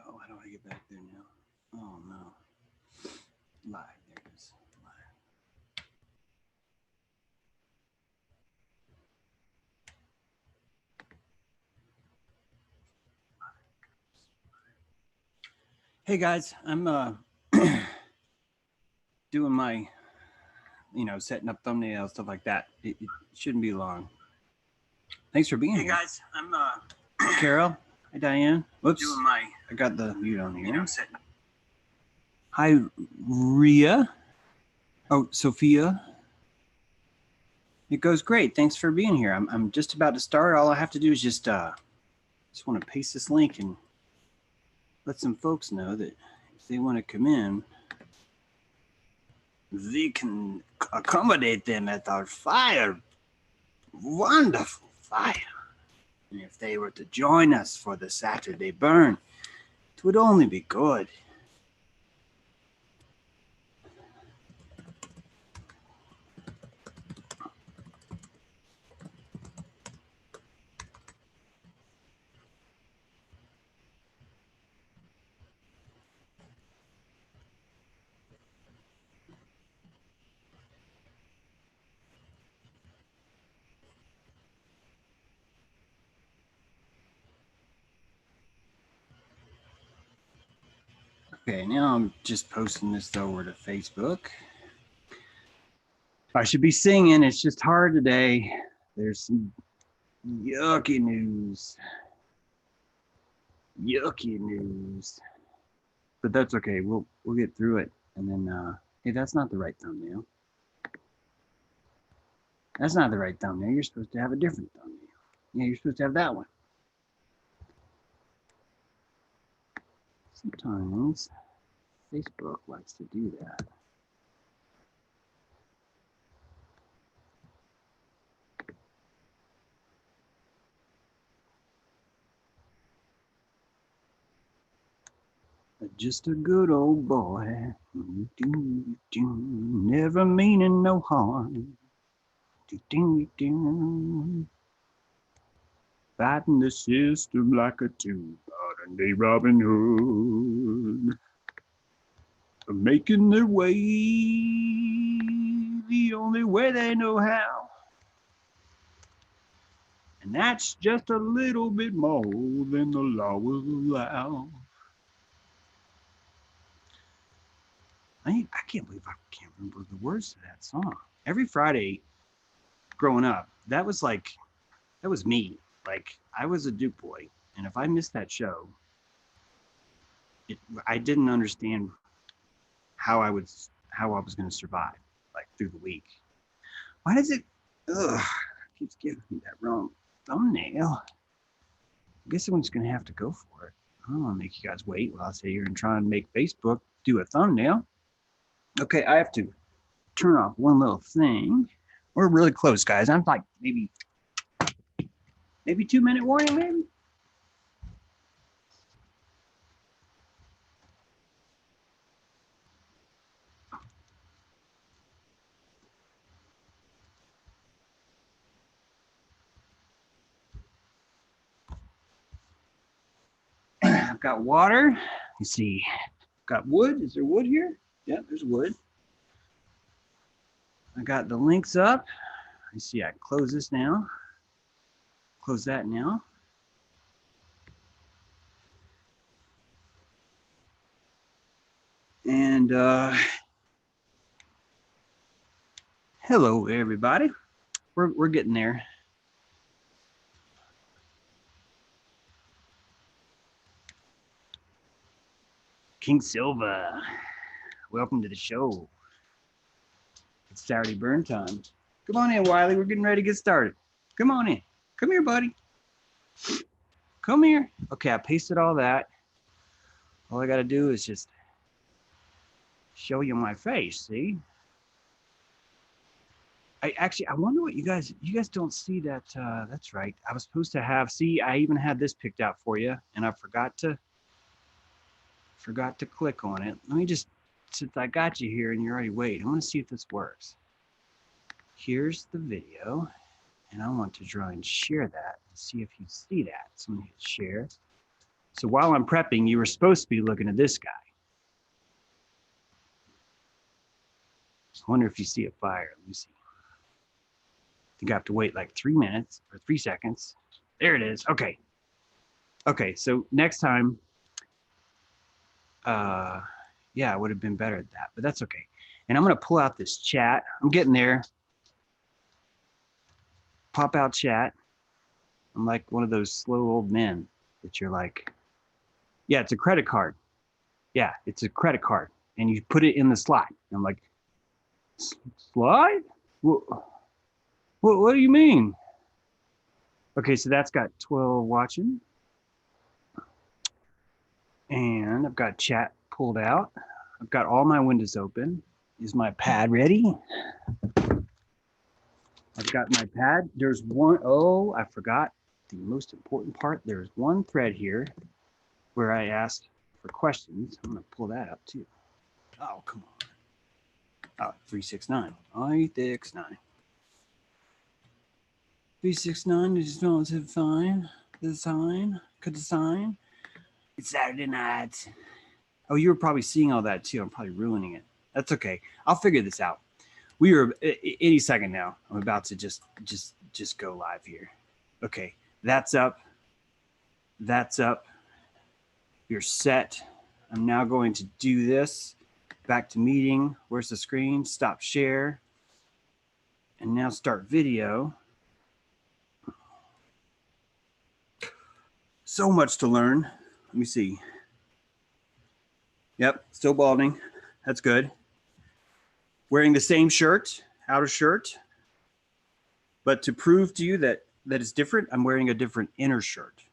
Oh, how do I get back there now? Oh no. Live, there it is. Live. Hey guys, I'm doing my, setting up thumbnails, stuff like that. It shouldn't be long. Thanks for being here. Hey guys, I'm Carol. Hi Diane. Whoops. I got the mute on here. Hi Ria. Oh, Sophia. It goes great. Thanks for being here. I'm just about to start. All I have to do is just want to paste this link and let some folks know that if they want to come in, they can accommodate them at our fire. Wonderful fire. And if they were to join us for the Saturday burn, it would only be good. Okay, now I'm just posting this over to Facebook. I should be singing. It's just hard today. There's some yucky news. Yucky news. But that's okay. We'll get through it. And then hey, that's not the right thumbnail. That's not the right thumbnail. You're supposed to have a different thumbnail. Yeah, you're supposed to have that one. Sometimes Facebook likes to do that. Just a good old boy, never meaning no harm. Fighting the system like a two-button day Robin Hood. Making their way the only way they know how. And that's just a little bit more than the law will allow. I can't believe I can't remember the words to that song. Every Friday growing up, that was me. Like, I was a Duke boy, and if I missed that show, I didn't understand how I was going to survive, like, through the week. Why does it keeps giving me that wrong thumbnail? I guess someone's going to have to go for it. I don't want to make you guys wait while I sit here and try and make Facebook do a thumbnail. Okay, I have to turn off one little thing. We're really close, guys. I'm like maybe 2-minute warning, maybe. I've got water. Let's see. Got wood. Is there wood here? Yeah, there's wood. I got the links up. Let's see. I can close this now. Close that now. And hello, everybody. We're getting there. King Silva, welcome to the show. It's Saturday burn time. Come on in, Wiley. We're getting ready to get started. Come on in. Come here, buddy. Come here. Okay, I pasted all that. All I got to do is just show you my face, see? I wonder what you guys don't see that. That's right. I was supposed to have, see, I even had this picked out for you, and I forgot to click on it. Let me just, since I got you here and you're already waiting, I want to see if this works. Here's the video, and I want to try and share that and see if you see that. So I'm going to hit share. So while I'm prepping, you were supposed to be looking at this guy. I wonder if you see a fire. Let me see. I think I have to wait like 3 minutes or 3 seconds. There it is. Okay. Okay, so next time, yeah, I would have been better at that, but that's okay. And I'm gonna pull out this chat. I'm getting there. Pop out chat. I'm like one of those slow old men that you're like, yeah, it's a credit card. Yeah, it's a credit card. And you put it in the slot. And I'm like, slide? What do you mean? Okay, so that's got 12 watching. And I've got chat pulled out. I've got all my windows open. Is my pad ready? I've got my pad. There's one, oh, I forgot the most important part. There's one thread here where I asked for questions. I'm gonna pull that up too. Oh, come on. Oh, 369. 369. 369 is not fine. The sign. Could the sign? It's Saturday night. Oh, you were probably seeing all that too. I'm probably ruining it. That's okay. I'll figure this out. We are any second now. I'm about to just go live here. Okay, that's up. That's up. You're set. I'm now going to do this. Back to meeting. Where's the screen? Stop share. And now start video. So much to learn. Let me see. Yep, still balding. That's good. Wearing the same shirt, outer shirt. But to prove to you that it's different, I'm wearing a different inner shirt.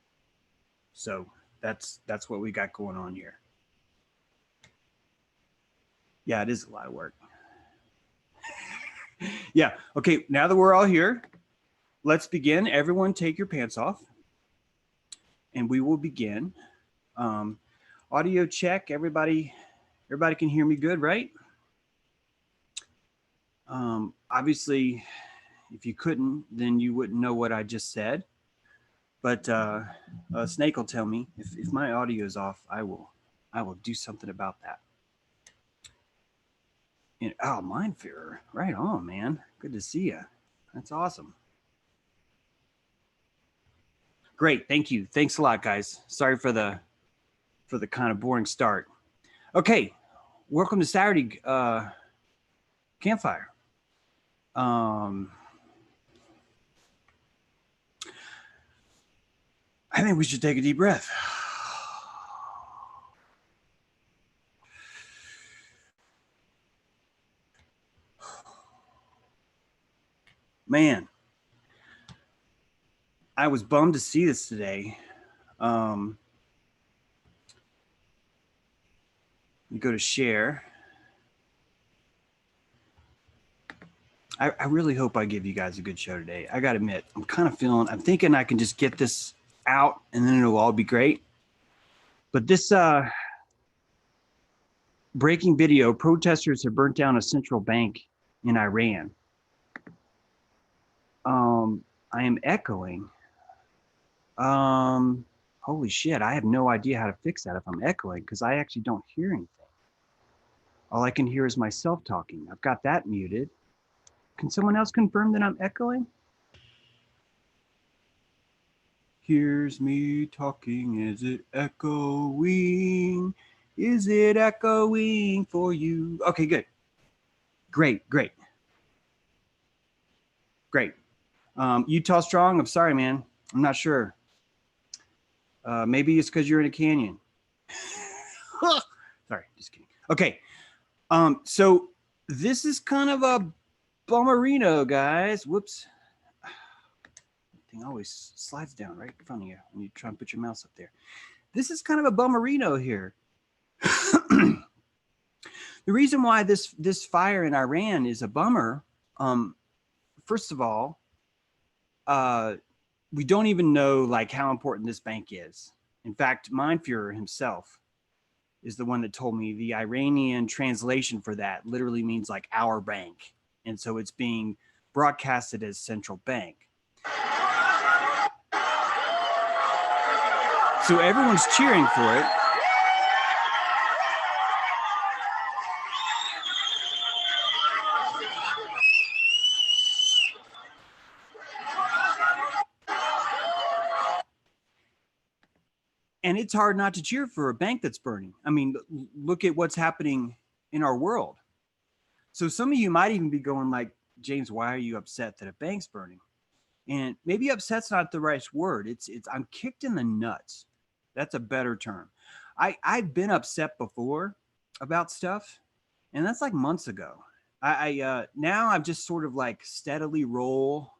So that's what we got going on here. Yeah, it is a lot of work. Yeah, okay, now that we're all here, let's begin. Everyone take your pants off. And we will begin. Audio check, everybody can hear me good, right? Obviously, if you couldn't, then you wouldn't know what I just said. But Snake will tell me if my audio is off. I will do something about that. And, oh, Mindfearer, right on, man. Good to see you. That's awesome. Great, thank you. Thanks a lot, guys. Sorry for the kind of boring start. Okay, welcome to Saturday Campfire. I think we should take a deep breath. Man, I was bummed to see this today. You go to share. I really hope I give you guys a good show today. I got to admit, I'm thinking I can just get this out and then it'll all be great. But this breaking video, protesters have burnt down a central bank in Iran. I am echoing. Holy shit, I have no idea how to fix that if I'm echoing because I actually don't hear anything. All I can hear is myself talking. I've got that muted. Can someone else confirm that I'm echoing? Here's me talking. Is it echoing? Is it echoing for you? Okay, good. Great. Utah Strong, I'm sorry, man. I'm not sure. Maybe it's because you're in a canyon. Sorry, just kidding. Okay. So this is kind of a bummerino, guys. Whoops. Thing always slides down right in front of you when you try and put your mouse up there. This is kind of a bummerino here. The reason why this fire in Iran is a bummer, first of all, we don't even know like how important this bank is. In fact, Mindfearer himself is the one that told me the Iranian translation for that literally means like our bank. And so it's being broadcasted as central bank. So everyone's cheering for it. And it's hard not to cheer for a bank that's burning. I mean, look at what's happening in our world. So some of you might even be going like, James, why are you upset that a bank's burning? And maybe upset's not the right word. It's I'm kicked in the nuts. That's a better term. I've been upset before about stuff, and that's like months ago. Now I've just sort of like steadily roll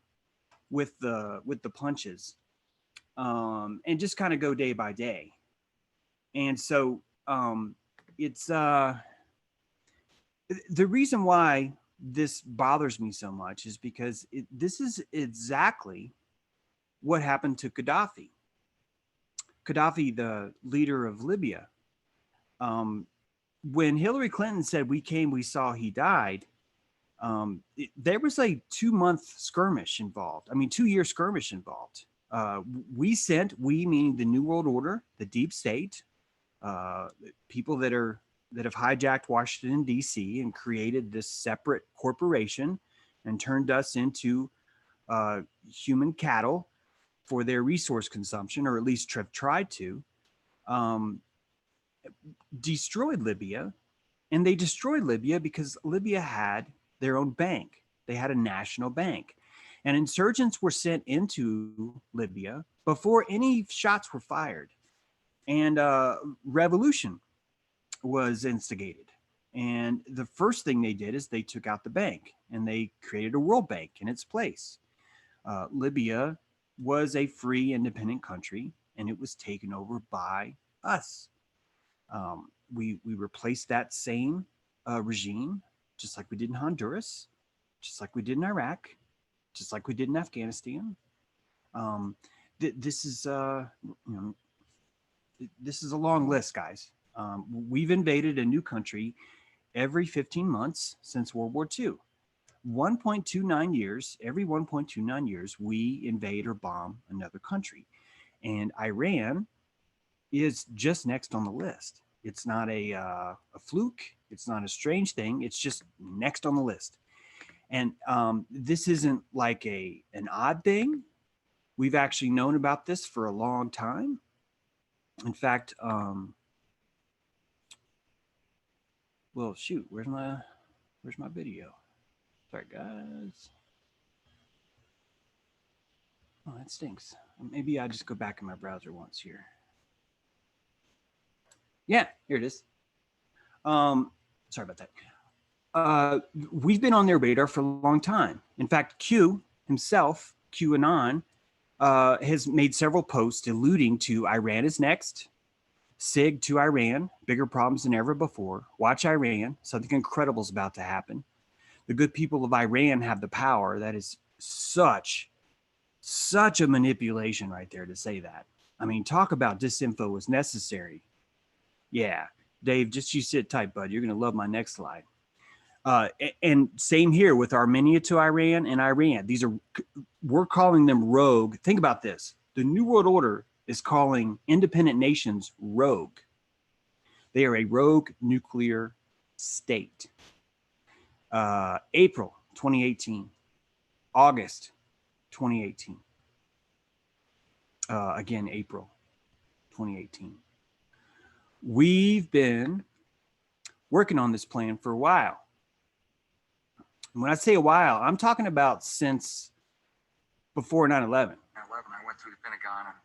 with the punches, and just kind of go day by day. And so it's the reason why this bothers me so much is because this is exactly what happened to Gaddafi. Gaddafi, the leader of Libya. When Hillary Clinton said, "We came, we saw, he died," there was a 2-month skirmish involved. I mean, 2-year skirmish involved. We meaning the New World Order, the deep state, people that have hijacked Washington, D.C. and created this separate corporation and turned us into human cattle for their resource consumption, or at least tried to, destroyed Libya. And they destroyed Libya because Libya had their own bank. They had a national bank. And insurgents were sent into Libya before any shots were fired. And revolution was instigated. And the first thing they did is they took out the bank and they created a World Bank in its place. Libya was a free, independent country, and it was taken over by us. We replaced that same regime, just like we did in Honduras, just like we did in Iraq, just like we did in Afghanistan. This is this is a long list, guys. We've invaded a new country every 15 months since World War II. 1.29 years, every 1.29 years, we invade or bomb another country. And Iran is just next on the list. It's not a fluke. It's not a strange thing. It's just next on the list. And this isn't like an odd thing. We've actually known about this for a long time. In fact, well, shoot, where's my video? Sorry, guys. Oh, that stinks. Maybe I just go back in my browser once here. Yeah, here it is. Sorry about that. We've been on their radar for a long time. In fact, Q himself, QAnon, has made several posts alluding to Iran is next, SIG to Iran, bigger problems than ever before, watch Iran, something incredible is about to happen. The good people of Iran have the power. That is such a manipulation right there to say that. I mean, talk about disinfo was necessary. Yeah, Dave, just you sit tight, bud. You're going to love my next slide. And same here with Armenia to Iran and Iran. We're calling them rogue. Think about this. The New World Order is calling independent nations rogue. They are a rogue nuclear state. April 2018, August 2018. Again, April 2018. We've been working on this plan for a while. And when I say a while, I'm talking about since before 9/11. 9/11, I went through the Pentagon and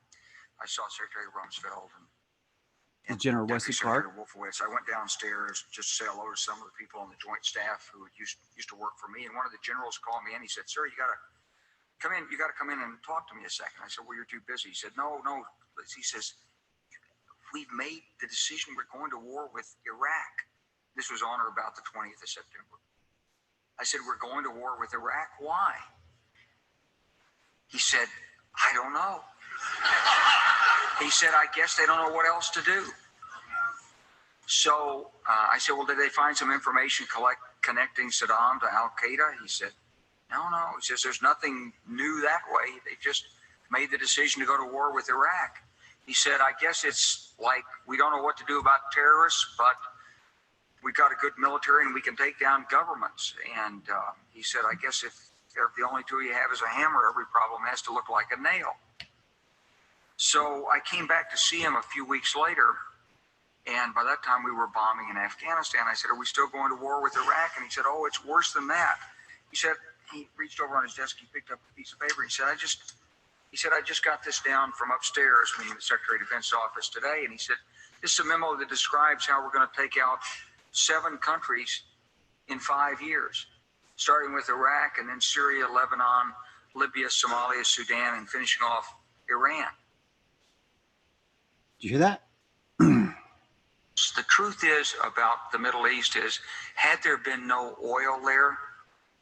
I saw Secretary Rumsfeld and General Wesley Clark. Wolfowitz. I went downstairs just to say hello to some of the people on the Joint Staff who used to work for me. And one of the generals called me in. He said, "Sir, you got to come in. You got to come in and talk to me a second." I said, "Well, you're too busy." He said, No. He says, "We've made the decision. We're going to war with Iraq." This was on or about the 20th of September. I said, "We're going to war with Iraq. Why?" He said, "I don't know." He said, "I guess they don't know what else to do." So I said, "Well, did they find some information connecting Saddam to Al Qaeda?" He said, No. He says, "There's nothing new that way. They just made the decision to go to war with Iraq." He said, I guess it's like we don't know what to do about terrorists, but we got a good military and we can take down governments. And he said, I guess if the only tool you have is a hammer, every problem has to look like a nail. So I came back to see him a few weeks later, and by that time we were bombing in Afghanistan. I said, are we still going to war with Iraq? And he said, oh, it's worse than that. He said, he reached over on his desk, he picked up a piece of paper. He said, I just got this down from upstairs, meaning the Secretary of Defense office today. And he said, this is a memo that describes how we're going to take out 7 countries in 5 years, starting with Iraq and then Syria, Lebanon, Libya, Somalia, Sudan, and finishing off Iran. Did you hear that? The truth is about the Middle East is, had there been no oil there,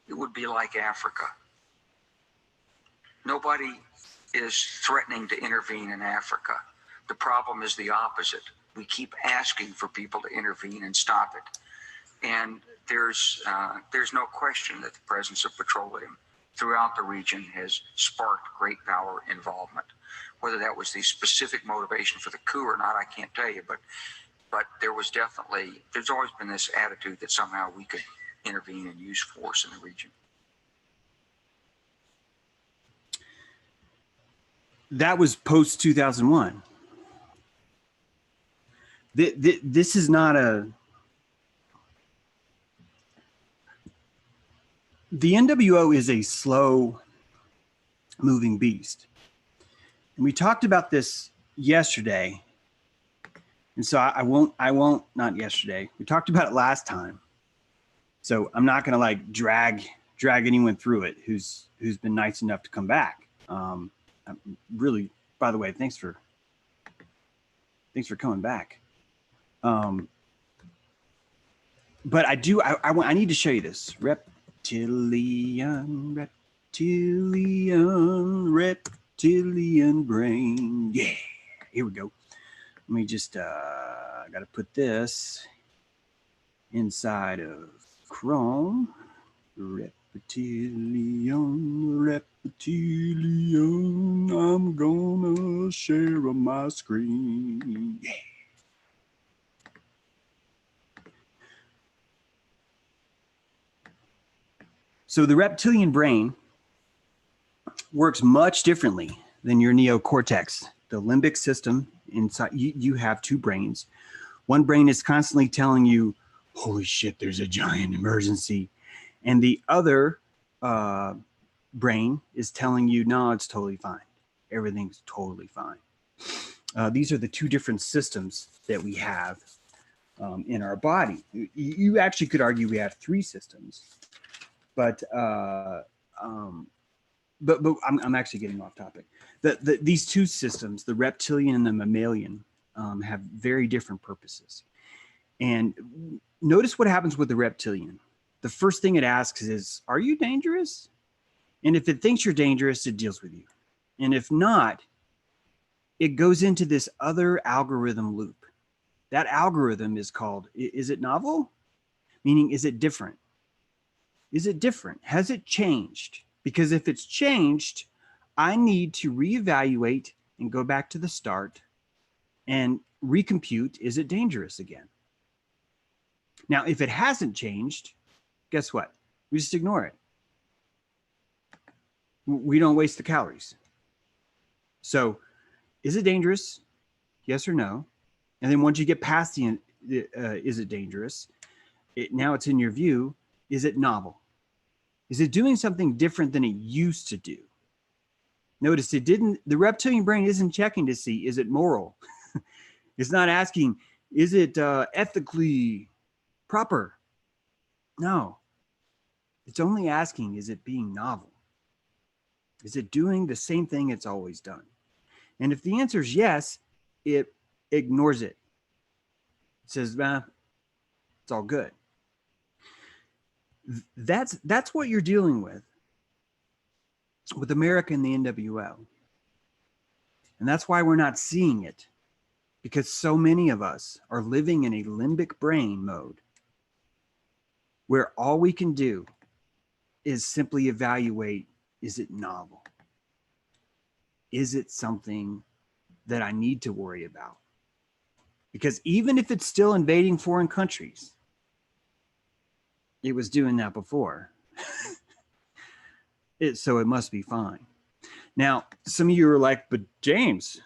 it would be like Africa. Nobody is threatening to intervene in Africa. The problem is the opposite. We keep asking for people to intervene and stop it. And there's no question that the presence of petroleum throughout the region has sparked great power involvement. Whether that was the specific motivation for the coup or not, I can't tell you, but there's always been this attitude that somehow we could intervene and use force in the region. That was post 2001. This is not the NWO is a slow moving beast. And we talked about this yesterday. And so I won't, not yesterday. We talked about it last time. So I'm not going to like drag anyone through it who's been nice enough to come back. I'm really, by the way, thanks for coming back. But I need to show you this reptilian brain. Yeah, here we go. Let me just, I got to put this inside of Chrome. Reptilian. I'm gonna share my screen. Yeah. So the reptilian brain works much differently than your neocortex. The limbic system inside, you have 2 brains. One brain is constantly telling you, holy shit, there's a giant emergency. And the other brain is telling you, no, it's totally fine. Everything's totally fine. These are the 2 different systems that we have in our body. You actually could argue we have 3 systems, but I'm actually getting off topic. These 2 systems, the reptilian and the mammalian, have very different purposes. And notice what happens with the reptilian. The first thing it asks is, are you dangerous? And if it thinks you're dangerous, it deals with you. And if not, it goes into this other algorithm loop. That algorithm is called, is it novel? Meaning, is it different? Is it different? Has it changed? Because if it's changed, I need to reevaluate and go back to the start and recompute, is it dangerous again? Now, if it hasn't changed, guess what? We just ignore it. We don't waste the calories. So is it dangerous? Yes or no? And then once you get past the is it dangerous? Now it's in your view. Is it novel? Is it doing something different than it used to do? Notice the reptilian brain isn't checking to see, is it moral? It's not asking, is it ethically proper? No. It's only asking, is it being novel? Is it doing the same thing it's always done? And if the answer is yes, it ignores it. It says, it's all good. That's what you're dealing with America and the NWO. And that's why we're not seeing it, because so many of us are living in a limbic brain mode where all we can do is simply evaluate, is it novel? Is it something that I need to worry about. Because even if it's still invading foreign countries, it was doing that before. So it must be fine. Now, some of you are like, but James,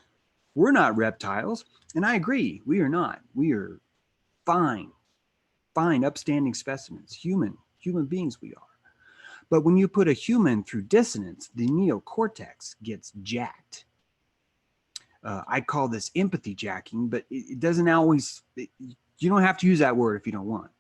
we're not reptiles. And I agree, we are not. We are fine, upstanding specimens, human beings we are. But when you put a human through dissonance, the neocortex gets jacked. I call this empathy jacking, but it doesn't always, you don't have to use that word if you don't want.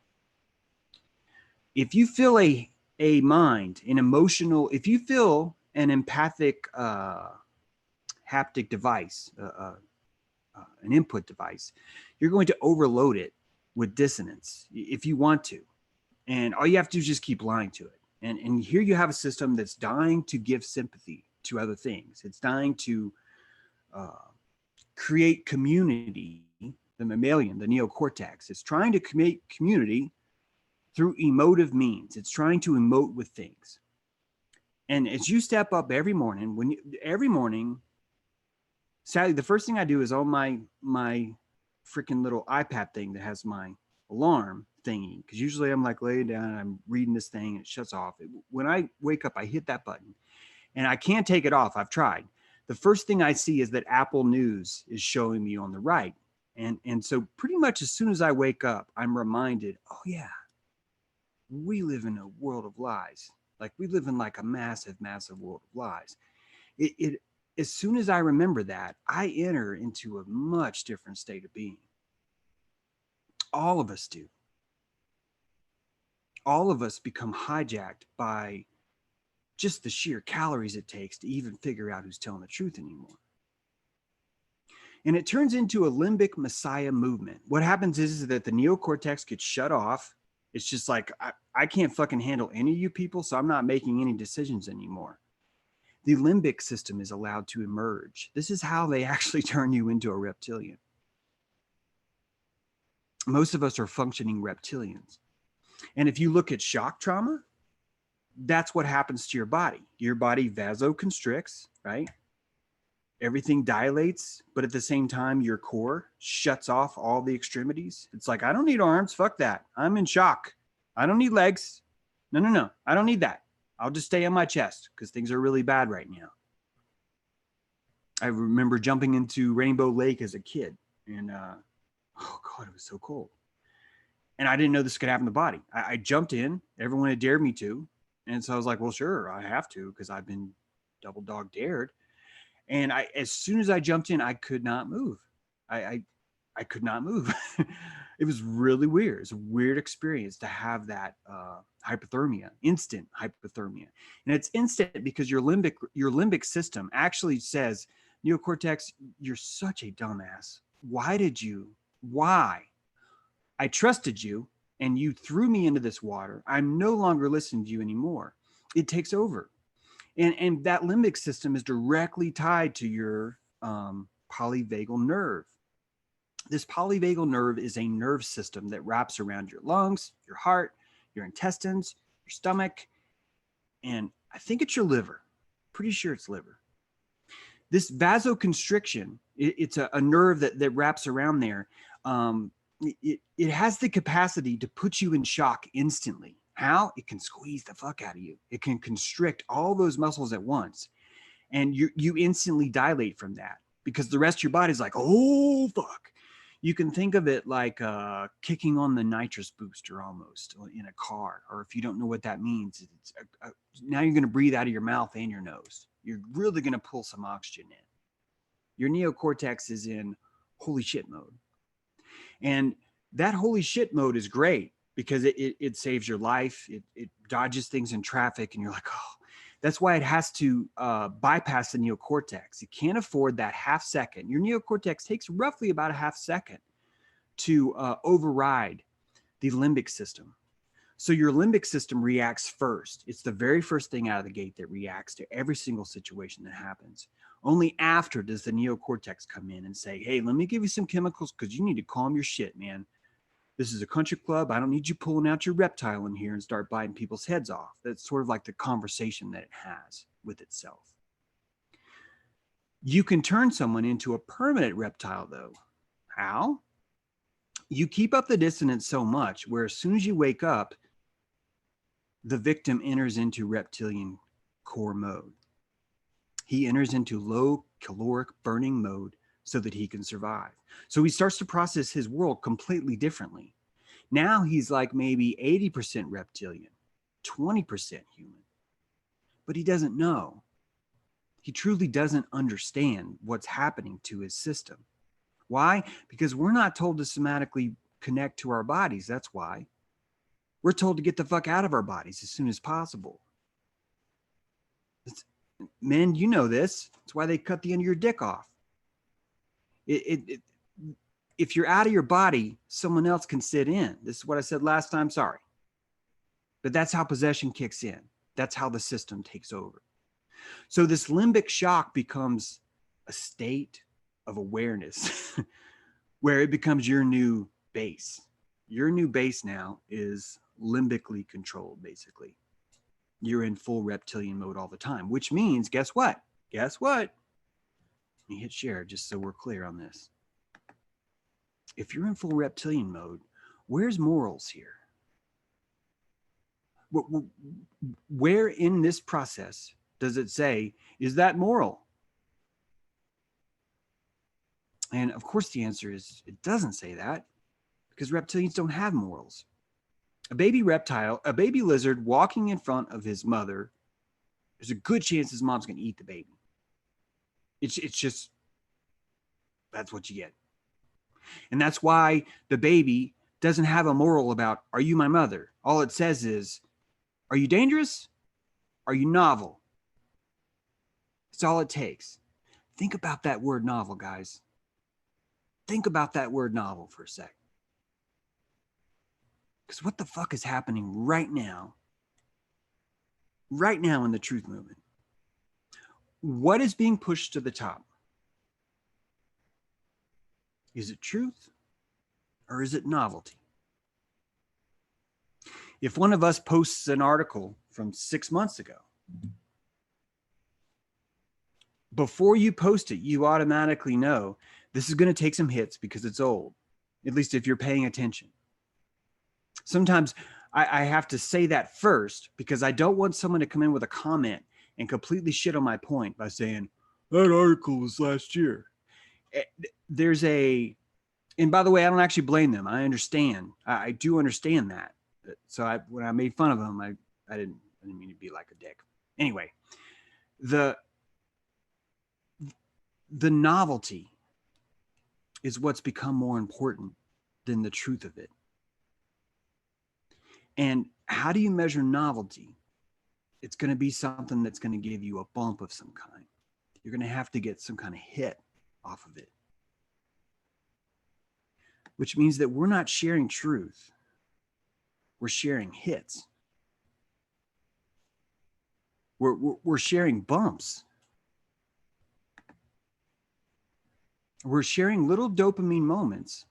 If you feel a mind, an emotional, if you feel an empathic haptic device, an input device, you're going to overload it with dissonance if you want to. And all you have to do is just keep lying to it. And here you have a system that's dying to give sympathy to other things. It's dying to create community. The mammalian, the neocortex, is trying to create community through emotive means. It's trying to emote with things. And as you step up every morning, every morning, sadly, the first thing I do is on my freaking little iPad thing that has my alarm thingy, because usually I'm like laying down and I'm reading this thing and it shuts off. When I wake up, I hit that button and I can't take it off. I've tried. The first thing I see is that Apple News is showing me on the right. And so pretty much as soon as I wake up, I'm reminded, oh yeah, we live in a world of lies. Like we live in like a massive, massive world of lies. As soon as I remember that, I enter into a much different state of being. All of us do. All of us become hijacked by just the sheer calories it takes to even figure out who's telling the truth anymore. And it turns into a limbic messiah movement. What happens is that the neocortex gets shut off. It's just like, I can't fucking handle any of you people, so I'm not making any decisions anymore. The limbic system is allowed to emerge. This is how they actually turn you into a reptilian. Most of us are functioning reptilians. And if you look at shock trauma, that's what happens to your body. Your body vasoconstricts, right? Everything dilates, but at the same time, your core shuts off all the extremities. It's like, I don't need arms. Fuck that. I'm in shock. I don't need legs. No. I don't need that. I'll just stay on my chest because things are really bad right now. I remember jumping into Rainbow Lake as a kid and, oh God, it was so cold. And I didn't know this could happen to the body. I jumped in, everyone had dared me to. And so I was like, well, sure, I have to because I've been double dog dared. And as soon as I jumped in, I could not move. I could not move. It was really weird. It's a weird experience to have that hypothermia, instant hypothermia. And it's instant because your limbic system actually says, neocortex, you're such a dumbass. Why? I trusted you and you threw me into this water. I'm no longer listening to you anymore. It takes over. And that limbic system is directly tied to your polyvagal nerve. This polyvagal nerve is a nerve system that wraps around your lungs, your heart, your intestines, your stomach, and I think it's your liver. Pretty sure it's liver. This vasoconstriction, it's a nerve that wraps around there. It has the capacity to put you in shock instantly. How? It can squeeze the fuck out of you. It can constrict all those muscles at once. And you instantly dilate from that because the rest of your body's like, oh, fuck. You can think of it like kicking on the nitrous booster almost in a car. Or if you don't know what that means, it's now you're going to breathe out of your mouth and your nose. You're really going to pull some oxygen in. Your neocortex is in holy shit mode. And that holy shit mode is great because it saves your life. It dodges things in traffic. And you're like, oh, that's why it has to bypass the neocortex. It can't afford that half second. Your neocortex takes roughly about a half second to override the limbic system. So your limbic system reacts first. It's the very first thing out of the gate that reacts to every single situation that happens. Only after does the neocortex come in and say, hey, let me give you some chemicals because you need to calm your shit, man. This is a country club. I don't need you pulling out your reptile in here and start biting people's heads off. That's sort of like the conversation that it has with itself. You can turn someone into a permanent reptile, though. How? You keep up the dissonance so much where as soon as you wake up, the victim enters into reptilian core mode. He enters into low caloric burning mode so that he can survive. So he starts to process his world completely differently. Now he's like maybe 80% reptilian, 20% human. But he doesn't know. He truly doesn't understand what's happening to his system. Why? Because we're not told to somatically connect to our bodies. That's why. We're told to get the fuck out of our bodies as soon as possible. Men, you know this. That's why they cut the end of your dick off. If you're out of your body, someone else can sit in. This is what I said last time. Sorry. But that's how possession kicks in. That's how the system takes over. So this limbic shock becomes a state of awareness where it becomes your new base. Your new base now is limbically controlled, basically. You're in full reptilian mode all the time, which means, guess what? Guess what? Let me hit share just so we're clear on this. If you're in full reptilian mode, where's morals here? Where in this process does it say, is that moral? And of course the answer is, it doesn't say that, because reptilians don't have morals. A baby reptile, a baby lizard walking in front of his mother, there's a good chance his mom's going to eat the baby. It's just, that's what you get. And that's why the baby doesn't have a moral about, are you my mother? All it says is, are you dangerous? Are you novel? That's all it takes. Think about that word novel, guys. Think about that word novel for a sec. Because what the fuck is happening right now in the truth movement? What is being pushed to the top? Is it truth or is it novelty? If one of us posts an article from 6 months ago, before you post it, you automatically know this is going to take some hits because it's old, at least if you're paying attention. Sometimes I have to say that first because I don't want someone to come in with a comment and completely shit on my point by saying, that article was last year. There's and by the way, I don't actually blame them. I understand. I do understand that. So when I made fun of them, I didn't mean to be like a dick. Anyway, the novelty is what's become more important than the truth of it. And how do you measure novelty? It's going to be something that's going to give you a bump of some kind. You're going to have to get some kind of hit off of it. Which means that we're not sharing truth. We're sharing hits. We're sharing bumps. We're sharing little dopamine moments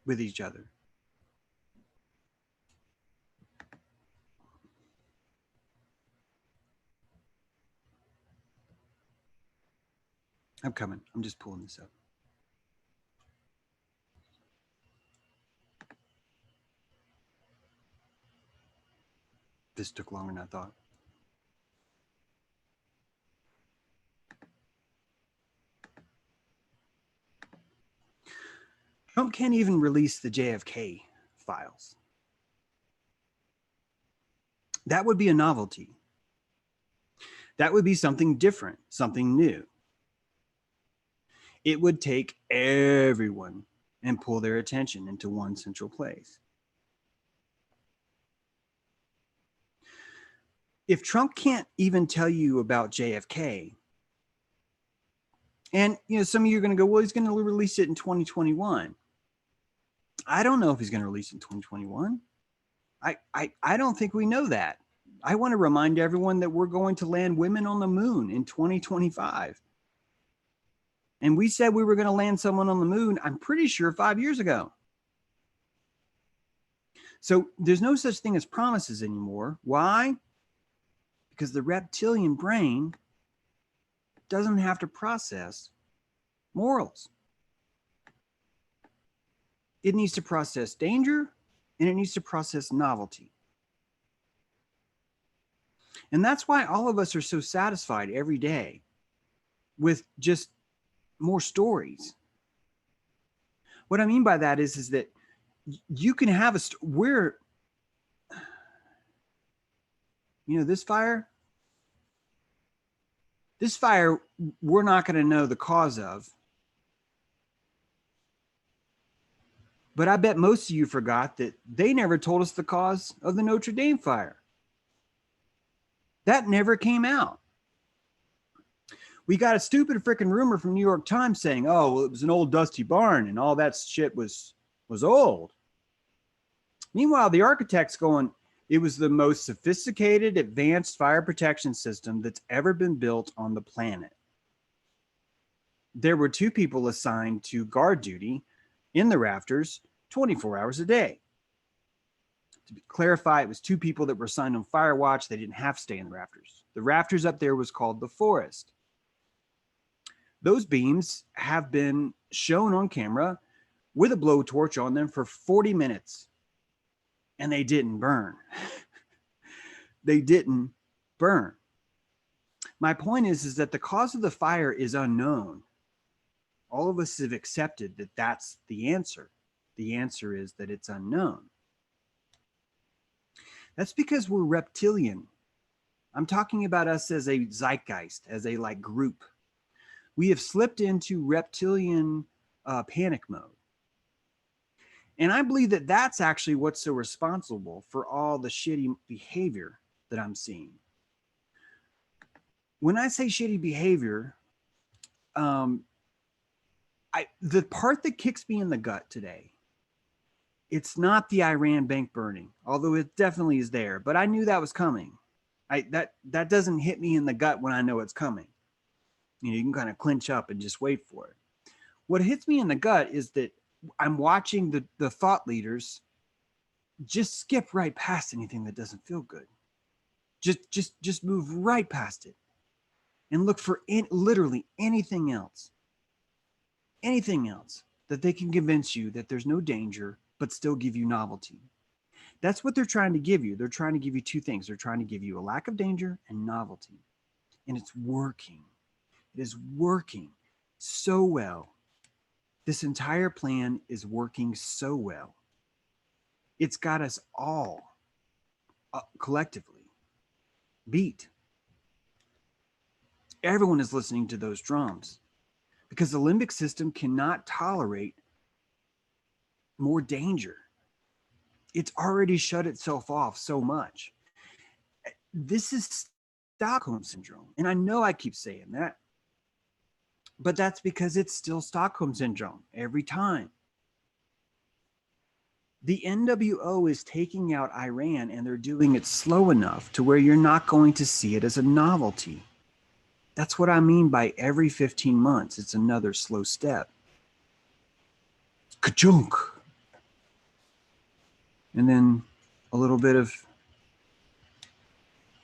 with each other. I'm coming. I'm just pulling this up. This took longer than I thought. Trump can't even release the JFK files. That would be a novelty. That would be something different, something new. It would take everyone and pull their attention into one central place. If Trump can't even tell you about JFK, and some of you are going to go, well, he's going to release it in 2021. I don't know if he's going to release it in 2021. I don't think we know that. I want to remind everyone that we're going to land women on the moon in 2025. And we said we were going to land someone on the moon, I'm pretty sure 5 years ago. So there's no such thing as promises anymore. Why? because the reptilian brain doesn't have to process morals. It needs to process danger, and it needs to process novelty. And that's why all of us are so satisfied every day with just more stories. What I mean by that is that you can have this fire, we're not going to know the cause of. But I bet most of you forgot that they never told us the cause of the Notre Dame fire. That never came out. We got a stupid freaking rumor from New York Times saying, oh, well, it was an old dusty barn and all that shit was old. Meanwhile, the architect's going, it was the most sophisticated, advanced fire protection system that's ever been built on the planet. There were 2 people assigned to guard duty in the rafters 24 hours a day. To clarify, it was 2 people that were assigned on fire watch. They didn't have to stay in the rafters. The rafters up there was called the forest. Those beams have been shown on camera with a blowtorch on them for 40 minutes, and they didn't burn. They didn't burn. My point is that the cause of the fire is unknown. All of us have accepted that that's the answer. The answer is that it's unknown. That's because we're reptilian. I'm talking about us as a zeitgeist, as a group. We have slipped into reptilian panic mode. And I believe that that's actually what's so responsible for all the shitty behavior that I'm seeing. When I say shitty behavior, the part that kicks me in the gut today, it's not the Iran bank burning, although it definitely is there, but I knew that was coming. That doesn't hit me in the gut when I know it's coming. You can kind of clinch up and just wait for it. What hits me in the gut is that I'm watching the thought leaders just skip right past anything that doesn't feel good. Just move right past it and look for literally anything else that they can convince you that there's no danger, but still give you novelty. That's what they're trying to give you. They're trying to give you 2 things. They're trying to give you a lack of danger and novelty. And it's working. It is working so well. This entire plan is working so well. It's got us all collectively beat. Everyone is listening to those drums because the limbic system cannot tolerate more danger. It's already shut itself off so much. This is Stockholm Syndrome. And I know I keep saying that, but that's because it's still Stockholm Syndrome every time. The NWO is taking out Iran, and they're doing it slow enough to where you're not going to see it as a novelty. That's what I mean by every 15 months, it's another slow step. Ka-chunk. And then a little bit of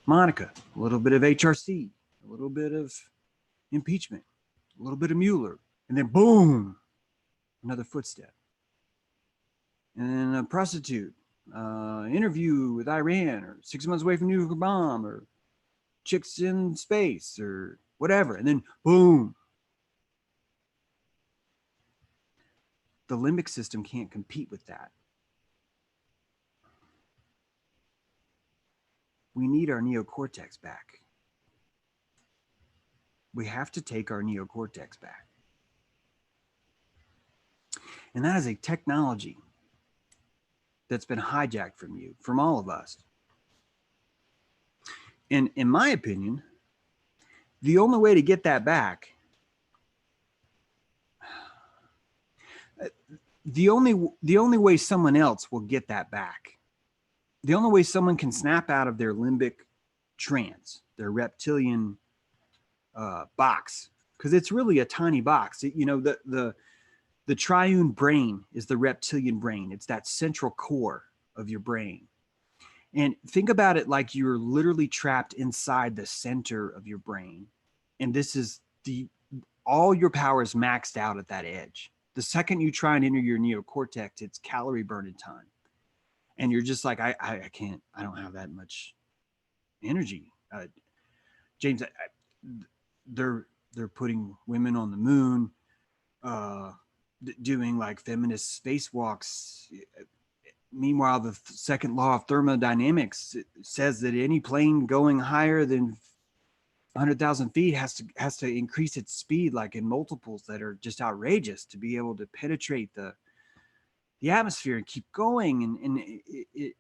Monica, a little bit of HRC, a little bit of impeachment, a little bit of Mueller, and then boom, another footstep. And then a prostitute, interview with Iran, or 6 months away from nuclear bomb, or chicks in space, or whatever. And then boom. The limbic system can't compete with that. We need our neocortex back. We have to take our neocortex back. And that is a technology that's been hijacked from you, from all of us. And in my opinion, the only way to get that back, the only way someone else will get that back, the only way someone can snap out of their limbic trance, their reptilian box, because it's really a tiny box. The triune brain is the reptilian brain. It's that central core of your brain. And think about it like you're literally trapped inside the center of your brain. And this is all your power is maxed out at that edge. The second you try and enter your neocortex, it's calorie burning time. And you're just like, I can't, I don't have that much energy. James, they're putting women on the moon, doing like feminist spacewalks. Meanwhile, the second law of thermodynamics says that any plane going higher than 100,000 feet has to increase its speed like in multiples that are just outrageous to be able to penetrate the atmosphere and keep going. And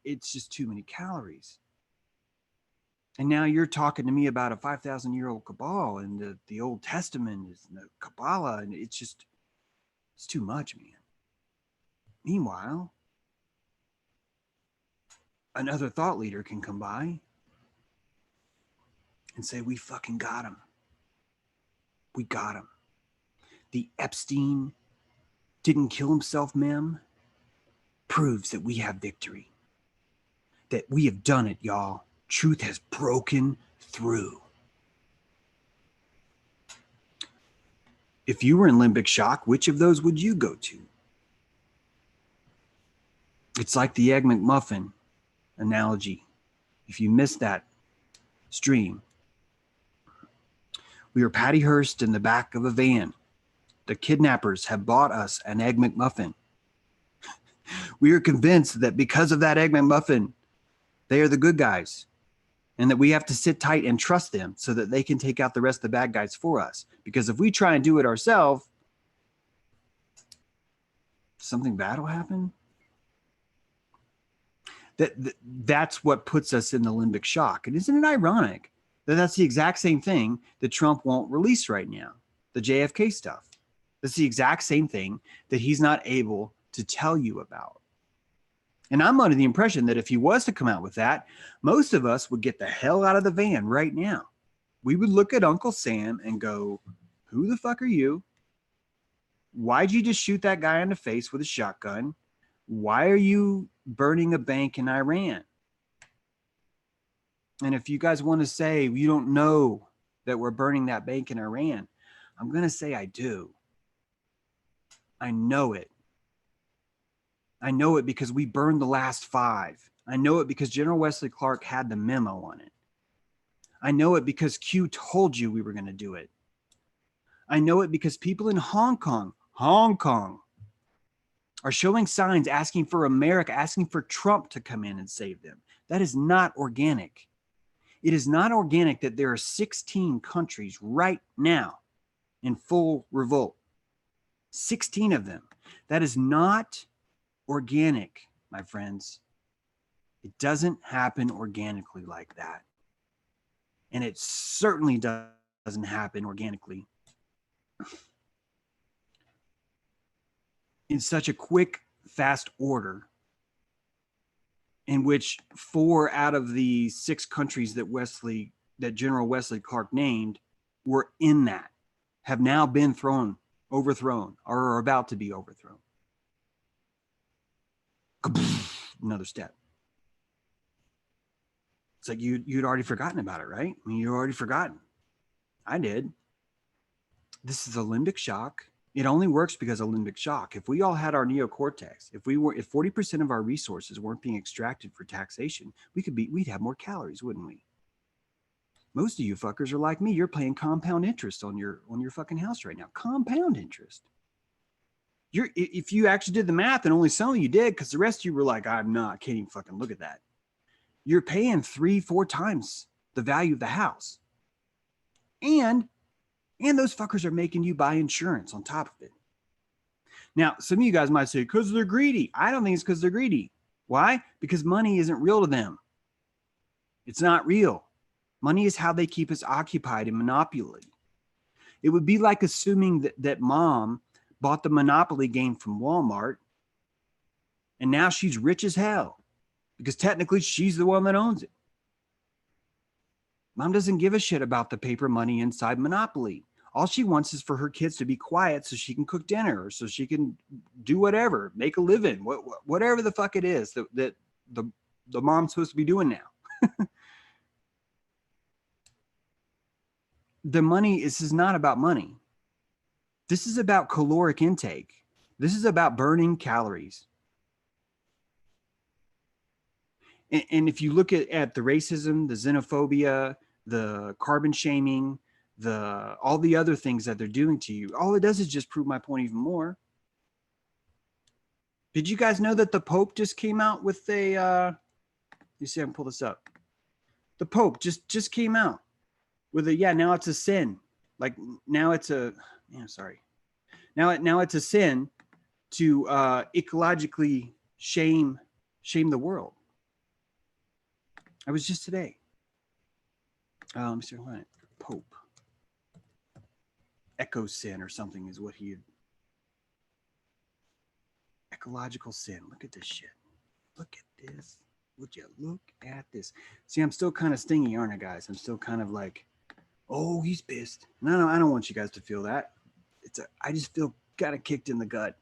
it's just too many calories. And now you're talking to me about a 5,000-year-old Cabal, and the Old Testament is the Kabbalah, and it's too much, man. Meanwhile, another thought leader can come by and say, we fucking got him. We got him. The Epstein didn't kill himself mem proves that we have victory. That we have done it, y'all. Truth has broken through. If you were in limbic shock, which of those would you go to? It's like the Egg McMuffin analogy. If you missed that stream, we were Patty Hearst in the back of a van. The kidnappers have bought us an Egg McMuffin. We are convinced that because of that Egg McMuffin, they are the good guys, and that we have to sit tight and trust them so that they can take out the rest of the bad guys for us. Because if we try and do it ourselves, something bad will happen. That's what puts us in the limbic shock. And isn't it ironic that that's the exact same thing that Trump won't release right now, the JFK stuff? That's the exact same thing that he's not able to tell you about. And I'm under the impression that if he was to come out with that, most of us would get the hell out of the van right now. We would look at Uncle Sam and go, who the fuck are you? Why'd you just shoot that guy in the face with a shotgun? Why are you burning a bank in Iran? And if you guys want to say you don't know that we're burning that bank in Iran, I'm going to say I do. I know it. I know it because we burned the last 5. I know it because General Wesley Clark had the memo on it. I know it because Q told you we were going to do it. I know it because people in Hong Kong are showing signs asking for America, asking for Trump to come in and save them. That is not organic. It is not organic that there are 16 countries right now in full revolt. 16 of them. That is not organic, my friends. It doesn't happen organically like that. And it certainly doesn't happen organically in such a quick, fast order in which 4 out of the 6 countries that General Wesley Clark named were in that, have now been overthrown, or are about to be overthrown. Another step. It's like you'd already forgotten about it, right? I mean, you'd already forgotten. I did. This is a limbic shock. It only works because of limbic shock. If we all had our neocortex, if 40% of our resources weren't being extracted for taxation, we'd have more calories, wouldn't we? Most of you fuckers are like me. You're paying compound interest on your fucking house right now. Compound interest. If you actually did the math, and only some of you did, because the rest of you were like, I'm not, can't even fucking look at that. You're paying 3-4 times the value of the house. And those fuckers are making you buy insurance on top of it. Now, some of you guys might say, because they're greedy. I don't think it's because they're greedy. Why? Because money isn't real to them. It's not real. Money is how they keep us occupied in Monopoly. It would be like assuming that mom bought the Monopoly game from Walmart, and now she's rich as hell because technically she's the one that owns it. Mom doesn't give a shit about the paper money inside Monopoly. All she wants is for her kids to be quiet so she can cook dinner, or so she can do whatever, make a living, whatever the fuck it is that the the mom's supposed to be doing now. The money, this is not about money. This is about caloric intake. This is about burning calories. And if you look at the racism, the xenophobia, the carbon shaming, all the other things that they're doing to you, all it does is just prove my point even more. Did you guys know that the Pope just came out with a, you see, I can pull this up. The Pope just came out with a, yeah, now it's a sin. Like now it's a, yeah, sorry. Now it's a sin to ecologically shame the world. I was just today. Let me see what Pope. Eco sin or something is what he had. Ecological sin. Look at this shit. Look at this. Would you look at this? See, I'm still kind of stingy, aren't I, guys? I'm still kind of like, oh, he's pissed. No, I don't want you guys to feel that. I just feel kind of kicked in the gut.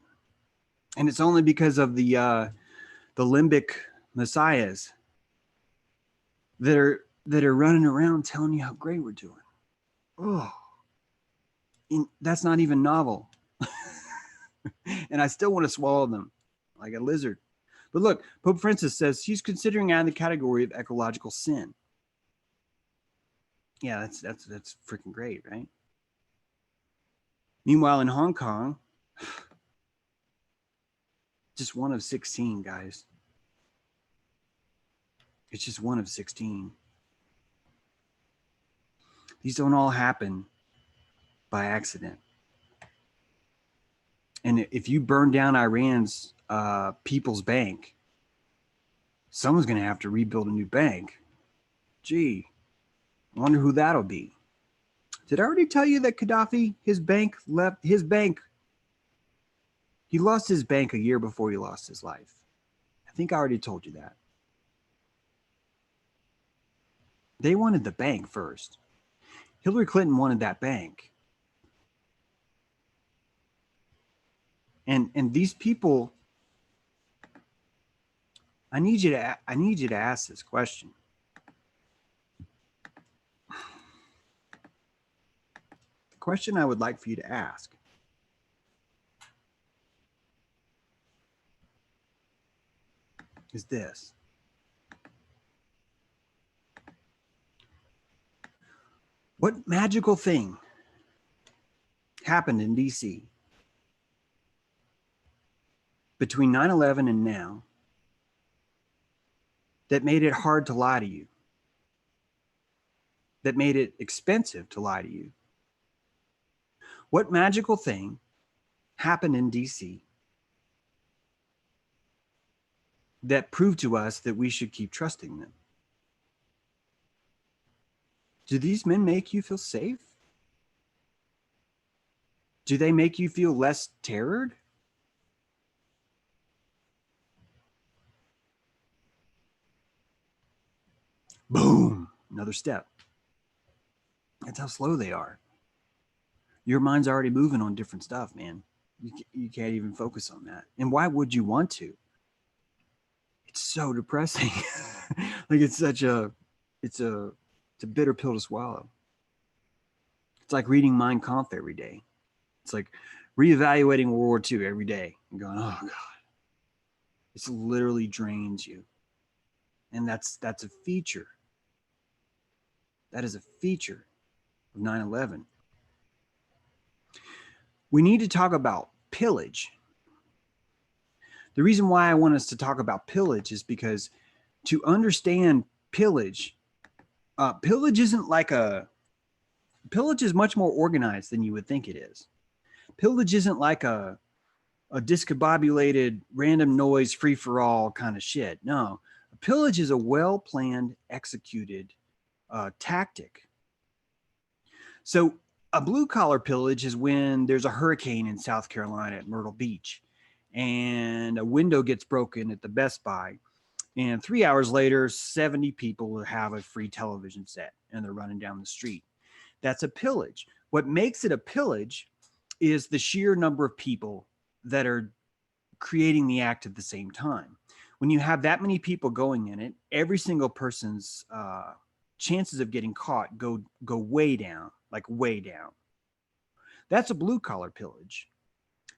And it's only because of the limbic messiahs that are running around telling you how great we're doing. Oh, that's not even novel. And I still want to swallow them like a lizard. But look, Pope Francis says he's considering adding the category of ecological sin. Yeah, that's freaking great, right? Meanwhile, in Hong Kong, just one of 16, guys. It's just one of 16. These don't all happen by accident. And if you burn down Iran's People's Bank, someone's going to have to rebuild a new bank. Gee, I wonder who that'll be. Did I already tell you that Gaddafi, his bank, he lost his bank a year before he lost his life? I think I already told you that. They wanted the bank first. Hillary Clinton wanted that bank. And these people, I need you to ask this question. The question I would like for you to ask is this. What magical thing happened in DC between 9/11 and now that made it hard to lie to you? That made it expensive to lie to you? What magical thing happened in DC that proved to us that we should keep trusting them? Do these men make you feel safe? Do they make you feel less terrored? Boom, another step. That's how slow they are. Your mind's already moving on different stuff, man. You can't even focus on that. And why would you want to? It's so depressing. Like it's a bitter pill to swallow. It's like reading Mein Kampf every day. It's like reevaluating World War II every day and going, oh God. It literally drains you. And that's a feature. That is a feature of 9/11. We need to talk about pillage. The reason why I want us to talk about pillage is because to understand pillage, pillage is much more organized than you would think it is. Pillage isn't like a discombobulated random noise free-for-all kind of shit. No, a pillage is a well-planned, executed tactic. So a blue-collar pillage is when there's a hurricane in South Carolina at Myrtle Beach and a window gets broken at the Best Buy, and 3 hours later 70 people have a free television set and they're running down the street. That's a pillage. What makes it a pillage is the sheer number of people that are creating the act at the same time. when you have that many people going in it, every single person's chances of getting caught go way down, like way down. That's a blue collar pillage.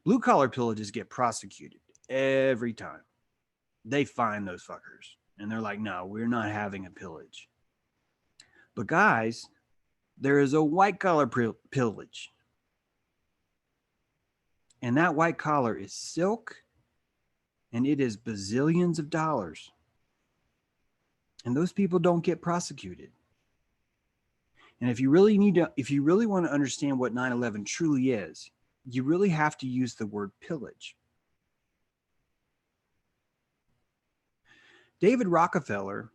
Blue collar pillages get prosecuted every time. They find those fuckers and they're like, no, we're not having a pillage. But guys, there is a white collar pillage. And that white collar is silk, and it is bazillions of dollars. And those people don't get prosecuted. And if you really want to understand what 9/11 truly is, you really have to use the word pillage. David Rockefeller,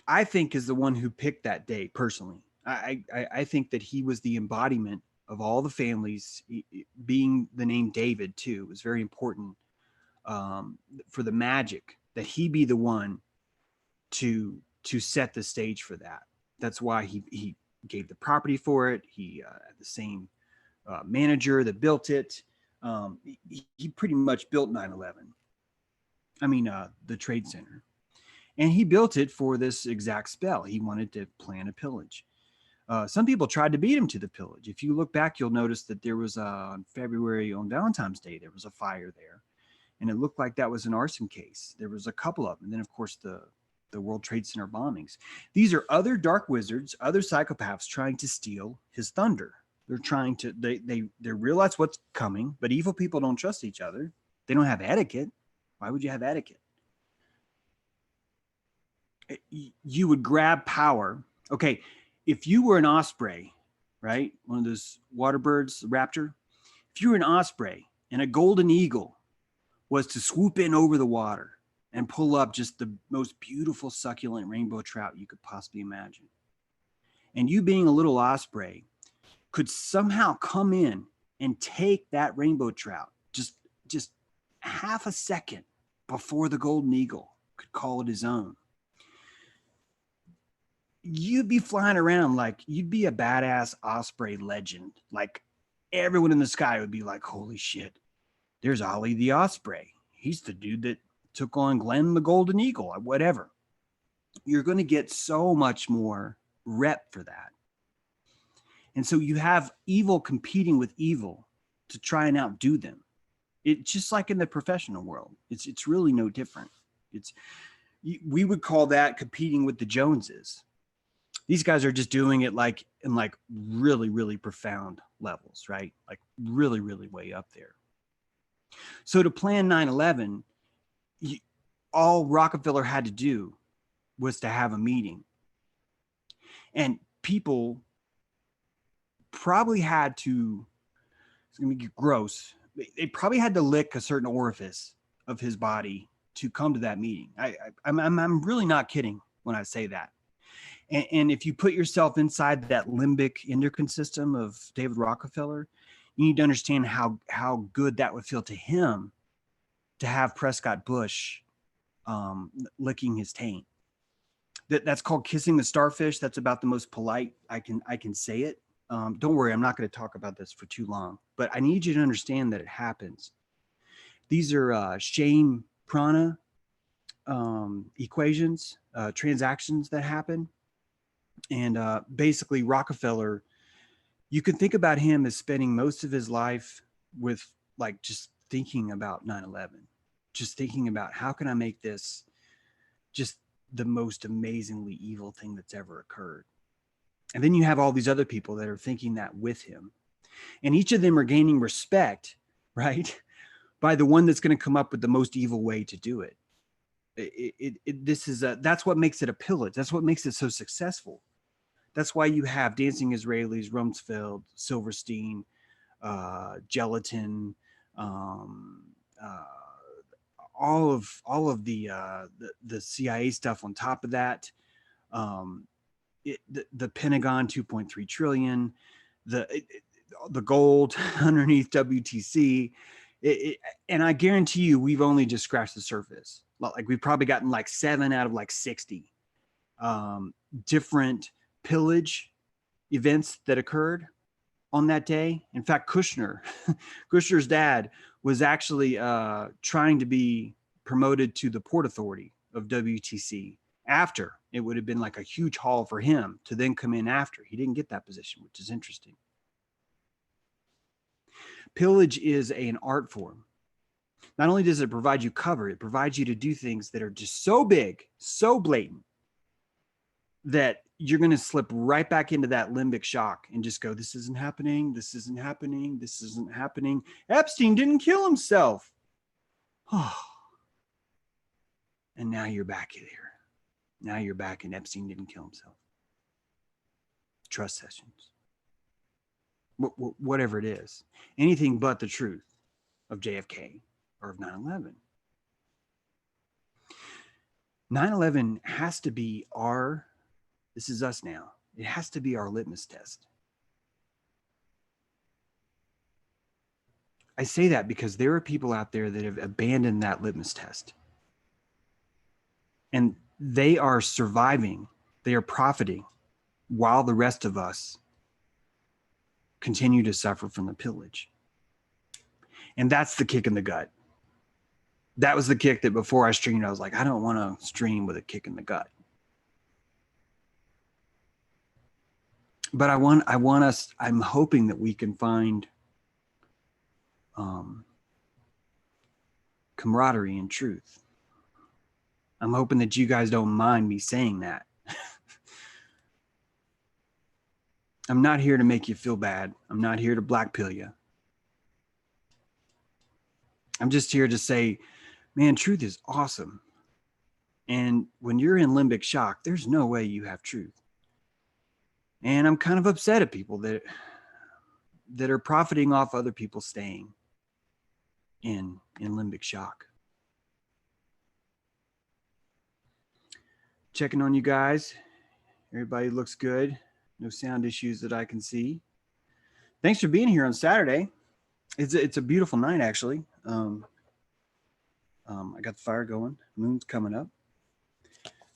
I think, is the one who picked that day personally. I think that he was the embodiment of all the families. Being the name David too was very important for the magic, that he be the one to set the stage for that. That's why he gave the property for it. He had the same manager that built it. He pretty much built 9/11. I mean, the Trade Center. And he built it for this exact spell. He wanted to plan a pillage. Some people tried to beat him to the pillage. If you look back, you'll notice that there was on February, on Valentine's Day, there was a fire there. And it looked like that was an arson case. There was a couple of them. And then, of course, the World Trade Center bombings. These are other dark wizards, other psychopaths trying to steal his thunder. They're trying to, they realize what's coming, but evil people don't trust each other. They don't have etiquette. Why would you have etiquette? You would grab power. Okay, if you were an osprey, right? One of those water birds, raptor. If you were an osprey and a golden eagle was to swoop in over the water and pull up just the most beautiful, succulent rainbow trout you could possibly imagine, and you being a little osprey could somehow come in and take that rainbow trout just half a second before the golden eagle could call it his own, you'd be flying around like you'd be a badass osprey legend. Like everyone in the sky would be like, holy shit, there's Ollie the Osprey. He's the dude that took on Glenn the Golden Eagle, or whatever. You're going to get so much more rep for that. And so you have evil competing with evil to try and outdo them. It's just like in the professional world. It's really no different. We would call that competing with the Joneses. These guys are just doing it like in like really, really profound levels, right? Like really, really way up there. So to plan 9/11, all Rockefeller had to do was to have a meeting. And people probably had to, it's going to be gross, they probably had to lick a certain orifice of his body to come to that meeting. I'm really not kidding when I say that. And if you put yourself inside that limbic endocrine system of David Rockefeller, you need to understand how good that would feel to him to have Prescott Bush licking his taint. That's called kissing the starfish. That's about the most polite I can say it. Don't worry, I'm not going to talk about this for too long, but I need you to understand that it happens. These are shame prana equations, transactions that happen. And basically Rockefeller, you can think about him as spending most of his life with like just thinking about 9/11, just thinking about how can I make this just the most amazingly evil thing that's ever occurred. And then you have all these other people that are thinking that with him. And each of them are gaining respect, right, by the one that's going to come up with the most evil way to do it. That's what makes it a pillage. That's what makes it so successful. That's why you have Dancing Israelis, Rumsfeld, Silverstein, Gelatin, all of the CIA stuff on top of that. The Pentagon, 2.3 trillion, the gold underneath WTC. And I guarantee you, we've only just scratched the surface. Like we've probably gotten like 7 out of like 60 different pillage events that occurred on that day. In fact, Kushner's dad was actually trying to be promoted to the Port Authority of WTC after. It would have been like a huge haul for him to then come in after. He didn't get that position, which is interesting. Pillage is an art form. Not only does it provide you cover, it provides you to do things that are just so big, so blatant, that you're going to slip right back into that limbic shock and just go, this isn't happening, this isn't happening, this isn't happening. Epstein didn't kill himself. Oh. And now you're back there. Now you're back and Epstein didn't kill himself. Trust sessions. Whatever it is. Anything but the truth of JFK or of 9/11. 9/11 has to be our, this is us now. It has to be our litmus test. I say that because there are people out there that have abandoned that litmus test. And they are surviving, they are profiting, while the rest of us continue to suffer from the pillage. And that's the kick in the gut. That was the kick that before I streamed, I was like, I don't want to stream with a kick in the gut. But I'm hoping that we can find camaraderie and truth. I'm hoping that you guys don't mind me saying that. I'm not here to make you feel bad. I'm not here to black pill you. I'm just here to say, man, truth is awesome. And when you're in limbic shock, there's no way you have truth. And I'm kind of upset at people that are profiting off other people staying in limbic shock. Checking on you guys. Everybody looks good. No sound issues that I can see. Thanks for being here on Saturday. It's a beautiful night, actually. I got the fire going. Moon's coming up.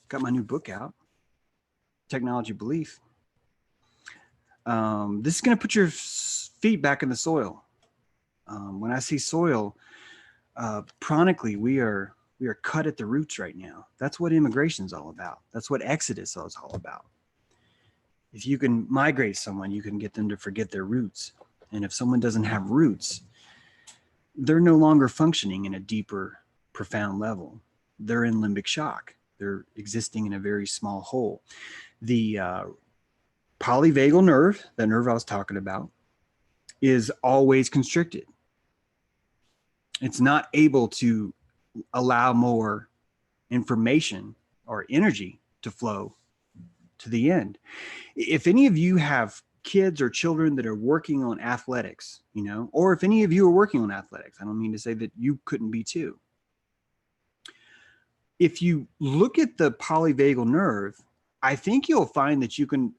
Got my new book out, Technology Belief. This is going to put your feet back in the soil. When I see soil, chronically, we are cut at the roots right now. That's what immigration is all about. That's what exodus is all about. If you can migrate someone, you can get them to forget their roots. And if someone doesn't have roots, they're no longer functioning in a deeper, profound level. They're in limbic shock. They're existing in a very small hole. The polyvagal nerve, the nerve I was talking about, is always constricted. It's not able to allow more information or energy to flow to the end. If any of you have kids or children that are working on athletics, or if any of you are working on athletics, I don't mean to say that you couldn't be too. If you look at the polyvagal nerve, I think you'll find that you can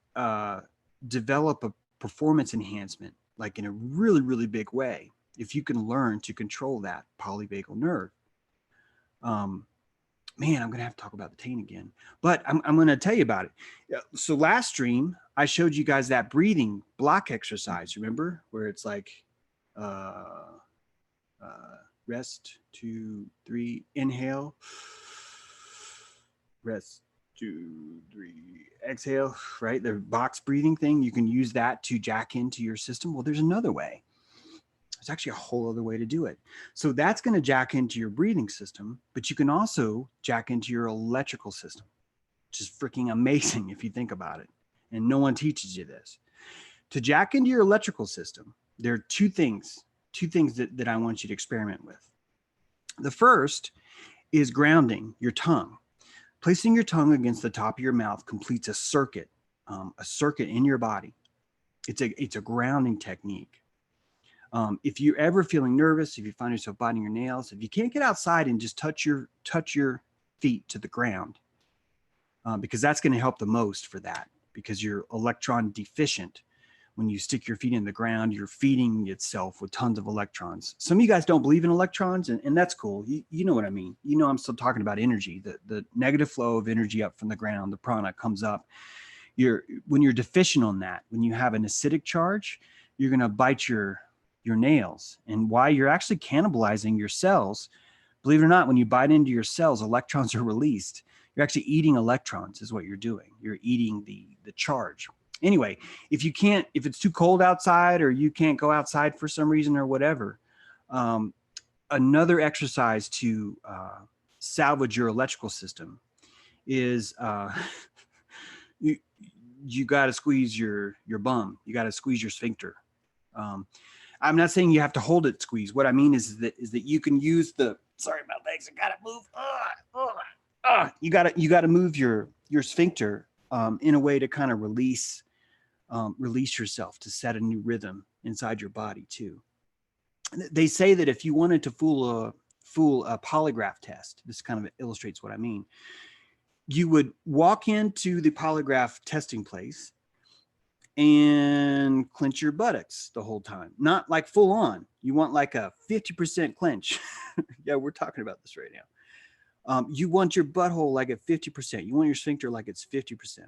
develop a performance enhancement, like in a really, really big way, if you can learn to control that polyvagal nerve. Man, I'm going to have to talk about the taint again, but I'm going to tell you about it. So last stream, I showed you guys that breathing block exercise, remember? Where it's like rest, 2, 3, inhale, rest, 2, 3, exhale, right? The box breathing thing, you can use that to jack into your system. Well, there's another way. There's actually a whole other way to do it. So that's going to jack into your breathing system, but you can also jack into your electrical system, which is freaking amazing if you think about it. And no one teaches you this. To jack into your electrical system, there are two things that I want you to experiment with. The first is grounding your tongue. Placing your tongue against the top of your mouth completes a circuit in your body. It's a grounding technique. If you're ever feeling nervous, if you find yourself biting your nails, if you can't get outside and just touch your feet to the ground, because that's going to help the most for that, because you're electron deficient. When you stick your feet in the ground, you're feeding itself with tons of electrons. Some of you guys don't believe in electrons, and that's cool. You know what I mean. I'm still talking about energy, the negative flow of energy up from the ground, the prana comes up. When you're deficient on that, when you have an acidic charge, you're going to bite your nails. And why you're actually cannibalizing your cells, Believe it or not, when you bite into your cells, electrons are released. You're actually eating electrons is what you're doing. You're eating the charge. Anyway, if it's too cold outside or you can't go outside for some reason or whatever, another exercise to salvage your electrical system is you got to squeeze your bum. You got to squeeze your sphincter. I'm not saying you have to hold it squeezed. What I mean is that you can use the, sorry, my legs, I gotta move. You gotta move your sphincter in a way to kind of release yourself, to set a new rhythm inside your body too. They say that if you wanted to fool a polygraph test, this kind of illustrates what I mean. You would walk into the polygraph testing place and clench your buttocks the whole time. Not like full on. You want like a 50% clench. Yeah, we're talking about this right now. You want your butthole like at 50%. You want your sphincter like it's 50%.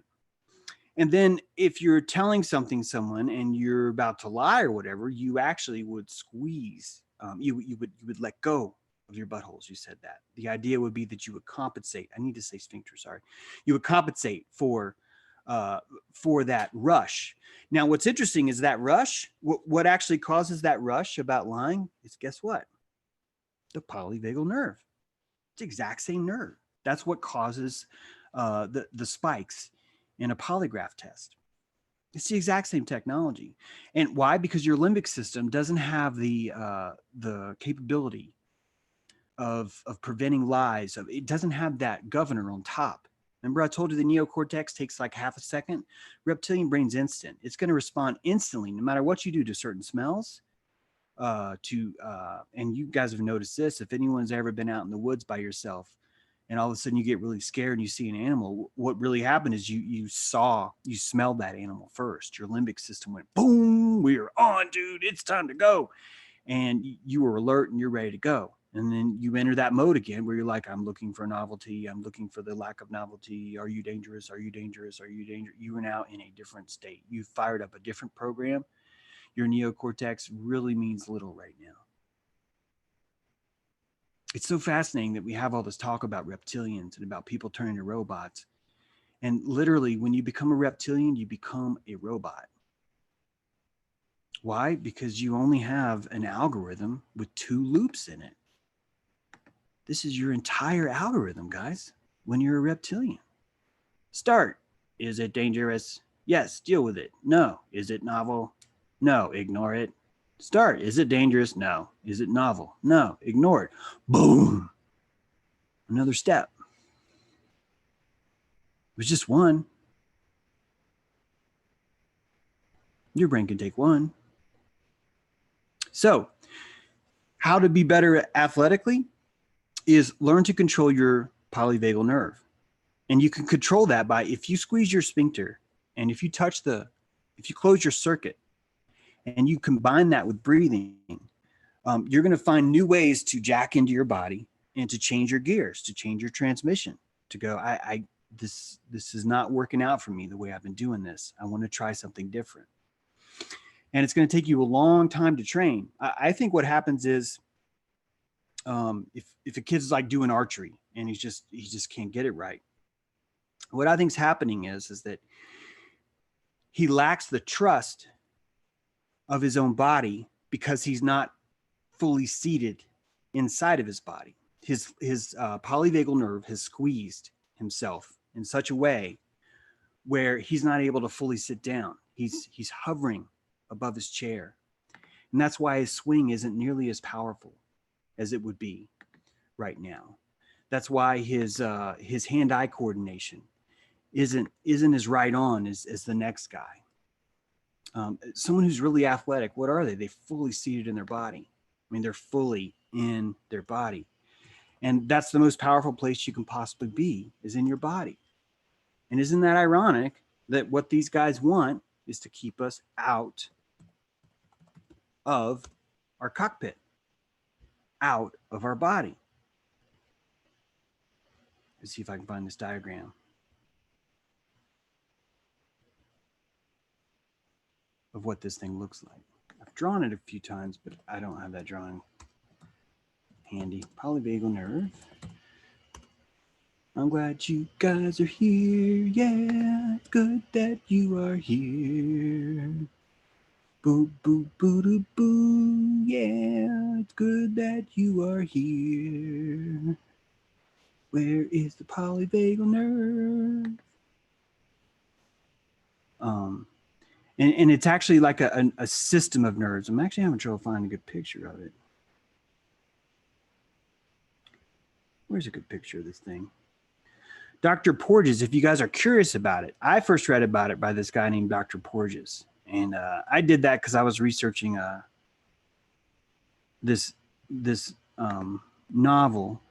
And then if you're telling someone and you're about to lie or whatever, you actually would squeeze. You would let go of your buttholes. You said that. The idea would be that you would compensate. I need to say sphincter, sorry. You would compensate for that rush. Now, what's interesting is that rush, what actually causes that rush about lying is, guess what? The polyvagal nerve. It's the exact same nerve. That's what causes the spikes in a polygraph test. It's the exact same technology. And why? Because your limbic system doesn't have the capability of preventing lies. It doesn't have that governor on top. Remember I told you the neocortex takes like half a second? Reptilian brain's instant. It's going to respond instantly no matter what you do to certain smells. And you guys have noticed this, if anyone's ever been out in the woods by yourself and all of a sudden you get really scared and you see an animal, what really happened is you smelled that animal first. Your limbic system went boom, we're on, dude, it's time to go. And you were alert and you're ready to go. And then you enter that mode again where you're like, I'm looking for novelty. I'm looking for the lack of novelty. Are you dangerous? Are you dangerous? Are you dangerous? You are now in a different state. You fired up a different program. Your neocortex really means little right now. It's so fascinating that we have all this talk about reptilians and about people turning to robots. And literally, when you become a reptilian, you become a robot. Why? Because you only have an algorithm with 2 loops in it. This is your entire algorithm, guys, when you're a reptilian. Start. Is it dangerous? Yes, deal with it. No. Is it novel? No, ignore it. Start. Is it dangerous? No. Is it novel? No, ignore it. Boom. Another step. It was just one. Your brain can take one. So, how to be better athletically is learn to control your polyvagal nerve. And you can control that by, if you squeeze your sphincter and if you close your circuit and you combine that with breathing, you're going to find new ways to jack into your body and to change your gears, to change your transmission, to go, this is not working out for me the way I've been doing this. I want to try something different. And it's going to take you a long time to train. I think what happens is, if a kid's like doing archery and he just can't get it right, what I think's happening is that he lacks the trust of his own body because he's not fully seated inside of his body. His polyvagal nerve has squeezed himself in such a way where he's not able to fully sit down. He's hovering above his chair. And that's why his swing isn't nearly as powerful as it would be right now. That's why his hand-eye coordination isn't as right on as the next guy. Someone who's really athletic, what are they? They're fully seated in their body. I mean, they're fully in their body. And that's the most powerful place you can possibly be, is in your body. And isn't that ironic that what these guys want is to keep us out of our cockpit, out of our body? Let's see if I can find this diagram of what this thing looks like. I've drawn it a few times, but I don't have that drawing handy. Polyvagal nerve. I'm glad you guys are here. Yeah, it's good that you are here. Boo, boo, boo, doo, boo. Yeah, it's good that you are here. Where is the polyvagal nerve? And it's actually like a system of nerves. I'm actually having trouble finding a good picture of it. Where's a good picture of this thing? Dr. Porges, if you guys are curious about it, I first read about it by this guy named Dr. Porges. And I did that because I was researching this novel.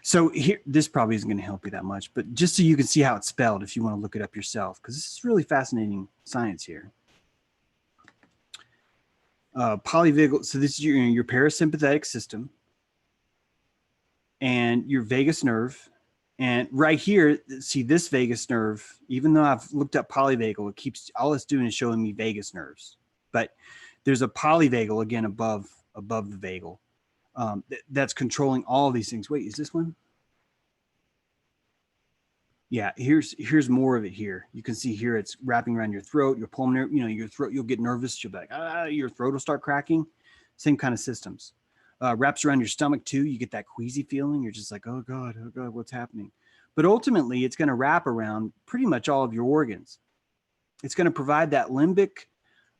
So here, this probably isn't going to help you that much, but just so you can see how it's spelled if you want to look it up yourself, because this is really fascinating science here. Polyvagal, so this is your parasympathetic system and your vagus nerve. And right here, see this vagus nerve, even though I've looked up polyvagal, it keeps, all it's doing is showing me vagus nerves. But there's a polyvagal, again, above the vagal. That's controlling all of these things. Wait, is this one? Yeah, here's more of it here. You can see here it's wrapping around your throat, your pulmonary, your throat, you'll get nervous. You'll be like, your throat will start cracking. Same kind of systems. Wraps around your stomach too. You get that queasy feeling. You're just like, oh God, what's happening? But ultimately, it's going to wrap around pretty much all of your organs. It's going to provide that limbic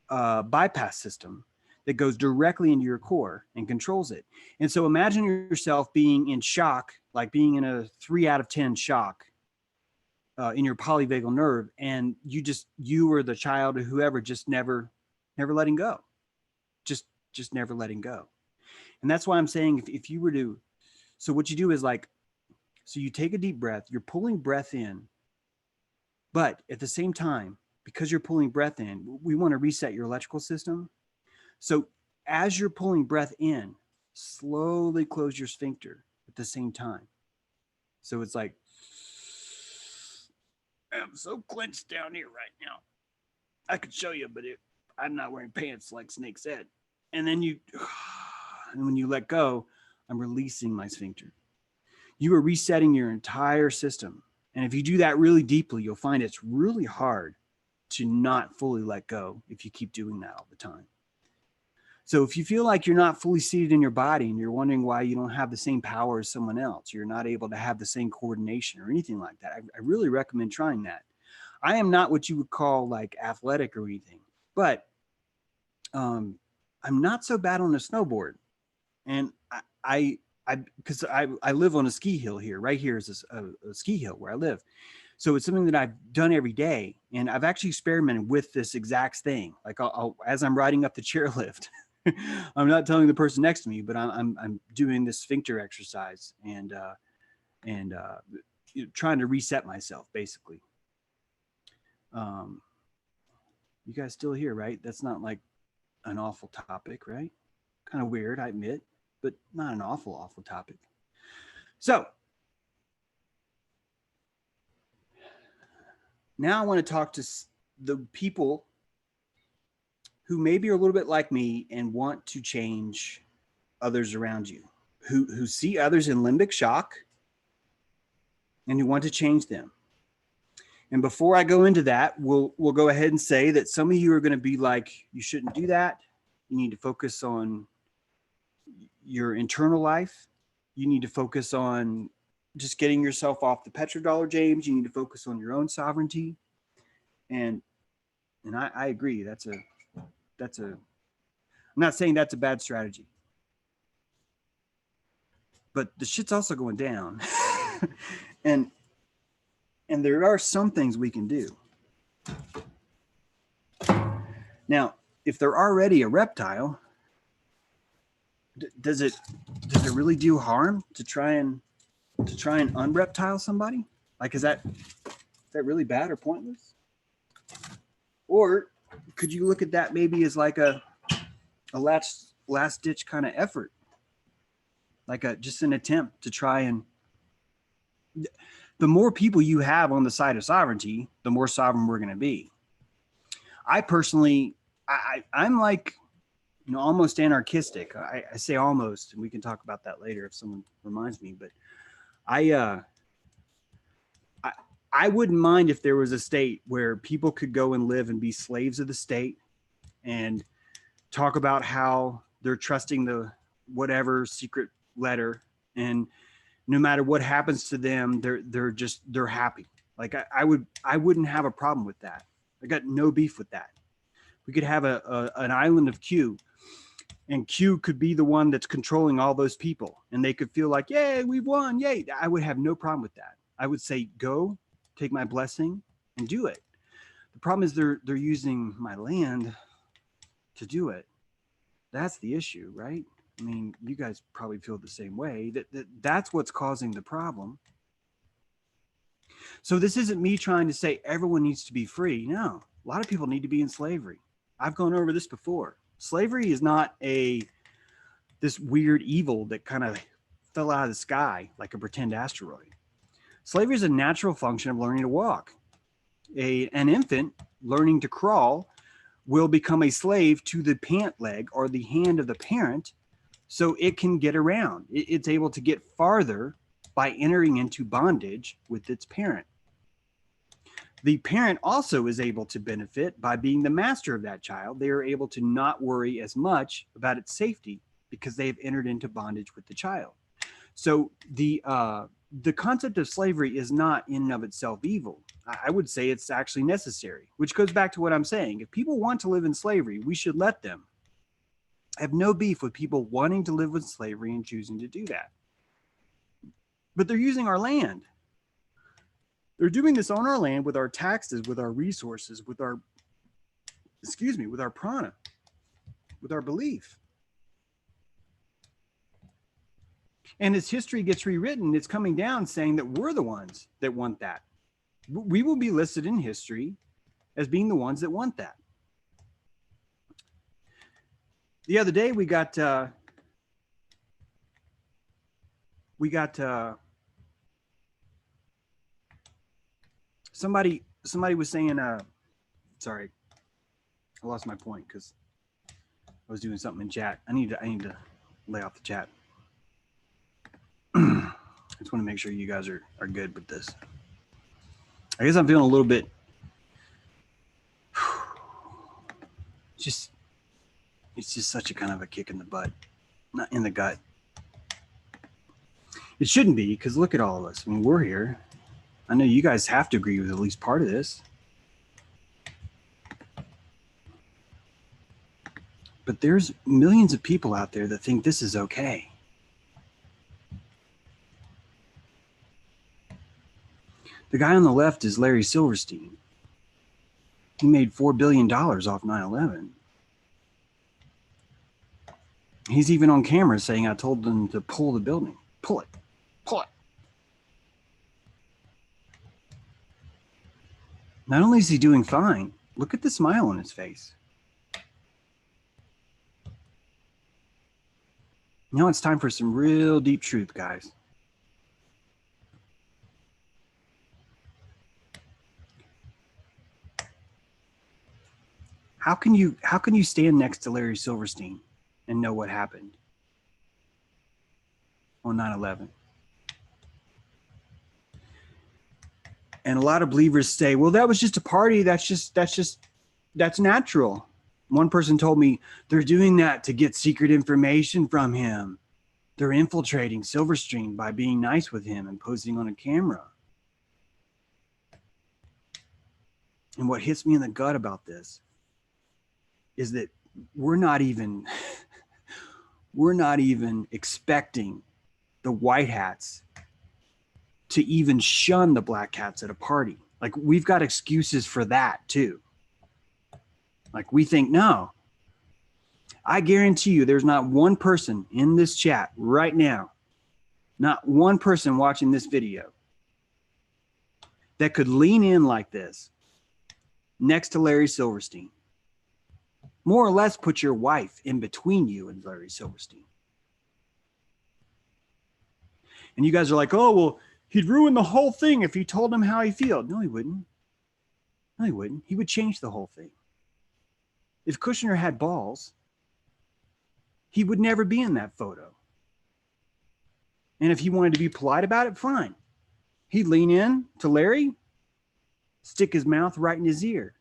bypass system that goes directly into your core and controls it. And so imagine yourself being in shock, like being in a 3 out of 10 shock in your polyvagal nerve. And you or the child or whoever just never letting go, just never letting go. And that's why I'm saying if you were to, so what you do is like, so you take a deep breath, you're pulling breath in, but at the same time, because you're pulling breath in, we want to reset your electrical system. So as you're pulling breath in, slowly close your sphincter at the same time. So it's like, I'm so clenched down here right now. I could show you, but I'm not wearing pants like Snake said. And then and when you let go, I'm releasing my sphincter. You are resetting your entire system. And if you do that really deeply, you'll find it's really hard to not fully let go if you keep doing that all the time. So if you feel like you're not fully seated in your body and you're wondering why you don't have the same power as someone else, you're not able to have the same coordination or anything like that, I really recommend trying that. I am not what you would call like athletic or anything, but I'm not so bad on a snowboard. And because I live on a ski hill here. Right here is a ski hill where I live. So it's something that I've done every day. And I've actually experimented with this exact thing. Like as I'm riding up the chairlift, I'm not telling the person next to me, but I'm doing this sphincter exercise and trying to reset myself, basically. You guys still here, right? That's not like an awful topic, right? Kind of weird, I admit, but not an awful topic. So now I want to talk to the people who maybe are a little bit like me and want to change others around you, who see others in limbic shock and who want to change them. And before I go into that, we'll go ahead and say that some of you are going to be like, you shouldn't do that. You need to focus on your internal life. You need to focus on just getting yourself off the petrodollar, James. You need to focus on your own sovereignty. And I agree. I'm not saying that's a bad strategy, but the shit's also going down. and there are some things we can do. Now, if they're already a reptile, does it really do harm to try and unreptile somebody? Like, is that really bad or pointless? Or could you look at that maybe as like a last ditch kind of effort, like just an attempt to try and. The more people you have on the side of sovereignty, the more sovereign we're going to be. I personally, I'm like almost anarchistic. I say almost, and we can talk about that later if someone reminds me. But I wouldn't mind if there was a state where people could go and live and be slaves of the state and talk about how they're trusting the whatever secret letter, and no matter what happens to them, they're happy. Like I wouldn't have a problem with that. I got no beef with that. We could have an island of Q, and Q could be the one that's controlling all those people, and they could feel like, yay, we won, yay. I would have no problem with that. I would say, go, take my blessing, and do it. The problem is they're using my land to do it. That's the issue, right? I mean, you guys probably feel the same way. That's what's causing the problem. So this isn't me trying to say everyone needs to be free. No, a lot of people need to be in slavery. I've gone over this before. Slavery is not this weird evil that kind of fell out of the sky like a pretend asteroid. Slavery is a natural function of learning to walk. An infant learning to crawl will become a slave to the pant leg or the hand of the parent so it can get around. It's able to get farther by entering into bondage with its parent. The parent also is able to benefit by being the master of that child. They are able to not worry as much about its safety because they have entered into bondage with the child. So the concept of slavery is not in and of itself evil. I would say it's actually necessary, which goes back to what I'm saying. If people want to live in slavery, we should let them. I have no beef with people wanting to live with slavery and choosing to do that. But they're using our land. They're doing this on our land with our taxes, with our resources, with our prana, with our belief. And as history gets rewritten, it's coming down saying that we're the ones that want that. We will be listed in history as being the ones that want that. The other day we got somebody was saying, sorry, I lost my point because I was doing something in chat. I need to lay off the chat. I just want to make sure you guys are good with this. I guess I'm feeling a little bit, it's just such a kind of a kick in the butt, not in the gut. It shouldn't be, because look at all of us. I mean, we're here. I know you guys have to agree with at least part of this. But there's millions of people out there that think this is okay. The guy on the left is Larry Silverstein. He made $4 billion off 9/11. He's even on camera saying, I told them to pull the building. Pull it. Pull it. Not only is he doing fine, look at the smile on his face. Now it's time for some real deep truth, guys. How can you stand next to Larry Silverstein and know what happened on 9/11? And a lot of believers say, well, that was just a party. That's natural. One person told me they're doing that to get secret information from him. They're infiltrating Silverstein by being nice with him and posing on a camera. And what hits me in the gut about this is that we're not even expecting the white hats to even shun the black hats at a party. Like, we've got excuses for that too. Like, we think, no, I guarantee you there's not one person in this chat right now, not one person watching this video that could lean in like this next to Larry Silverstein. More or less put your wife in between you and Larry Silverstein. And you guys are like, oh, well, he'd ruin the whole thing if he told him how he feels. No, he wouldn't. No, he wouldn't. He would change the whole thing. If Kushner had balls, he would never be in that photo. And if he wanted to be polite about it, fine. He'd lean in to Larry, stick his mouth right in his ear,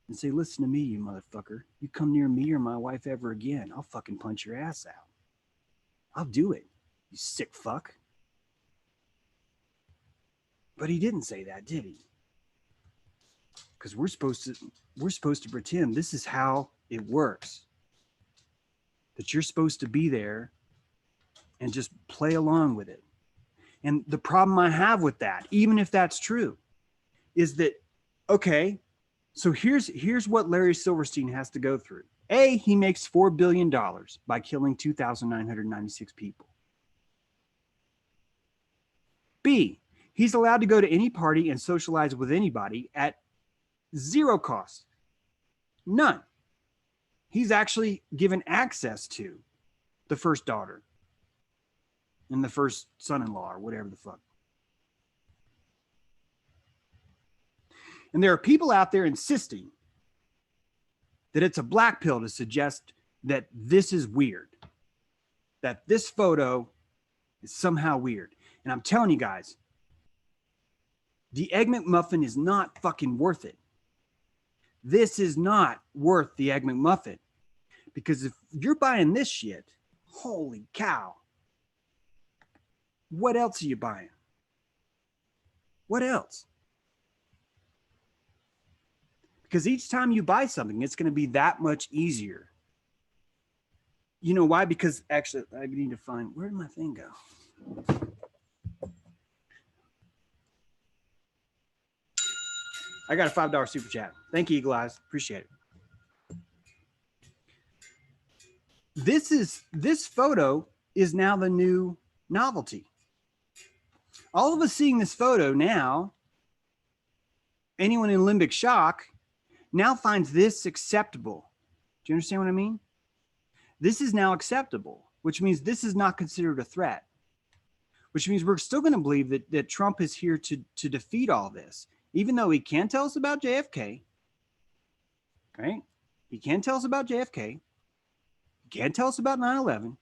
and say, listen to me, you motherfucker. You come near me or my wife ever again, I'll fucking punch your ass out. I'll do it, you sick fuck. But he didn't say that, did he? Because we're supposed to pretend this is how it works. That you're supposed to be there and just play along with it. And the problem I have with that, even if that's true, is that, okay, so here's what Larry Silverstein has to go through. A, he makes $4 billion by killing 2,996 people. B, he's allowed to go to any party and socialize with anybody at zero cost. None. He's actually given access to the first daughter and the first son-in-law or whatever the fuck. And there are people out there insisting that it's a black pill to suggest that this is weird, that this photo is somehow weird. And I'm telling you guys, the Egg McMuffin is not fucking worth it. This is not worth the Egg McMuffin. Because if you're buying this shit, holy cow, what else are you buying? What else? Because each time you buy something, it's going to be that much easier. You know why? Because actually, I need to find, where did my thing go? I got a $5 super chat. Thank you, Eagle Eyes. Appreciate it. This photo is now the new novelty. All of us seeing this photo now, anyone in limbic shock now finds this acceptable. Do you understand what I mean? This is now acceptable, which means this is not considered a threat, which means we're still going to believe that Trump is here to defeat all this, even though he can't tell us about JFK, right? He can't tell us about JFK. He can't tell us about 9/11.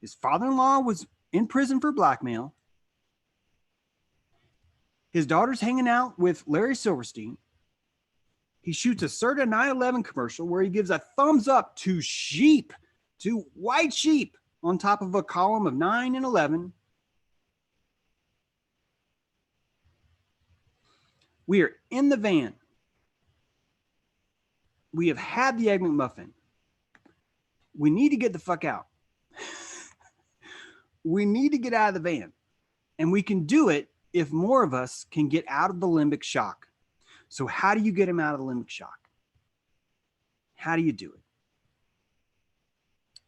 His father-in-law was in prison for blackmail. His daughter's hanging out with Larry Silverstein. He shoots a certain 9/11 commercial where he gives a thumbs up to sheep, to white sheep on top of a column of 9 and 11. We are in the van. We have had the Egg McMuffin. We need to get the fuck out. We need to get out of the van. And we can do it if more of us can get out of the limbic shock. So how do you get him out of the limbic shock? How do you do it?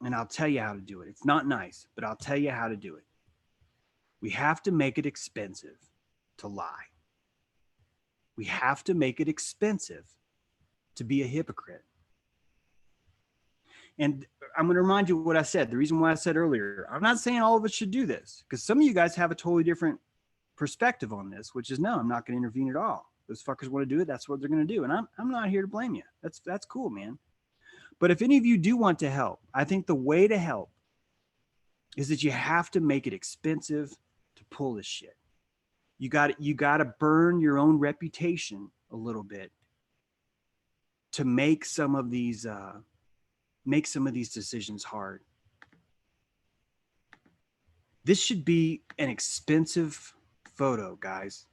And I'll tell you how to do it. It's not nice, but I'll tell you how to do it. We have to make it expensive to lie. We have to make it expensive to be a hypocrite. And I'm going to remind you of what I said. The reason why I said earlier, I'm not saying all of us should do this, because some of you guys have a totally different perspective on this, which is no, I'm not going to intervene at all. Those fuckers want to do it. That's what they're going to do. And I'm not here to blame you. That's cool, man. But if any of you do want to help, I think the way to help is that you have to make it expensive to pull this shit. You got to burn your own reputation a little bit to make some of these decisions hard. This should be an expensive photo, guys.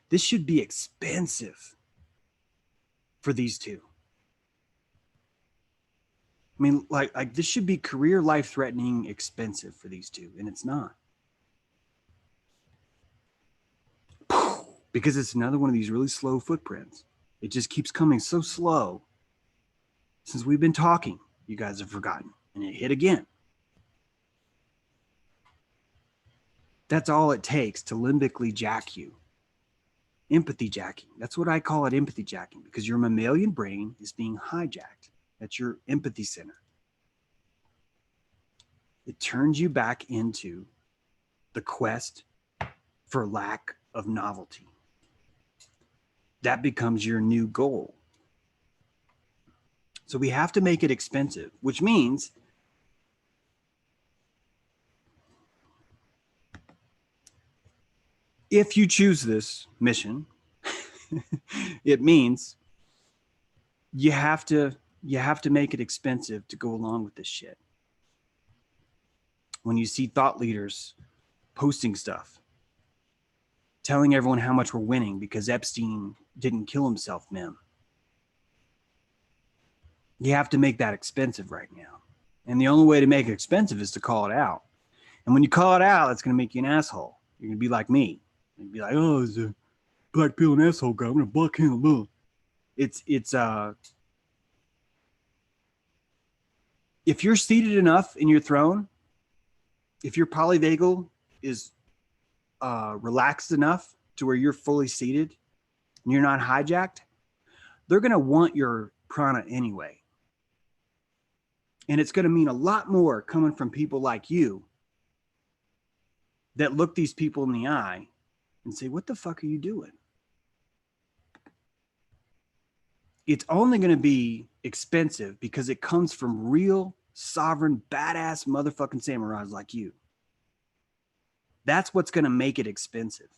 This should be expensive for these two. I mean, like this should be career, life-threatening, expensive for these two, and it's not. Because it's another one of these really slow footprints. It just keeps coming so slow. Since we've been talking, you guys have forgotten, and it hit again. That's all it takes to limbically jack you. Empathy jacking. That's what I call it, empathy jacking, because your mammalian brain is being hijacked. That's your empathy center. It turns you back into the quest for lack of novelty. That becomes your new goal. So we have to make it expensive, which means if you choose this mission, it means you have to make it expensive to go along with this shit. When you see thought leaders posting stuff, telling everyone how much we're winning because Epstein didn't kill himself, man. You have to make that expensive right now. And the only way to make it expensive is to call it out. And when you call it out, that's going to make you an asshole. You're going to be like me. You'd be like, oh, it's a black pill and asshole guy. I'm going to block him. It's if you're seated enough in your throne, if your polyvagal is relaxed enough to where you're fully seated and you're not hijacked, they're going to want your prana anyway. And it's going to mean a lot more coming from people like you that look these people in the eye and say, what the fuck are you doing? It's only going to be expensive because it comes from real, sovereign, badass motherfucking samurais like you. That's what's going to make it expensive.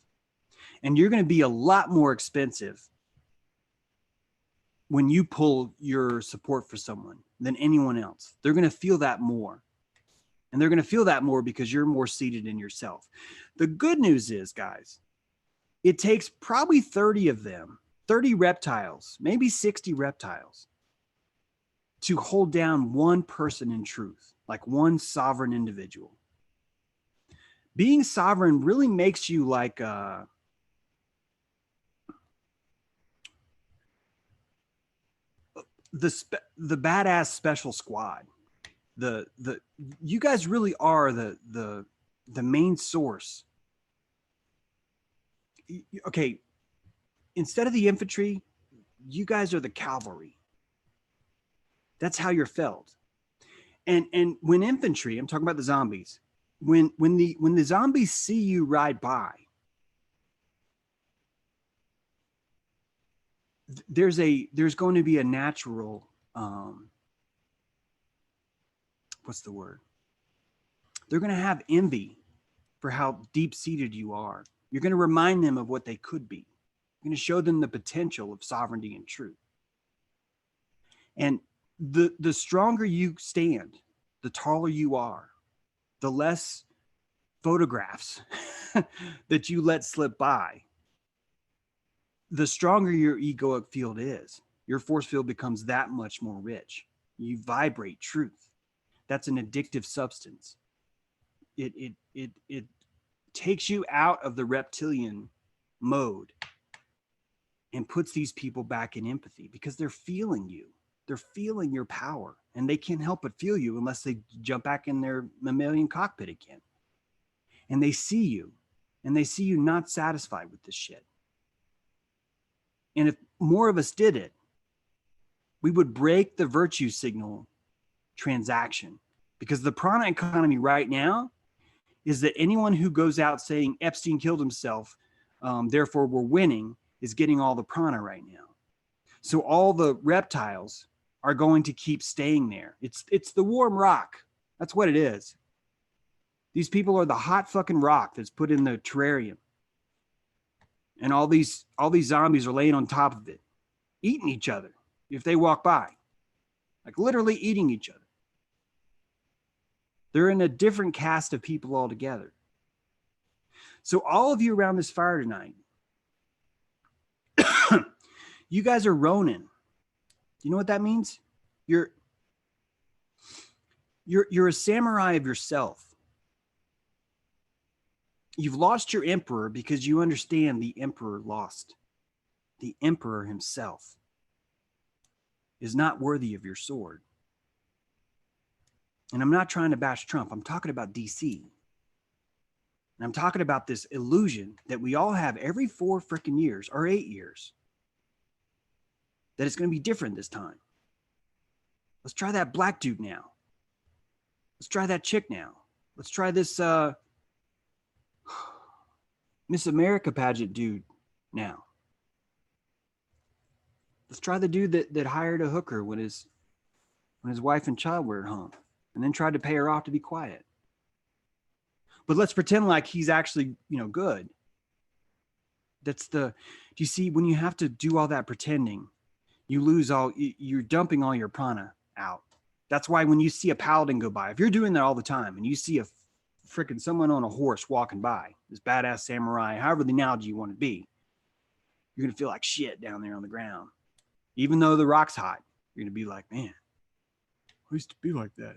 And you're going to be a lot more expensive when you pull your support for someone than anyone else. They're going to feel that more. And they're going to feel that more because you're more seated in yourself. The good news is, guys, it takes probably 30 of them, 30 reptiles, maybe 60 reptiles, to hold down one person in truth, like one sovereign individual. Being sovereign really makes you like the badass special squad. You guys really are the main source. Okay, instead of the infantry, you guys are the cavalry. That's how you're felt. And when infantry, I'm talking about the zombies, when the zombies see you ride by, there's going to be a natural what's the word? They're going to have envy for how deep-seated you are. You're going to remind them of what they could be. You're going to show them the potential of sovereignty and truth. And the stronger you stand, the taller you are, the less photographs that you let slip by, the stronger your egoic field is. Your force field becomes that much more rich. You vibrate truth. That's an addictive substance. It takes you out of the reptilian mode and puts these people back in empathy because they're feeling you. They're feeling your power, and they can't help but feel you unless they jump back in their mammalian cockpit again. And they see you, and they see you not satisfied with this shit. And if more of us did it, we would break the virtue signal transaction, because the prana economy right now is that anyone who goes out saying Epstein killed himself, therefore we're winning, is getting all the prana right now. So all the reptiles are going to keep staying there. It's the warm rock. That's what it is. These people are the hot fucking rock that's put in the terrarium. And all these zombies are laying on top of it, eating each other if they walk by. Like literally eating each other. They're in a different cast of people altogether. So all of you around this fire tonight, you guys are Ronin. You know what that means? You're a samurai of yourself. You've lost your emperor because you understand the emperor lost. The emperor himself is not worthy of your sword. And I'm not trying to bash Trump. I'm talking about DC. And I'm talking about this illusion that we all have every 4 freaking years or 8 years, that it's going to be different this time. Let's try that black dude now. Let's try that chick now. Let's try this Miss America pageant dude now. Let's try the dude that hired a hooker when his when his wife and child were at home, and then tried to pay her off to be quiet. But let's pretend like he's actually, good. Do you see, when you have to do all that pretending, you're dumping all your prana out. That's why when you see a paladin go by, if you're doing that all the time and you see a freaking someone on a horse walking by, this badass samurai, however the analogy you want to be, you're going to feel like shit down there on the ground. Even though the rock's hot, you're going to be like, man, I used to be like that.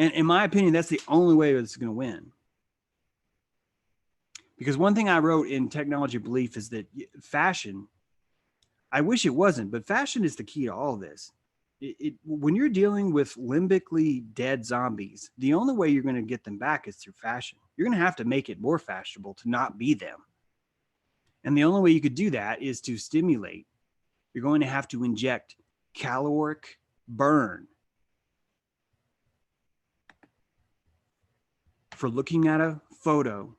And in my opinion, that's the only way it's going to win. Because one thing I wrote in Technology Belief is that fashion, I wish it wasn't, but fashion is the key to all of this. When you're dealing with limbically dead zombies, the only way you're going to get them back is through fashion. You're going to have to make it more fashionable to not be them. And the only way you could do that is to stimulate. You're going to have to inject caloric burn for looking at a photo,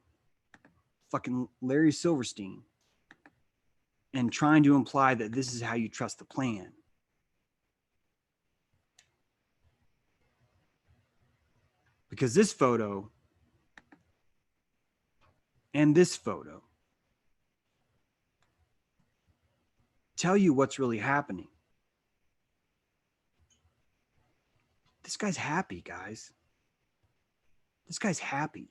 fucking Larry Silverstein, and trying to imply that this is how you trust the plan. Because this photo and this photo tell you what's really happening. This guy's happy, guys. This guy's happy.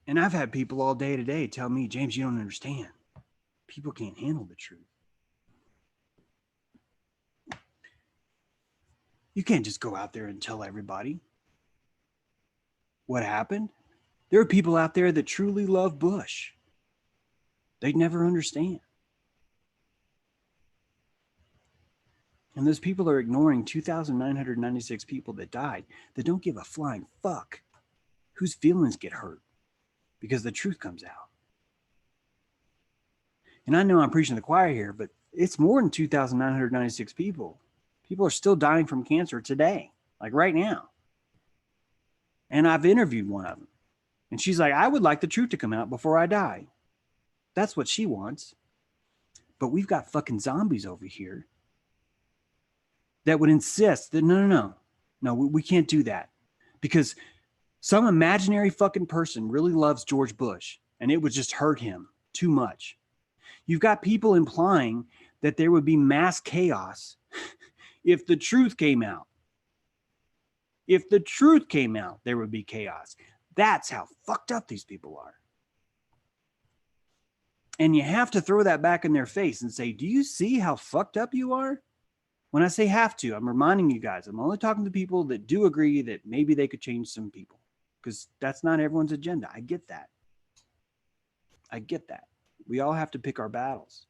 And I've had people all day today tell me, James, you don't understand. People can't handle the truth. You can't just go out there and tell everybody what happened. There are people out there that truly love Bush. They'd never understand. And those people are ignoring 2,996 people that died that don't give a flying fuck whose feelings get hurt because the truth comes out. And I know I'm preaching to the choir here, but it's more than 2,996 people. People are still dying from cancer today, like right now. And I've interviewed one of them. And she's like, I would like the truth to come out before I die. That's what she wants. But we've got fucking zombies over here that would insist that no, we can't do that. Because some imaginary fucking person really loves George Bush and it would just hurt him too much. You've got people implying that there would be mass chaos if the truth came out. If the truth came out, there would be chaos. That's how fucked up these people are. And you have to throw that back in their face and say, do you see how fucked up you are? When I say have to, I'm reminding you guys, I'm only talking to people that do agree that maybe they could change some people, because that's not everyone's agenda. I get that. I get that. We all have to pick our battles.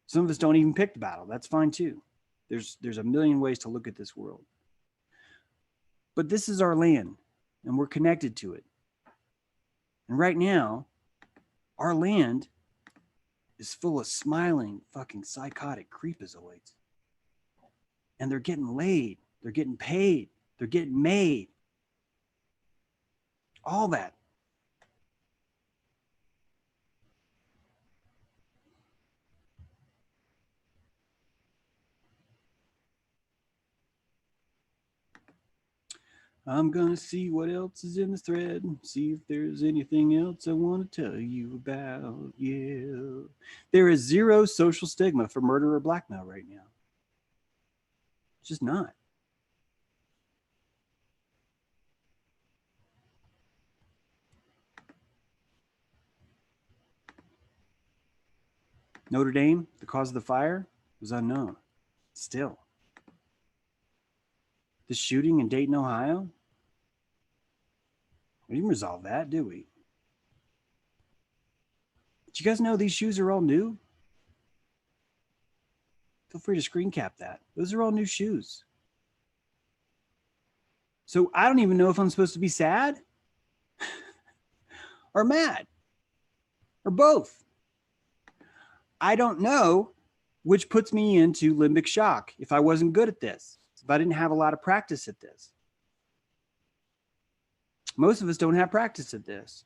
Some of us don't even pick the battle. That's fine too. There's a million ways to look at this world. But this is our land, and we're connected to it. And right now, our land is full of smiling, fucking psychotic creepazoids. And they're getting laid. They're getting paid. They're getting made. All that. I'm going to see what else is in the thread. See if there's anything else I want to tell you about. Yeah. There is zero social stigma for murder or blackmail right now. It's just not. Notre Dame, the cause of the fire was unknown. Still. The shooting in Dayton, Ohio, we didn't resolve that, did we? Did you guys know these shoes are all new? Feel free to screen cap that. Those are all new shoes. So I don't even know if I'm supposed to be sad or mad or both. I don't know which puts me into limbic shock if I wasn't good at this. If I didn't have a lot of practice at this. Most of us don't have practice at this.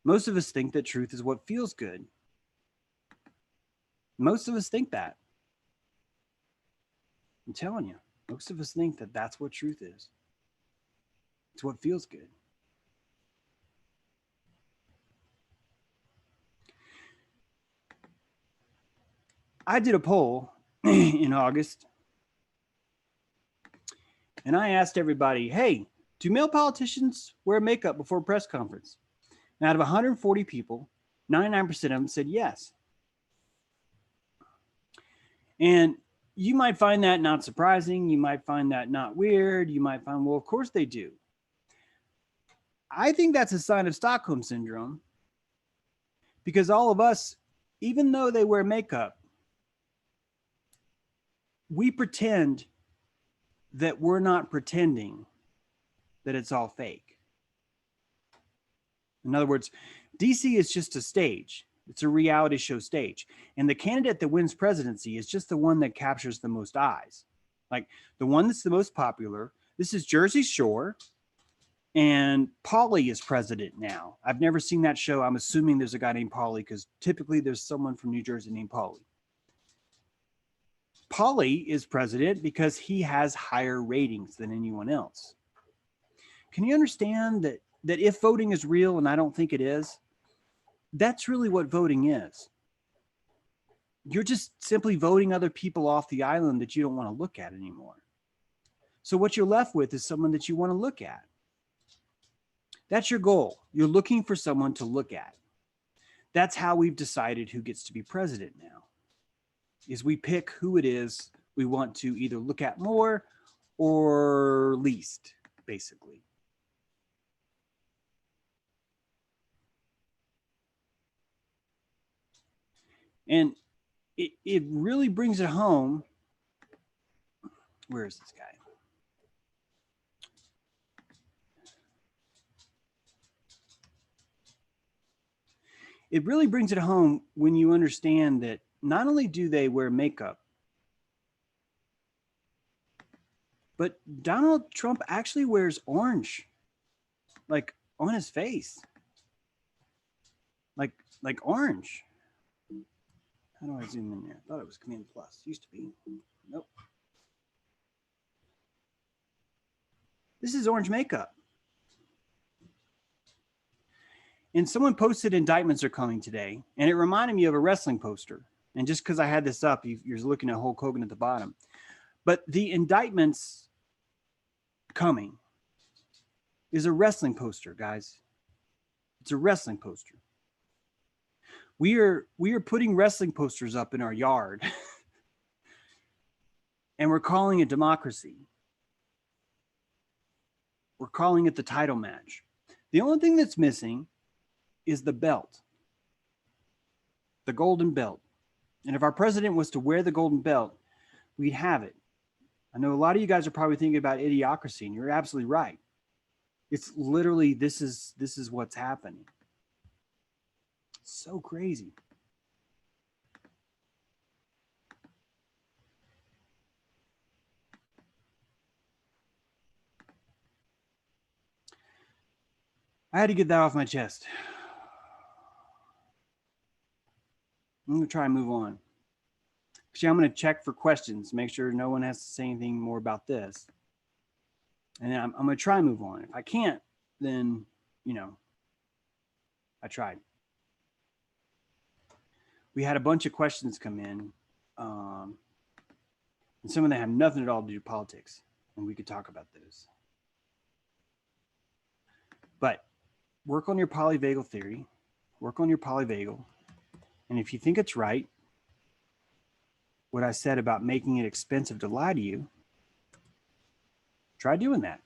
Most of us think that truth is what feels good. Most of us think that. I'm telling you, most of us think that that's what truth is. It's what feels good. I did a poll in August, and I asked everybody, hey, do male politicians wear makeup before a press conference? And out of 140 people, 99% of them said yes. And you might find that not surprising. You might find that not weird. You might find, well, of course they do. I think that's a sign of Stockholm Syndrome, because all of us, even though they wear makeup, we pretend that we're not pretending that it's all fake. In other words, DC is just a stage. It's a reality show stage. And the candidate that wins presidency is just the one that captures the most eyes. Like the one that's the most popular. This is Jersey Shore. And Polly is president now. I've never seen that show. I'm assuming there's a guy named Polly because typically there's someone from New Jersey named Polly. Polly is president because he has higher ratings than anyone else. Can you understand that if voting is real, and I don't think it is, that's really what voting is. You're just simply voting other people off the island that you don't want to look at anymore. So what you're left with is someone that you want to look at. That's your goal. You're looking for someone to look at. That's how we've decided who gets to be president now, is we pick who it is we want to either look at more or least, basically. And it really brings it home. Where is this guy? It really brings it home when you understand that not only do they wear makeup, but Donald Trump actually wears orange, like on his face, like orange. How do I zoom in there? I thought it was Command Plus. Used to be. Nope. This is orange makeup. And someone posted indictments are coming today, and it reminded me of a wrestling poster. And just because I had this up, you're looking at Hulk Hogan at the bottom. But the indictments coming is a wrestling poster, guys. It's a wrestling poster. We are putting wrestling posters up in our yard, and we're calling it democracy. We're calling it the title match. The only thing that's missing is the belt, the golden belt. And if our president was to wear the golden belt, we'd have it. I know a lot of you guys are probably thinking about idiocracy, and you're absolutely right. It's literally, this is what's happening. It's so crazy. I had to get that off my chest. I'm going to try and move on. Actually, I'm going to check for questions, make sure no one has to say anything more about this. And then I'm going to try and move on. If I can't, then, you know, I tried. We had a bunch of questions come in. And some of them have nothing at all to do with politics. And we could talk about those. But work on your polyvagal theory. Work on your polyvagal. And if you think it's right, what I said about making it expensive to lie to you, try doing that.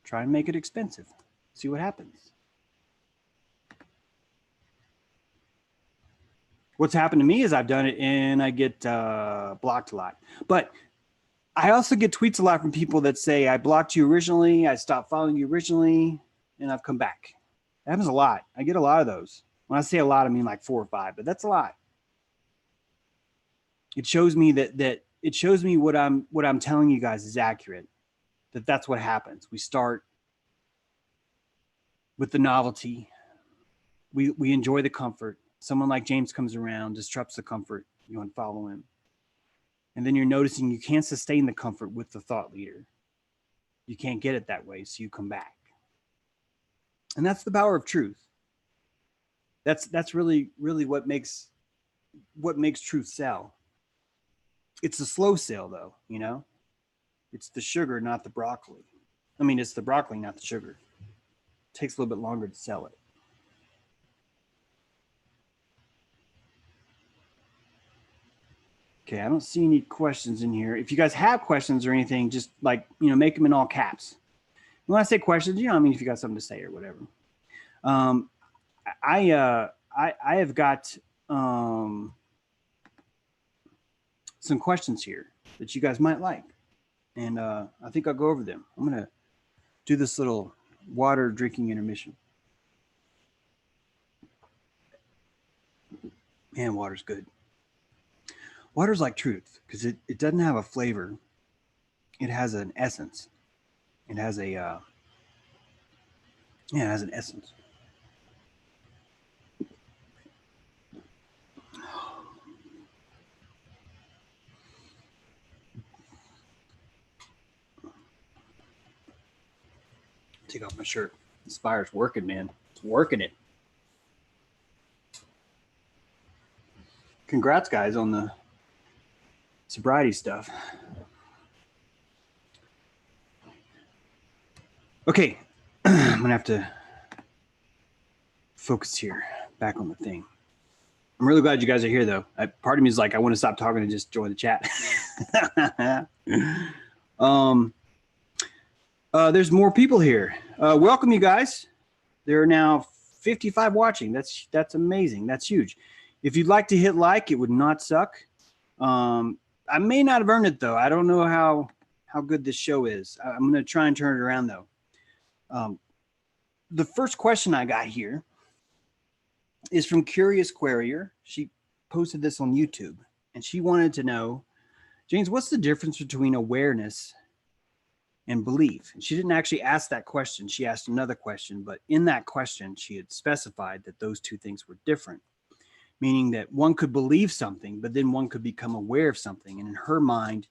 Try and make it expensive. See what happens. What's happened to me is I've done it and I get blocked a lot. But I also get tweets a lot from people that say, I blocked you originally, I stopped following you originally, and I've come back. That happens a lot. I get a lot of those. When I say a lot, I mean like 4 or 5, but that's a lot. It shows me that it shows me what I'm telling you guys is accurate. That's what happens. We start with the novelty. We enjoy the comfort. Someone like James comes around, disrupts the comfort, You unfollow him. And then you're noticing you can't sustain the comfort with the thought leader. You can't get it that way, so you come back. And that's the power of truth. That's really what makes truth sell. It's a slow sell, though, you know? It's the sugar, not the broccoli. I mean, it's the broccoli, not the sugar. It takes a little bit longer to sell it. Okay, I don't see any questions in here. If you guys have questions or anything, just like, you know, make them in all caps. When I say questions, you know, I mean, if you got something to say or whatever. I have got some questions here that you guys might like, and I think I'll go over them. I'm gonna do this little water drinking intermission. Man, water's good. Water's like truth because it doesn't have a flavor. It has an essence. It has a yeah, it has an essence. Take off my shirt. This fire's working, man. It's working it. Congrats, guys, on the sobriety stuff. Okay, I'm gonna have to focus here, back on the thing. I'm really glad you guys are here, though. Part of me is like, I want to stop talking and just join the chat. There's more people here. Welcome, you guys. There are now 55 watching. That's amazing. That's huge. If you'd like to hit like, it would not suck. I may not have earned it, though. I don't know how good this show is. I'm going to try and turn it around, though. The first question I got here is from Curious Querier. She posted this on YouTube, and she wanted to know, James, what's the difference between awareness and belief? And she didn't actually ask that question. She asked another question, but in that question, she had specified that those two things were different, meaning that one could believe something, but then one could become aware of something. And in her mind,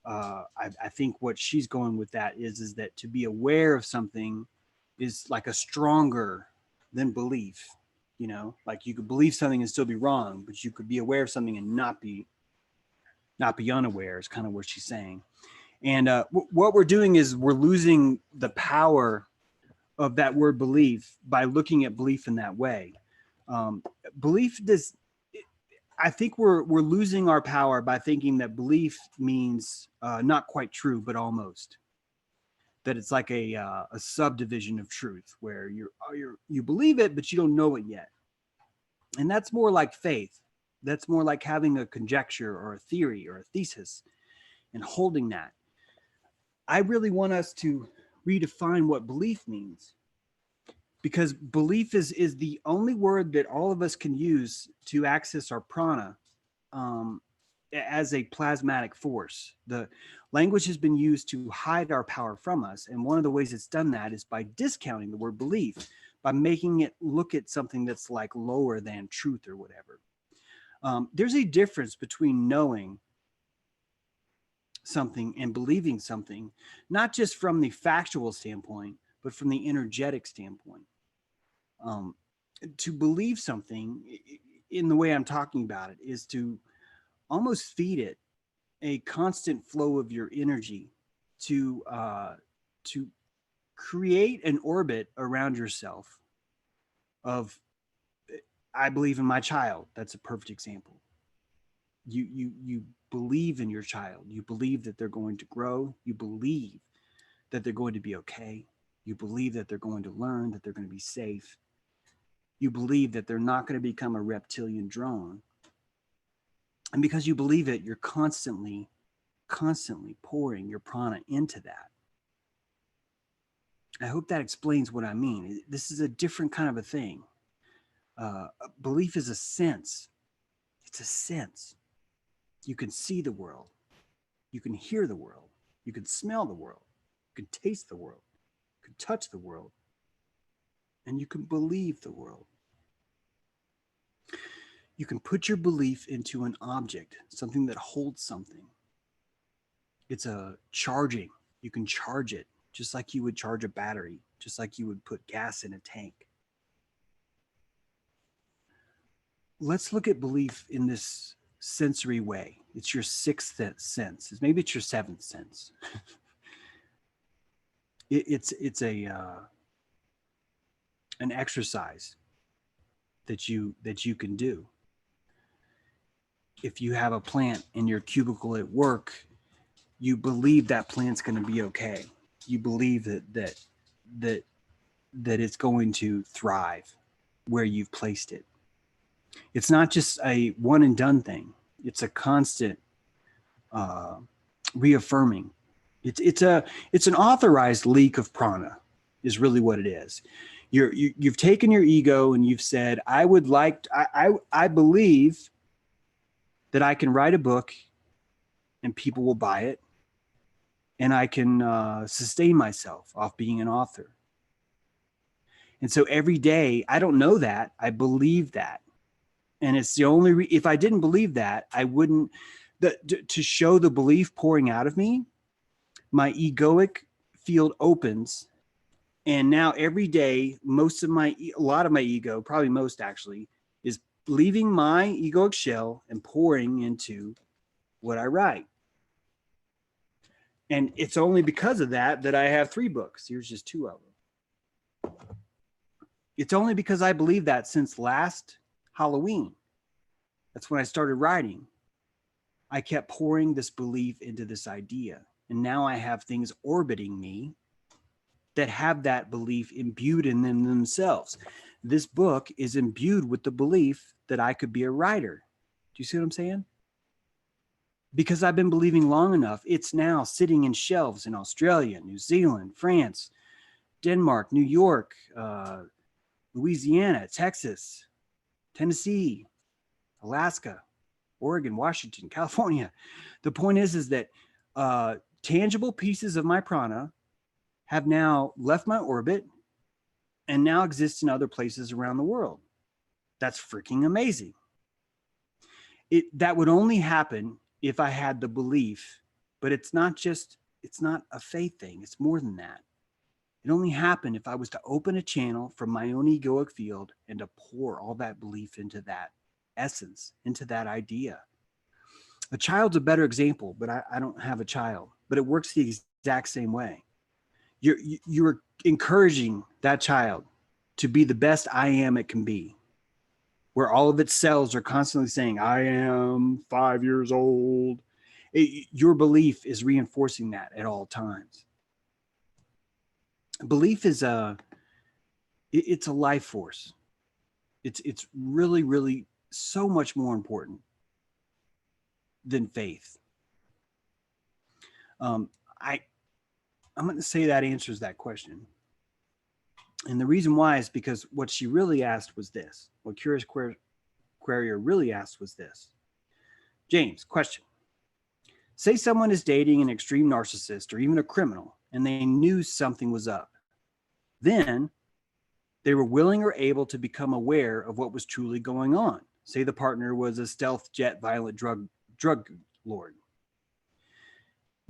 I think what she's going with that is that to be aware of something is like a stronger than belief. You know, like you could believe something and still be wrong, but you could be aware of something and not be unaware is kind of what she's saying. And what we're doing is we're losing the power of that word belief by looking at belief in that way. Belief does, I think we're losing our power by thinking that belief means not quite true, but almost. That it's like a subdivision of truth where you believe it, but you don't know it yet. And that's more like faith. That's more like having a conjecture or a theory or a thesis and holding that. I really want us to redefine what belief means, because belief is the only word that all of us can use to access our prana as a plasmatic force. The language has been used to hide our power from us. And one of the ways it's done that is by discounting the word belief, by making it look at something that's like lower than truth or whatever. There's a difference between knowing something and believing something, not just from the factual standpoint, but from the energetic standpoint. To believe something in the way I'm talking about it is to almost feed it a constant flow of your energy to create an orbit around yourself of, I believe in my child. That's a perfect example. You believe in your child. You believe that they're going to grow. You believe that they're going to be okay. You believe that they're going to learn, that they're going to be safe. You believe that they're not going to become a reptilian drone. And because you believe it, you're constantly pouring your prana into that. I hope that explains what I mean. This is a different kind of a thing. Belief is a sense. It's a sense. You can see the world. You can hear the world. You can smell the world. You can taste the world. You can touch the world. And you can believe the world. You can put your belief into an object, something that holds something. It's a charging. You can charge it just like you would charge a battery, just like you would put gas in a tank. Let's look at belief in this sensory way. It's your sixth sense. Maybe it's your seventh sense. It's an exercise that you can do. If you have a plant in your cubicle at work, you believe that plant's going to be okay. You believe that it's going to thrive where you've placed it. It's not just a one and done thing. It's a constant reaffirming. It's an authorized leak of prana, is really what it is. You've taken your ego and you've said, I believe that I can write a book and people will buy it, and I can sustain myself off being an author. And so every day, I don't know that, I believe that. And it's the only, if I didn't believe that, I wouldn't, to show the belief pouring out of me, my egoic field opens. And now every day, a lot of my ego, probably most actually, is leaving my egoic shell and pouring into what I write. And it's only because of that I have 3 books. Here's just 2 of them. It's only because I believe that since last Halloween. That's when I started writing. I kept pouring this belief into this idea. And now I have things orbiting me that have that belief imbued in them themselves. This book is imbued with the belief that I could be a writer. Do you see what I'm saying? Because I've been believing long enough, it's now sitting in shelves in Australia, New Zealand, France, Denmark, New York, Louisiana, Texas, Tennessee, Alaska, Oregon, Washington, California. The point is that tangible pieces of my prana have now left my orbit and now exist in other places around the world. That's freaking amazing. That would only happen if I had the belief, but it's not a faith thing. It's more than that. It only happened if I was to open a channel from my own egoic field and to pour all that belief into that essence, into that idea. A child's a better example, but I don't have a child, but it works the exact same way. You're encouraging that child to be the best I am it can be, where all of its cells are constantly saying, I am 5 years old. Your belief is reinforcing that at all times. Belief is it's a life force. It's really, really so much more important than faith. I'm going to say that answers that question. And the reason why is because what she really asked was this. What Curious Querier really asked was this. James, question. Say someone is dating an extreme narcissist or even a criminal, and they knew something was up. Then they were willing or able to become aware of what was truly going on. Say the partner was a stealth jet violent drug lord.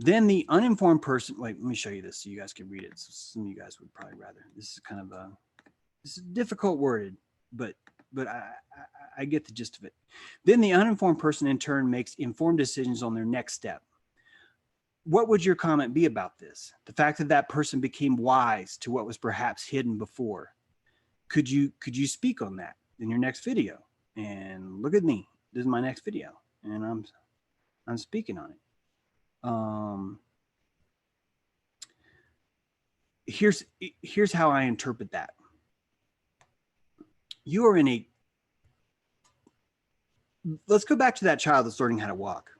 Then the uninformed person, wait, let me show you this so you guys can read it. So some of you guys would probably rather. This is kind of this is difficult worded, but I get the gist of it. Then the uninformed person in turn makes informed decisions on their next step. What would your comment be about this? The fact that that person became wise to what was perhaps hidden before. Could you speak on that in your next video? And look at me. This is my next video, and I'm speaking on it. Here's how I interpret that. You are in let's go back to that child that's learning how to walk.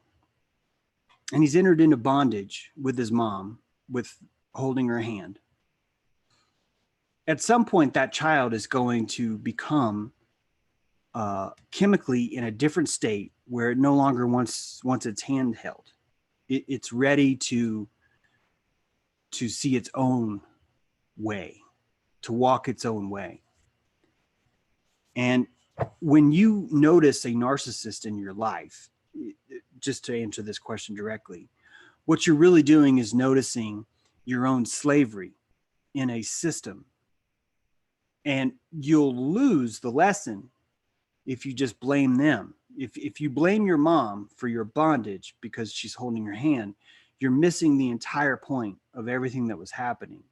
And he's entered into bondage with his mom, with holding her hand. At some point, that child is going to become chemically in a different state where it no longer wants its hand held. It's ready to see its own way, to walk its own way. And when you notice a narcissist in your life, just to answer this question directly, what you're really doing is noticing your own slavery in a system. And you'll lose the lesson if you just blame them. If you blame your mom for your bondage because she's holding your hand, you're missing the entire point of everything that was happening.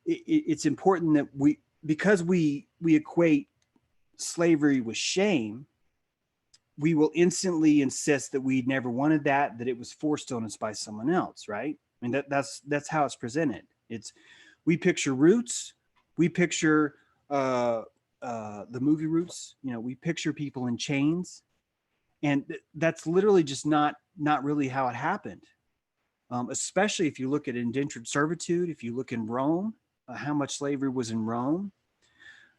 It's important that because we equate slavery with shame, we will instantly insist that we never wanted that it was forced on us by someone else, right? I mean, that's how it's presented. We picture Roots, we picture the movie Roots, we picture people in chains, and that's literally just not really how it happened. Especially if you look at indentured servitude, if you look in Rome, how much slavery was in Rome.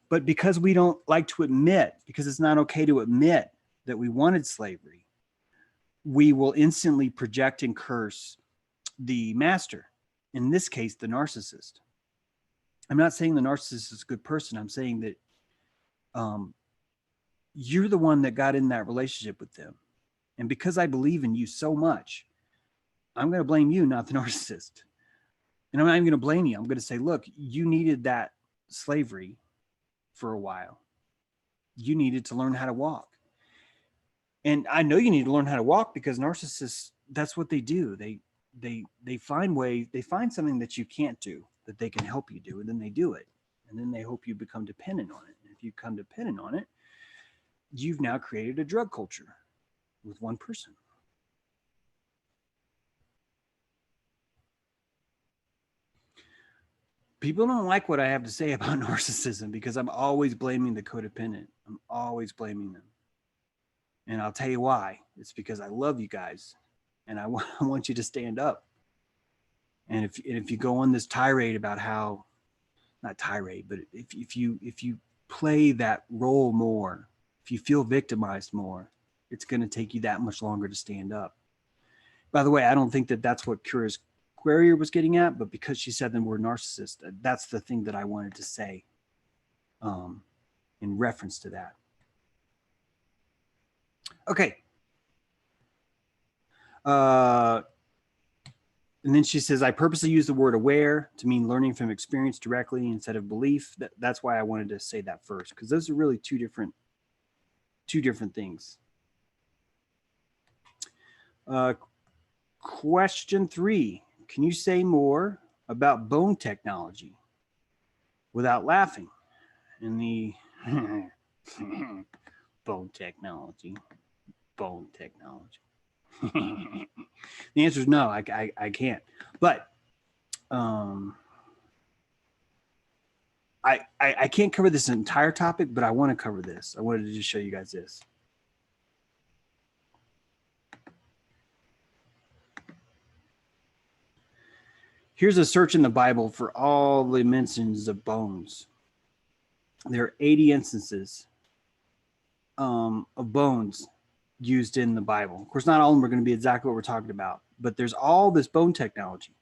But because we don't like to admit, because it's not okay to admit that we wanted slavery, we will instantly project and curse the master, in this case, the narcissist. I'm not saying the narcissist is a good person. I'm saying that you're the one that got in that relationship with them. And because I believe in you so much, I'm going to blame you, not the narcissist. And I'm not even going to blame you. I'm going to say, look, you needed that slavery for a while. You needed to learn how to walk. And I know you need to learn how to walk because narcissists, that's what they do. They find ways, they find something that you can't do that they can help you do, and then they do it. And then they hope you become dependent on it. And if you become dependent on it, you've now created a drug culture with one person. People don't like what I have to say about narcissism because I'm always blaming the codependent. I'm always blaming them. And I'll tell you why. It's because I love you guys and I want you to stand up. And if you go on this tirade about how, not tirade, but if you play that role more, if you feel victimized more, it's going to take you that much longer to stand up. By the way, I don't think that that's what Curious Query was getting at, but because she said the word narcissist, that's the thing that I wanted to say in reference to that. Okay. And then she says, I purposely use the word aware to mean learning from experience directly instead of belief. That's why I wanted to say that first, because those are really two different things. Question 3. Can you say more about bone technology without laughing? In the bone technology. The answer is no, I can't. But I can't cover this entire topic, but I want to cover this. I wanted to just show you guys this. Here's a search in the Bible for all the mentions of bones. There are 80 instances of bones used in the Bible. Of course, not all of them are going to be exactly what we're talking about, but there's all this bone technology.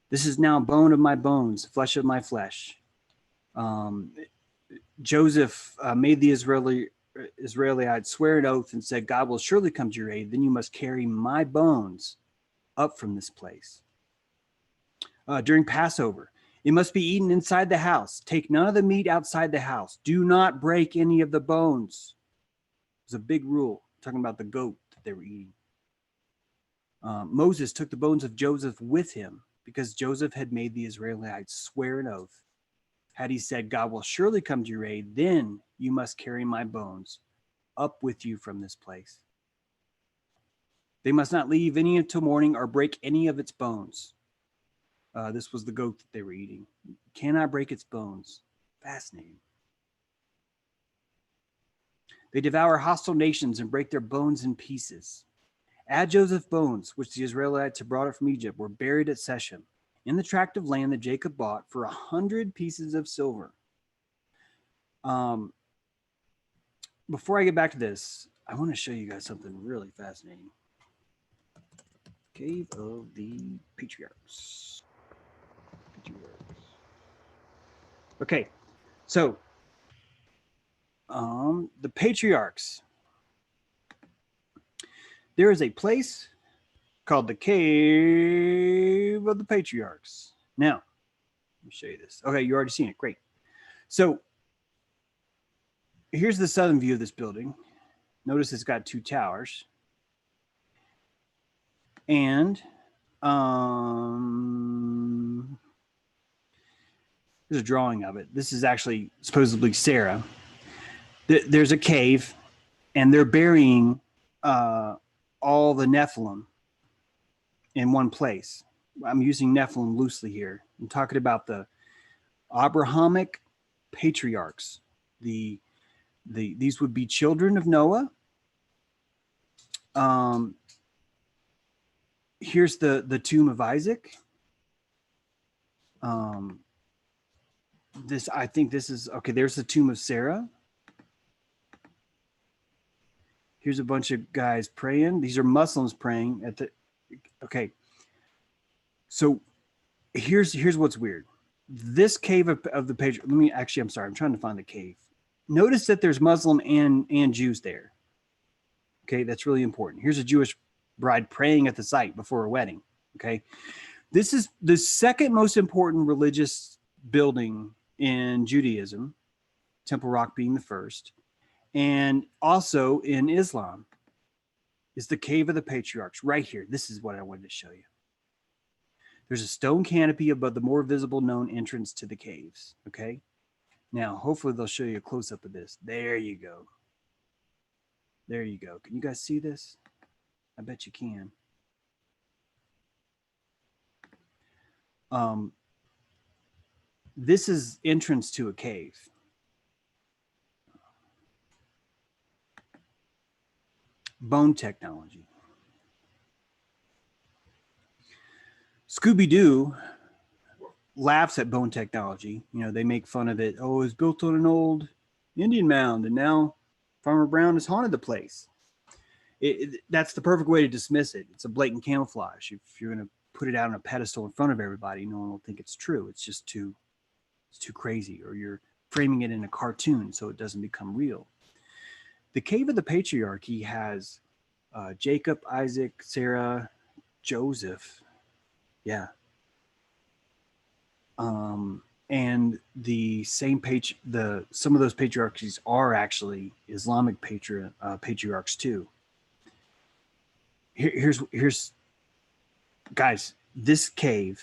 This is now bone of my bones, flesh of my flesh. Joseph made the Israelites swear an oath and said, God will surely come to your aid. Then you must carry my bones up from this place. During Passover, it must be eaten inside the house. Take none of the meat outside the house. Do not break any of the bones. It was a big rule, talking about the goat that they were eating. Moses took the bones of Joseph with him because Joseph had made the Israelites swear an oath. Had he said, God will surely come to your aid, then you must carry my bones up with you from this place. They must not leave any until morning or break any of its bones. This was the goat that they were eating. You cannot break its bones. Fascinating. They devour hostile nations and break their bones in pieces. Add Joseph's bones, which the Israelites had brought up from Egypt, were buried at Shechem, in the tract of land that Jacob bought for 100 pieces of silver. Before I get back to this, I want to show you guys something really fascinating. Cave of the Patriarchs. Okay, So, the patriarchs. There is a place called the Cave of the Patriarchs. Now, let me show you this. Okay, you already seen it. Great. So, here's the southern view of this building. Notice it's got 2 towers. And there's a drawing of it. This is actually supposedly Sarah. There's a cave, and they're burying all the Nephilim in one place. I'm using Nephilim loosely here. I'm talking about the Abrahamic patriarchs. These would be children of Noah. Here's the tomb of Isaac. I think this is okay. There's the tomb of Sarah. Here's a bunch of guys praying. These are Muslims praying at the. Okay. So here's what's weird. This cave of the page. I'm sorry. I'm trying to find the cave. Notice that there's Muslim and Jews there. Okay, that's really important. Here's a Jewish bride praying at the site before a wedding. Okay, this is the second most important religious building in Judaism, Temple Rock being the first, and also in Islam is the Cave of the Patriarchs right here. This is what I wanted to show you. There's a stone canopy above the more visible known entrance to the caves. Okay, now hopefully they'll show you a close-up of this. There you go. There you go. Can you guys see this? I bet you can. This is entrance to a cave. Bone technology. Scooby-Doo laughs at bone technology. You know, they make fun of it. Oh, it was built on an old Indian mound, and now Farmer Brown has haunted the place. That's the perfect way to dismiss it. It's a blatant camouflage. If you're going to put it out on a pedestal in front of everybody, no one will think it's true. It's just too crazy, or you're framing it in a cartoon so it doesn't become real. The Cave of the Patriarchy has Jacob, Isaac, Sarah, Joseph. Yeah. And the same some of those patriarchies are actually Islamic patriarchs too. Here's guys, this cave,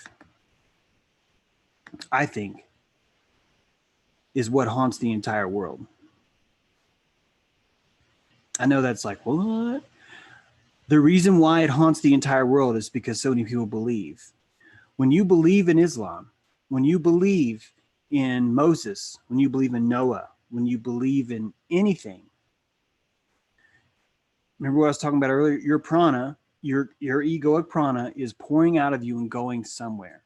I think, is what haunts the entire world. I know that's like, what? The reason why it haunts the entire world is because so many people believe. When you believe in Islam, when you believe in Moses, when you believe in Noah, when you believe in anything, remember what I was talking about earlier? Your prana, your egoic prana is pouring out of you and going somewhere.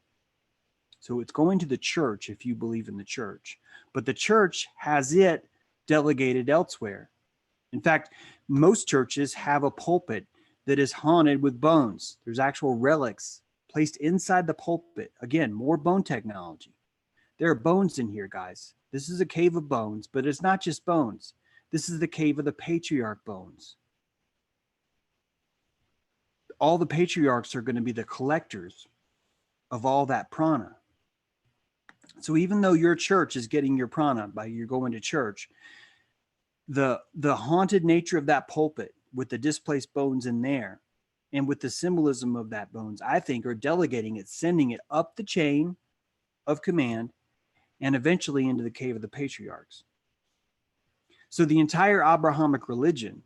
So it's going to the church if you believe in the church. But the church has it delegated elsewhere. In fact, most churches have a pulpit that is haunted with bones. There's actual relics placed inside the pulpit. Again, more bone technology. There are bones in here, guys. This is a cave of bones, but it's not just bones. This is the Cave of the Patriarch bones. All the patriarchs are going to be the collectors of all that prana. So even though your church is getting your prana by you going to church, the haunted nature of that pulpit with the displaced bones in there and with the symbolism of that bones, I think, are delegating it, sending it up the chain of command and eventually into the Cave of the Patriarchs. So the entire Abrahamic religion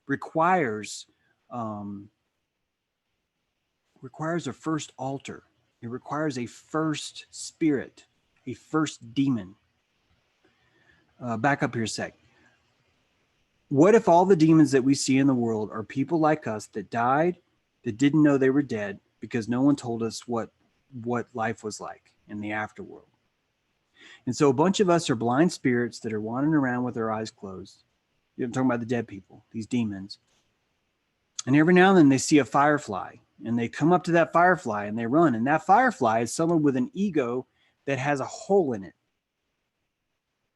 requires a first altar. It requires a first spirit, a first demon. Back up here a sec. What if all the demons that we see in the world are people like us that died, that didn't know they were dead because no one told us what life was like in the afterworld? And so a bunch of us are blind spirits that are wandering around with their eyes closed. I'm talking about the dead people, these demons. And every now and then they see a firefly and they come up to that firefly and they run. And that firefly is someone with an ego that has a hole in it.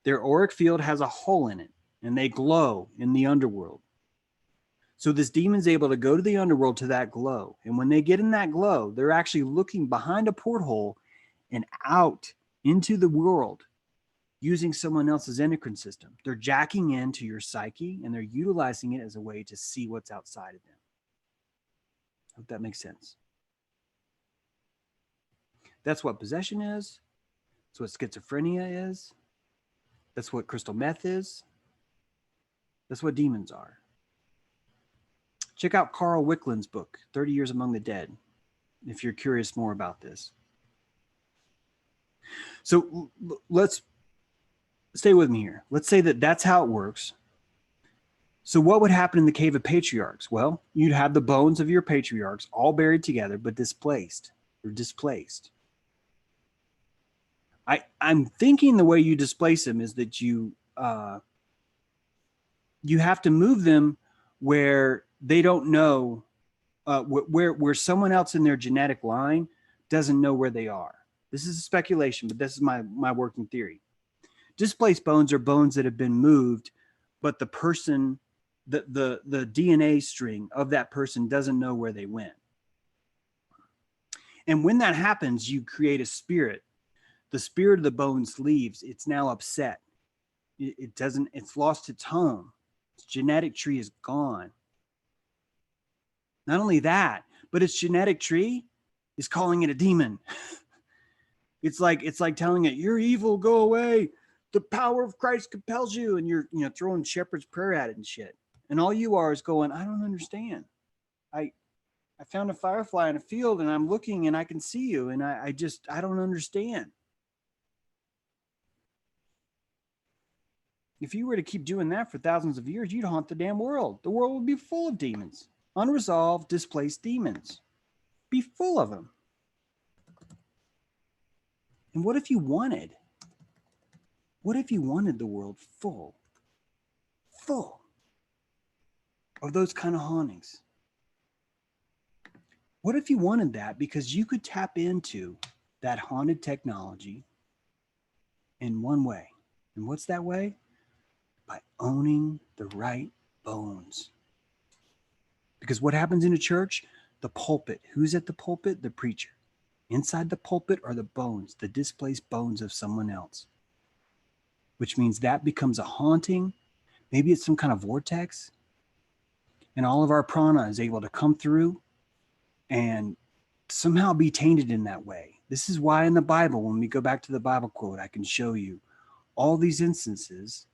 Their auric field has a hole in it, and they glow in the underworld. So this demon's able to go to the underworld to that glow. And when they get in that glow, they're actually looking behind a porthole and out into the world using someone else's endocrine system. They're jacking into your psyche, and they're utilizing it as a way to see what's outside of them. Hope that makes sense. That's what possession is. That's what schizophrenia is. That's what crystal meth is. That's what demons are. Check out Carl Wickland's book, 30 Years Among the Dead, if you're curious more about this. So let's stay with me here. Let's say that that's how it works. So what would happen in the cave of patriarchs? Well, you'd have the bones of your patriarchs all buried together, but displaced or displaced. I'm thinking the way you displace them is that you have to move them where they don't know, where someone else in their genetic line doesn't know where they are. This is a speculation, but this is my working theory. Displaced bones are bones that have been moved, but the person, the DNA string of that person doesn't know where they went. And when that happens, you create a spirit. The spirit of the bones leaves. It's now upset. It's lost its home. Its genetic tree is gone. Not only that, but its genetic tree is calling it a demon. It's like telling it, you're evil, go away. The power of Christ compels you. And you're throwing shepherd's prayer at it and shit. And all you are is going, I don't understand. I found a firefly in a field and I'm looking and I can see you. And I don't understand. If you were to keep doing that for thousands of years, you'd haunt the damn world. The world would be full of demons. Unresolved, displaced demons. Be full of them. And what if you wanted the world full of those kind of hauntings? What if you wanted that because you could tap into that haunted technology in one way? And what's that way? By owning the right bones. Because what happens in a church? The pulpit. Who's at the pulpit? The preacher. Inside the pulpit are the bones, the displaced bones of someone else. Which means that becomes a haunting. Maybe it's some kind of vortex. And all of our prana is able to come through and somehow be tainted in that way. This is why in the Bible, when we go back to the Bible quote, I can show you all these instances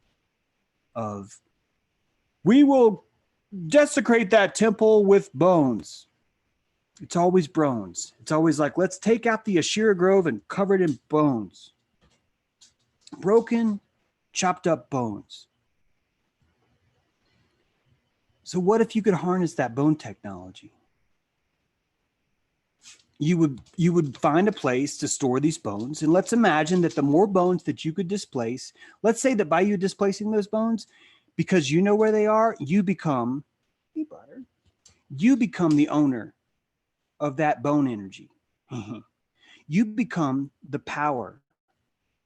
of, we will desecrate that temple with bones. It's always bones. It's always like, let's take out the Asherah grove and cover it in bones. Broken, chopped up bones. So what if you could harness that bone technology? You would find a place to store these bones. And let's imagine that the more bones that you could displace, let's say that by you displacing those bones, because you know where they are, you become the owner of that bone energy. You become the power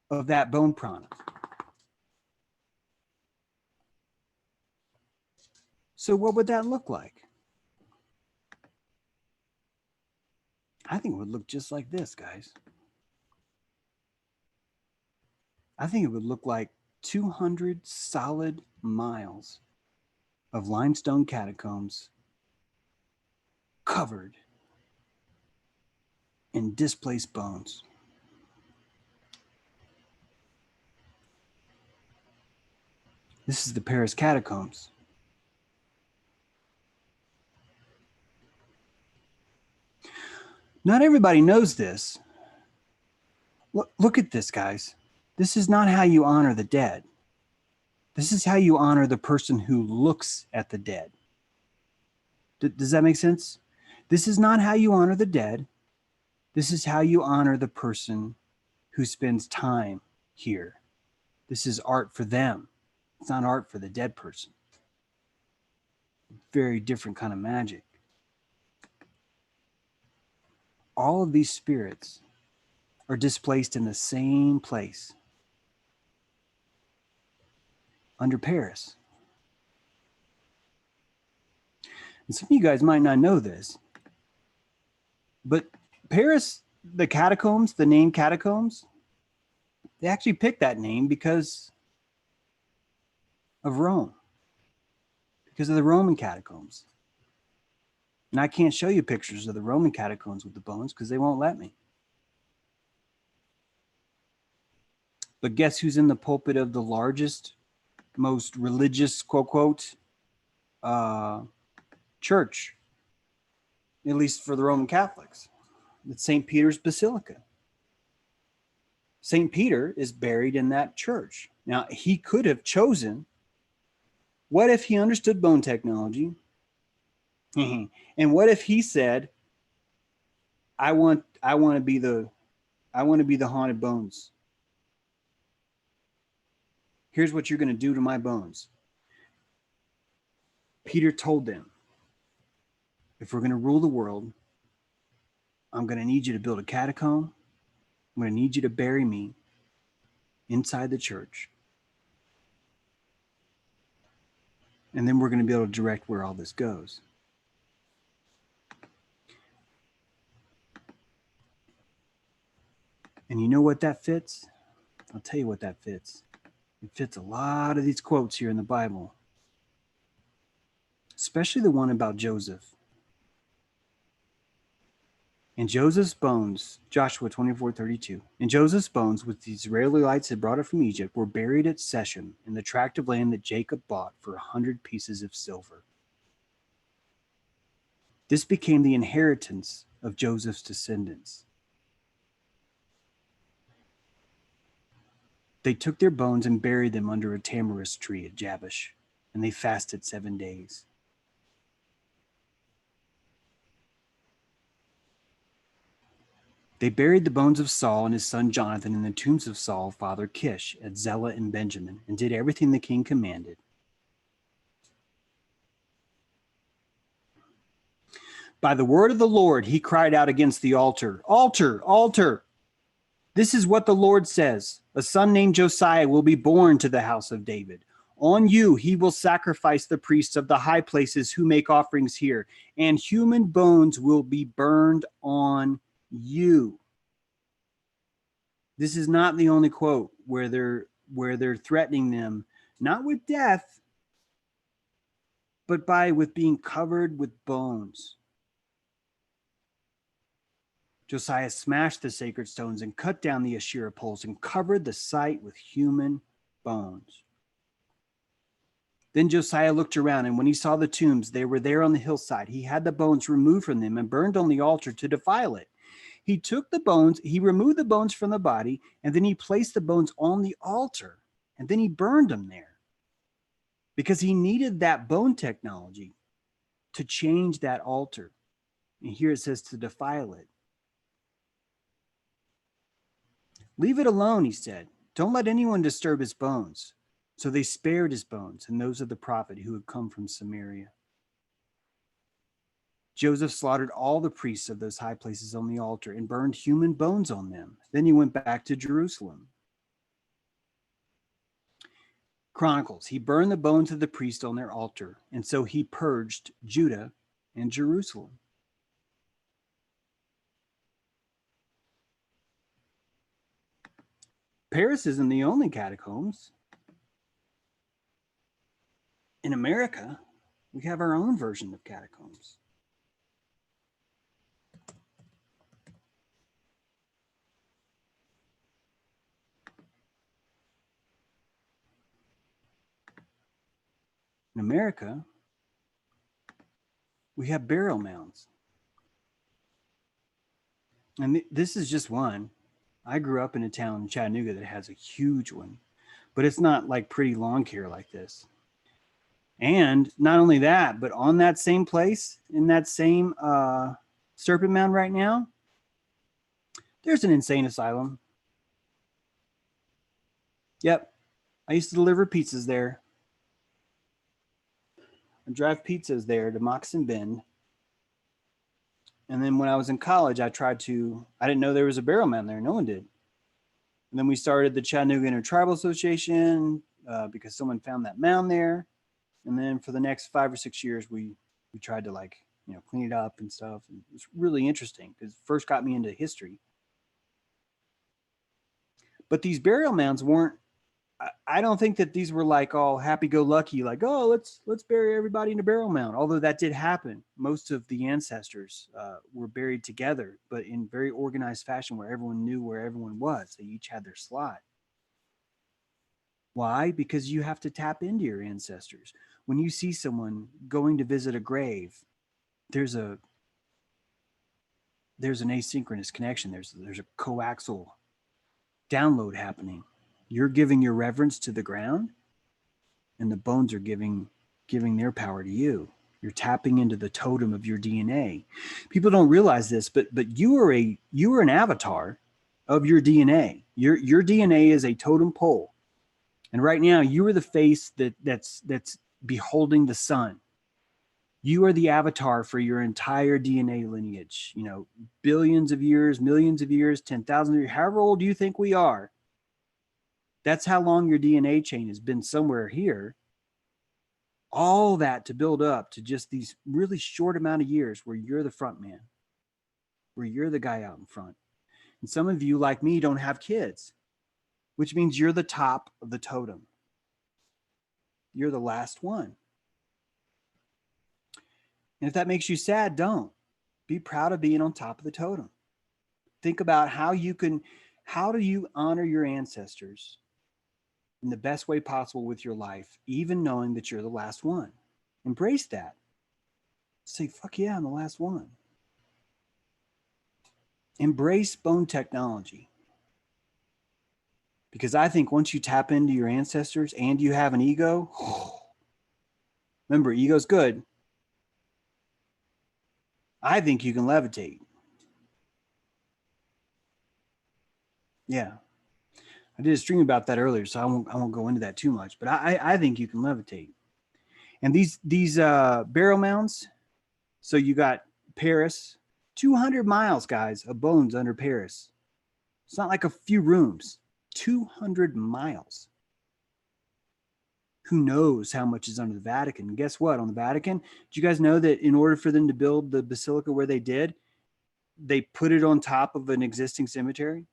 of that bone prana. So what would that look like? I think it would look just like this, guys. I think it would look like 200 solid miles of limestone catacombs covered in displaced bones. This is the Paris catacombs. Not everybody knows this. Look at this, guys. This is not how you honor the dead. This is how you honor the person who looks at the dead. Does that make sense? This is not how you honor the dead. This is how you honor the person who spends time here. This is art for them. It's not art for the dead person. Very different kind of magic. All of these spirits are displaced in the same place. under Paris. And some of you guys might not know this, but Paris, the catacombs, the name catacombs, they actually picked that name because of Rome, because of the Roman catacombs. And I can't show you pictures of the Roman catacombs with the bones because they won't let me. But guess who's in the pulpit of the largest, most religious, quote, quote, church, at least for the Roman Catholics? It's St. Peter's Basilica. St. Peter is buried in that church. Now, he could have chosen, what if he understood bone technology? And what if he said, I want to be the haunted bones. Here's what you're going to do to my bones. Peter told them, if we're going to rule the world, I'm going to need you to build a catacomb. I'm going to need you to bury me inside the church. And then we're going to be able to direct where all this goes. And you know what that fits? I'll tell you what that fits. It fits a lot of these quotes here in the Bible, especially the one about Joseph. And Joseph's bones, Joshua 24:32. And Joseph's bones, which the Israelites had brought up from Egypt, were buried at Shechem in the tract of land that Jacob bought for 100 pieces of silver. This became the inheritance of Joseph's descendants. They took their bones and buried them under a tamarisk tree at Jabesh, and they fasted 7 days. They buried the bones of Saul and his son Jonathan in the tombs of Saul, father Kish, at Zelah and Benjamin, and did everything the king commanded. By the word of the Lord, he cried out against the altar, "Altar, altar! This is what the Lord says. A son named Josiah will be born to the house of David. On you he will sacrifice the priests of the high places who make offerings here, and human bones will be burned on you." This is not the only quote where they're threatening them, not with death, but with being covered with bones. Josiah smashed the sacred stones and cut down the Asherah poles and covered the site with human bones. Then Josiah looked around, and when he saw the tombs, they were there on the hillside. He had the bones removed from them and burned on the altar to defile it. He took the bones, he removed the bones from the body, and then he placed the bones on the altar, and then he burned them there because he needed that bone technology to change that altar. And here it says to defile it. "Leave it alone," he said. "Don't let anyone disturb his bones." So they spared his bones and those of the prophet who had come from Samaria. Joseph slaughtered all the priests of those high places on the altar and burned human bones on them. Then he went back to Jerusalem. Chronicles, he burned the bones of the priests on their altar, and so he purged Judah and Jerusalem. Paris isn't the only catacombs. In America, we have our own version of catacombs. In America, we have burial mounds. And this is just one. I grew up in a town in Chattanooga that has a huge one, but it's not like pretty lawn care like this. And not only that, but on that same place, in that same Serpent Mound right now, there's an insane asylum. Yep. I used to deliver pizzas there. I drive pizzas there to Moccasin Bend. And then when I was in college, I didn't know there was a burial mound there. No one did. And then we started the Chattanooga Intertribal Association, because someone found that mound there. And then for the next 5 or 6 years, we tried to like, you know, clean it up and stuff. And it was really interesting because it first got me into history. But these burial mounds weren't, I don't think that these were like all happy-go-lucky, like, oh, let's bury everybody in a burial mound. Although that did happen. Most of the ancestors were buried together, but in very organized fashion where everyone knew where everyone was. They each had their slot. Why? Because you have to tap into your ancestors. When you see someone going to visit a grave, there's an asynchronous connection. There's a coaxial download happening. You're giving your reverence to the ground, and the bones are giving their power to you. You're tapping into the totem of your DNA. People don't realize this, but you are an avatar of your DNA. Your DNA is a totem pole, and right now you are the face that's beholding the sun. You are the avatar for your entire DNA lineage. You know, billions of years, millions of years, 10,000 years, however old you think we are. That's how long your DNA chain has been somewhere here. All that to build up to just these really short amount of years where you're the front man, where you're the guy out in front. And some of you, like me, don't have kids, which means you're the top of the totem. You're the last one. And if that makes you sad, don't. Be proud of being on top of the totem. Think about how do you honor your ancestors in the best way possible with your life, even knowing that you're the last one. Embrace that. Say, fuck yeah, I'm the last one. Embrace bone technology. Because I think once you tap into your ancestors and you have an ego, remember, ego's good. I think you can levitate. Yeah. I did a stream about that earlier, so I won't go into that too much, but I think you can levitate. And these burial mounds, so you got Paris, 200 miles, guys, of bones under Paris. It's not like a few rooms, 200 miles. Who knows how much is under the Vatican? And guess what? On the Vatican, did you guys know that in order for them to build the basilica where they did, they put it on top of an existing cemetery?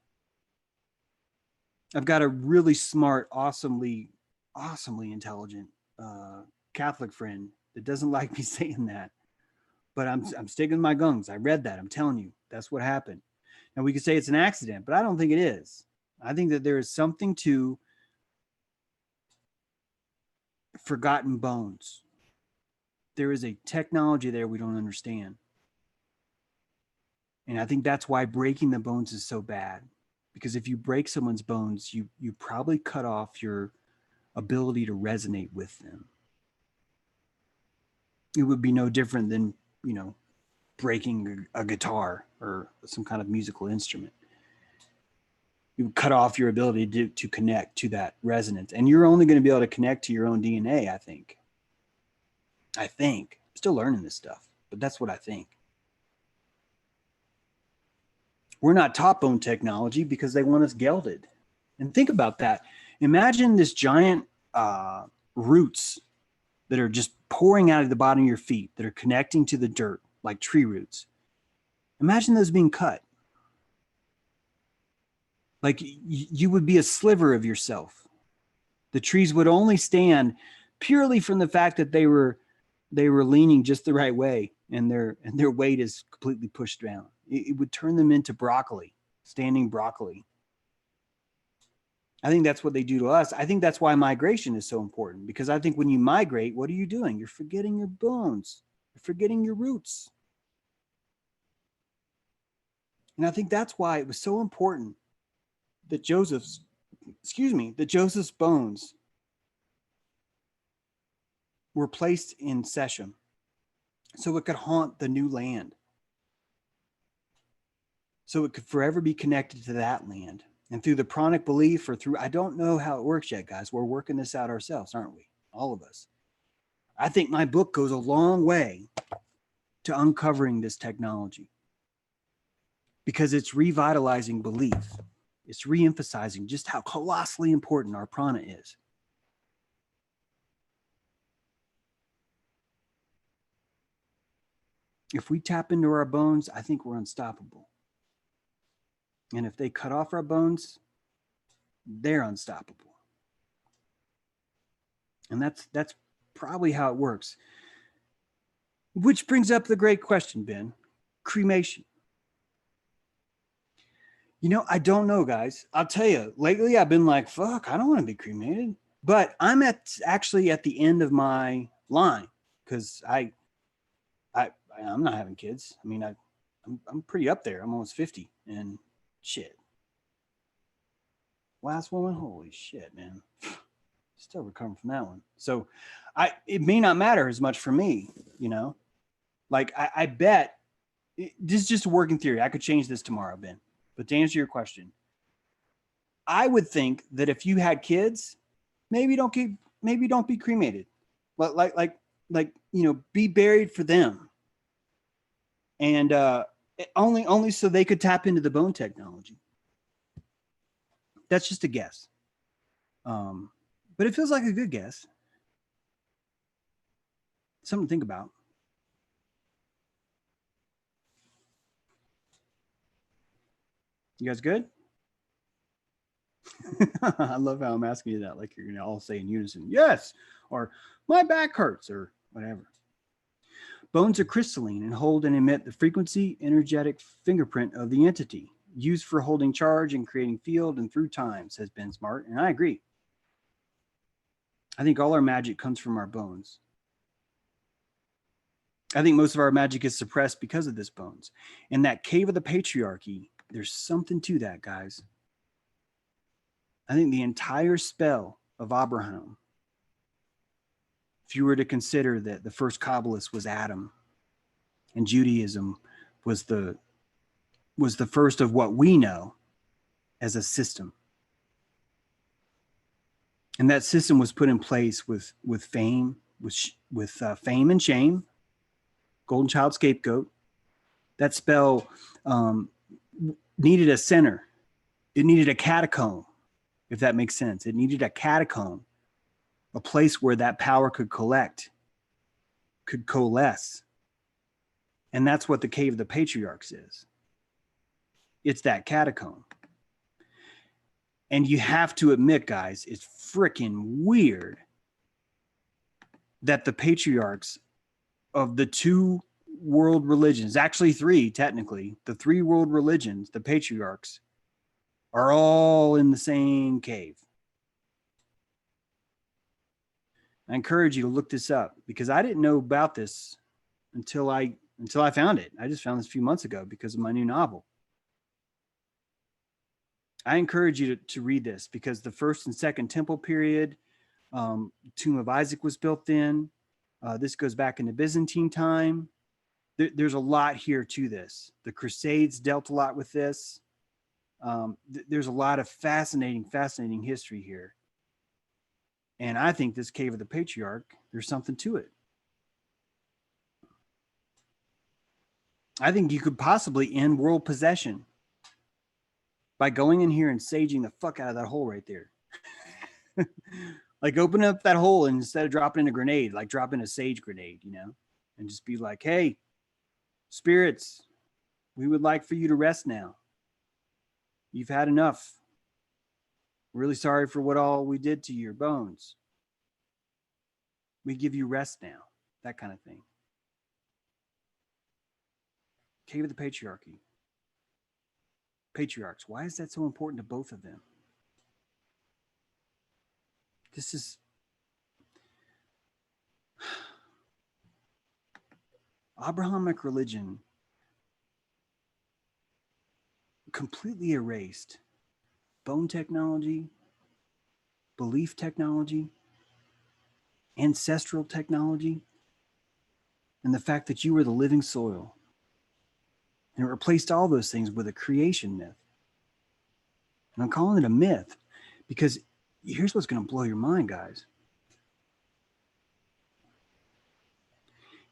I've got a really smart, awesomely intelligent Catholic friend that doesn't like me saying that, but I'm sticking my guns. I read that. I'm telling you, that's what happened. And we could say it's an accident, but I don't think it is. I think that there is something to forgotten bones. There is a technology there we don't understand. And I think that's why breaking the bones is so bad. Because if you break someone's bones, you probably cut off your ability to resonate with them. It would be no different than, you know, breaking a guitar or some kind of musical instrument. You would cut off your ability to connect to that resonance. And you're only going to be able to connect to your own DNA, I think. I'm still learning this stuff, but that's what I think. We're not taught bone technology because they want us gelded. And think about that. Imagine this giant roots that are just pouring out of the bottom of your feet that are connecting to the dirt like tree roots. Imagine those being cut. Like you would be a sliver of yourself. The trees would only stand purely from the fact that they were leaning just the right way and their weight is completely pushed down. It would turn them into broccoli, standing broccoli. I think that's what they do to us. I think that's why migration is so important, because I think when you migrate, what are you doing? You're forgetting your bones. You're forgetting your roots. And I think that's why it was so important that Joseph's bones were placed in Shechem so it could haunt the new land. So it could forever be connected to that land. And through the pranic belief or through, I don't know how it works yet, guys. We're working this out ourselves, aren't we? All of us. I think my book goes a long way to uncovering this technology because it's revitalizing belief. It's reemphasizing just how colossally important our prana is. If we tap into our bones, I think we're unstoppable. And if they cut off our bones, they're unstoppable. And that's probably how it works. Which brings up the great question, Ben. Cremation. You know, I don't know, guys. I'll tell you, lately I've been like, fuck, I don't want to be cremated. But I'm actually at the end of my line because I'm not having kids. I mean, I'm pretty up there. I'm almost 50 and shit. Last woman, holy shit, man. Still recovering from that one. So it may not matter as much for me, you know? Like I bet this is just a working theory. I could change this tomorrow, Ben. But to answer your question, I would think that if you had kids, maybe don't be cremated. Like you know, be buried for them. And only so they could tap into the bone technology. That's just a guess. But it feels like a good guess. Something to think about. You guys good? I love how I'm asking you that. Like you're going to all say in unison, yes, or my back hurts, or whatever. Bones are crystalline and hold and emit the frequency energetic fingerprint of the entity, used for holding charge and creating field and through time, says Ben Smart, and I agree. I think all our magic comes from our bones. I think most of our magic is suppressed because of this bones. In that cave of the patriarchy, there's something to that, guys. I think the entire spell of Abraham, if you were to consider that the first Kabbalist was Adam and Judaism was the first of what we know as a system. And that system was put in place with fame, with fame and shame, golden child scapegoat. That spell needed a center. It needed a catacomb, if that makes sense. It needed a catacomb, a place where that power could collect, could coalesce. And that's what the Cave of the Patriarchs is. It's that catacomb. And you have to admit, guys, it's freaking weird that the patriarchs of the two world religions, actually three, technically, the three world religions, the patriarchs, are all in the same cave. I encourage you to look this up because I didn't know about this until I found it. I just found this a few months ago because of my new novel. I encourage you to read this because the first and second temple period, Tomb of Isaac was built in. This goes back into Byzantine time. There's a lot here to this. The Crusades dealt a lot with this. There's a lot of fascinating history here. And I think this Cave of the Patriarch, there's something to it. I think you could possibly end world possession by going in here and saging the fuck out of that hole right there. Like open up that hole and instead of dropping in a grenade, like drop in a sage grenade, you know, and just be like, hey, spirits, we would like for you to rest now. You've had enough. Really sorry for what all we did to your bones. We give you rest now. That kind of thing. Cave of the Patriarchy. Patriarchs. Why is that so important to both of them? This is Abrahamic religion completely erased bone technology, belief technology, ancestral technology, and the fact that you were the living soil. And it replaced all those things with a creation myth. And I'm calling it a myth because here's what's going to blow your mind, guys.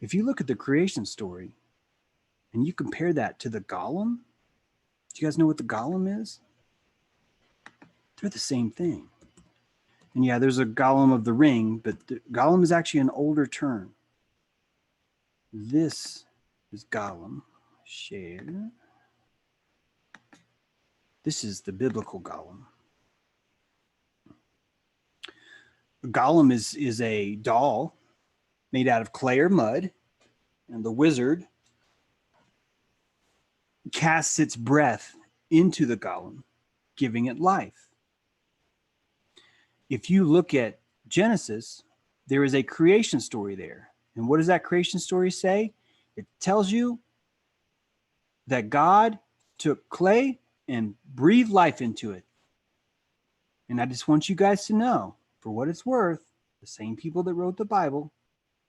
If you look at the creation story and you compare that to the golem, do you guys know what the golem is? They're the same thing. And yeah, there's a Golem of the Ring, but the Golem is actually an older term. This is Gollum. Share. This is the biblical Gollum. Gollum is a doll made out of clay or mud, and the wizard casts its breath into the Gollum, giving it life. If you look at Genesis, there is a creation story there. And what does that creation story say? It tells you that God took clay and breathed life into it. And I just want you guys to know, for what it's worth, the same people that wrote the Bible,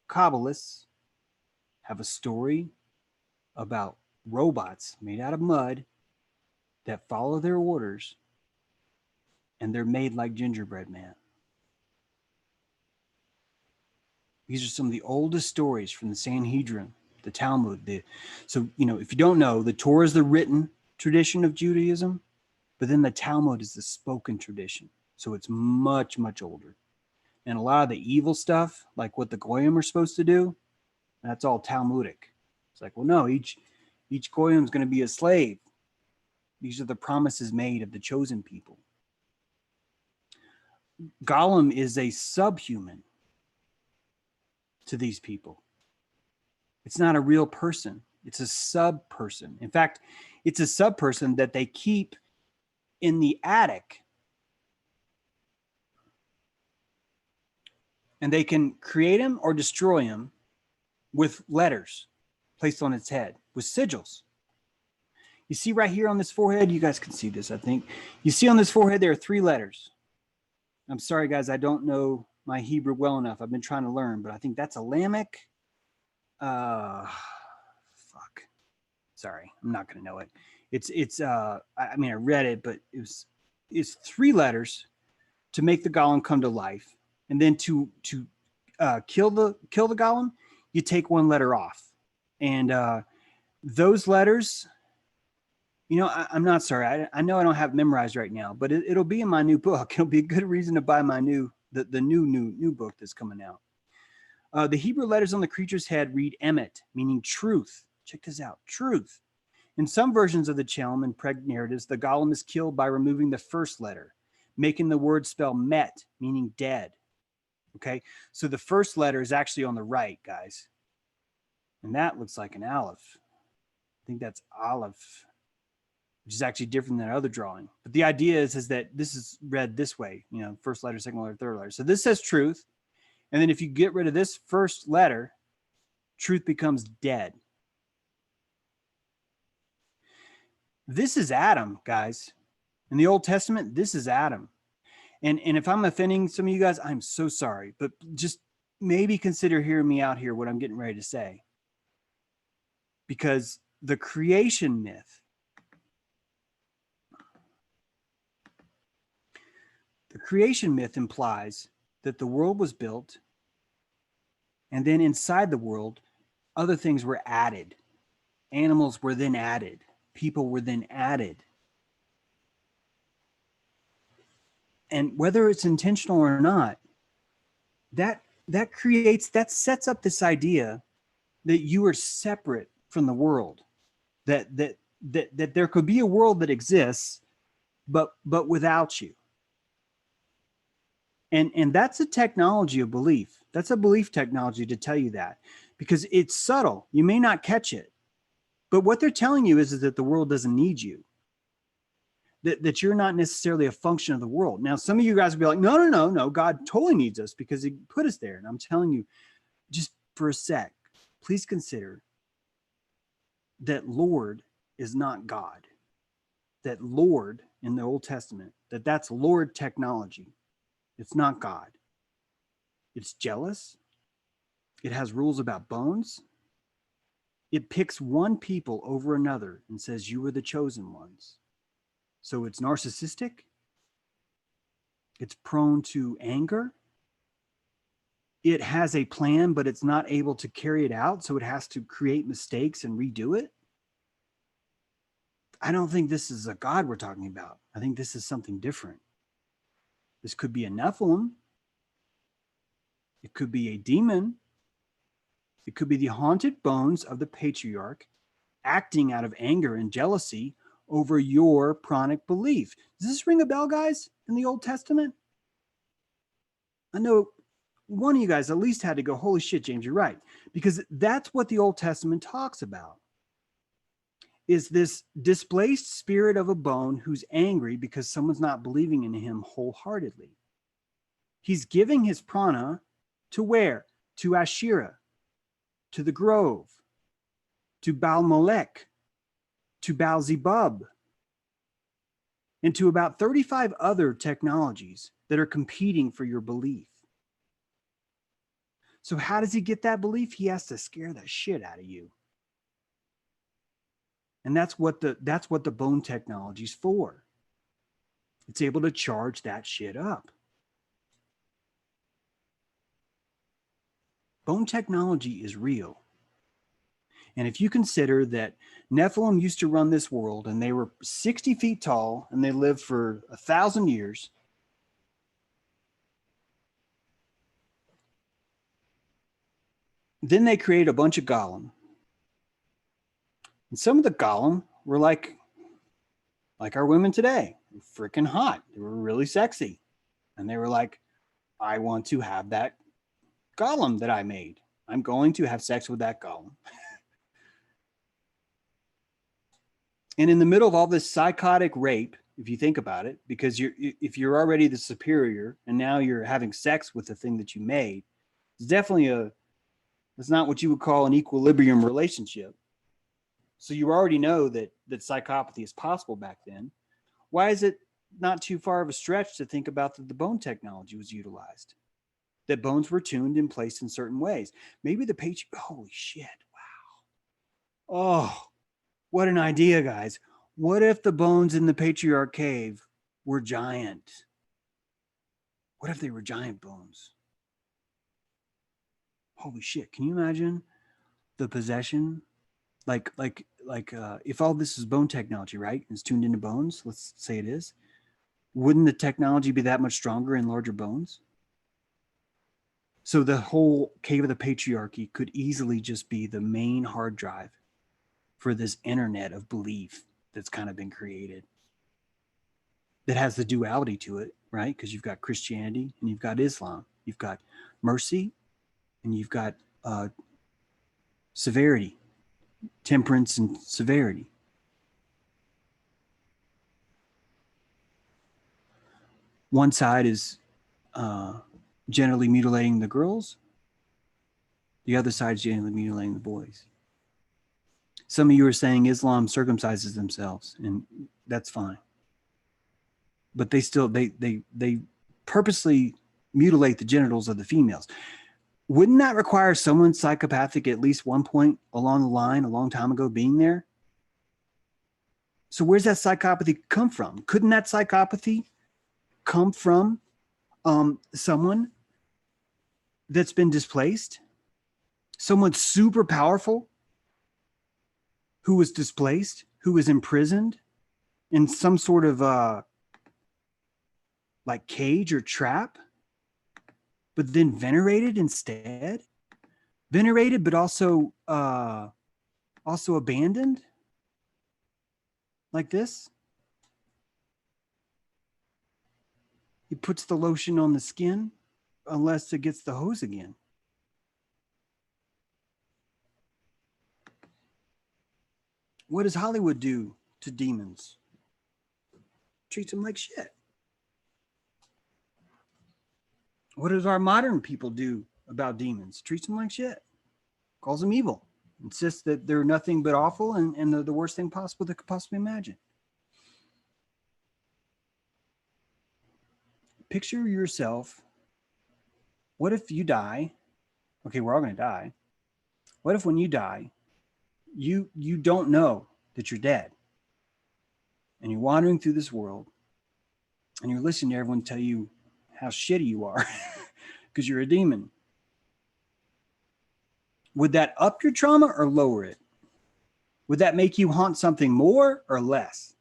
Kabbalists, have a story about robots made out of mud that follow their orders, and they're made like gingerbread man. These are some of the oldest stories from the Sanhedrin, the Talmud. So, if you don't know, the Torah is the written tradition of Judaism, but then the Talmud is the spoken tradition. So it's much, much older. And a lot of the evil stuff, like what the Goyim are supposed to do, that's all Talmudic. It's like, well, no, each Goyim is going to be a slave. These are the promises made of the chosen people. Gollum is a subhuman to these people. It's not a real person. It's a sub-person. In fact, it's a sub-person that they keep in the attic. And they can create him or destroy him with letters placed on its head, with sigils. You see right here on this forehead, you guys can see this, I think. You see on this forehead, there are 3 letters. I'm sorry, guys, I don't know my Hebrew well enough. I've been trying to learn, but I think that's a Limbic. Fuck. Sorry, I'm not going to know it. I read it, but it's 3 letters to make the Gollum come to life. And then to kill the Gollum, you take 1 letter off. And those letters, I'm not sorry. I know I don't have it memorized right now, but it'll be in my new book. It'll be a good reason to buy my new book that's coming out. The Hebrew letters on the creature's head read emet, meaning truth. Check this out, truth. In some versions of the Chelm and Preg narratives, the Gollum is killed by removing the first letter, making the word spell met, meaning dead. Okay, so the first letter is actually on the right, guys. And that looks like an aleph. I think that's aleph, which is actually different than our other drawing. But the idea is that this is read this way, first letter, second letter, third letter. So this says truth. And then if you get rid of this first letter, truth becomes dead. This is Adam, guys. In the Old Testament, this is Adam. And if I'm offending some of you guys, I'm so sorry. But just maybe consider hearing me out here, what I'm getting ready to say. Because the creation myth, implies that the world was built, and then inside the world, other things were added. Animals were then added. People were then added. And whether it's intentional or not, that sets up this idea that you are separate from the world, that there could be a world that exists, but without you. And that's a technology of belief. That's a belief technology to tell you that, because it's subtle. You may not catch it, but what they're telling you is that the world doesn't need you. That you're not necessarily a function of the world. Now, some of you guys will be like, no, God totally needs us because he put us there. And I'm telling you, just for a sec, please consider that Lord is not God. That Lord in the Old Testament, that's Lord technology. It's not God. It's jealous. It has rules about bones. It picks one people over another and says, you are the chosen ones. So it's narcissistic. It's prone to anger. It has a plan, but it's not able to carry it out. So it has to create mistakes and redo it. I don't think this is a God we're talking about. I think this is something different. This could be a Nephilim. It could be a demon. It could be the haunted bones of the patriarch acting out of anger and jealousy over your pranic belief. Does this ring a bell, guys, in the Old Testament? I know one of you guys at least had to go, holy shit, James, you're right. Because that's what the Old Testament talks about, is this displaced spirit of a bone who's angry because someone's not believing in him wholeheartedly. He's giving his prana to where? To Asherah, to the grove, to Baal Molech, to Baal Zebub, and to about 35 other technologies that are competing for your belief. So how does he get that belief? He has to scare the shit out of you. And that's what the bone technology is for. It's able to charge that shit up. Bone technology is real. And if you consider that Nephilim used to run this world and they were 60 feet tall and they lived for 1,000 years, then they created a bunch of golem. And some of the golem were like our women today, freaking hot. They were really sexy. And they were like, I want to have that golem that I made. I'm going to have sex with that golem. And in the middle of all this psychotic rape, if you think about it, because if you're already the superior and now you're having sex with the thing that you made, it's definitely it's not what you would call an equilibrium relationship. So you already know that psychopathy is possible back then. Why is it not too far of a stretch to think about that the bone technology was utilized? That bones were tuned and placed in certain ways. Maybe holy shit, wow. Oh, what an idea, guys. What if the bones in the patriarch cave were giant? What if they were giant bones? Holy shit, can you imagine the possession? Like if all this is bone technology, right? It's tuned into bones, let's say it is. Wouldn't the technology be that much stronger in larger bones? So the whole cave of the patriarchy could easily just be the main hard drive for this internet of belief that's kind of been created. That has the duality to it, right? Because you've got Christianity and you've got Islam. You've got mercy and you've got severity, temperance and severity. One side is generally mutilating the girls. The other side is generally mutilating the boys. Some of you are saying Islam circumcises themselves, and that's fine. But they still, they purposely mutilate the genitals of the females. Wouldn't that require someone psychopathic at least one point along the line, a long time ago, being there? So where's that psychopathy come from? Couldn't that psychopathy come from someone that's been displaced? Someone super powerful who was displaced, who was imprisoned in some sort of like cage or trap, but then venerated instead. Venerated, but also abandoned, like this. He puts the lotion on the skin unless it gets the hose again. What does Hollywood do to demons? Treats them like shit. What does our modern people do about demons? Treats them like shit. Calls them evil. Insists that they're nothing but awful and the worst thing possible they could possibly imagine. Picture yourself. What if you die? Okay, we're all going to die. What if when you die, you don't know that you're dead, and you're wandering through this world, and you're listening to everyone tell you how shitty you are because you're a demon? Would that up your trauma or lower it? Would that make you haunt something more or less?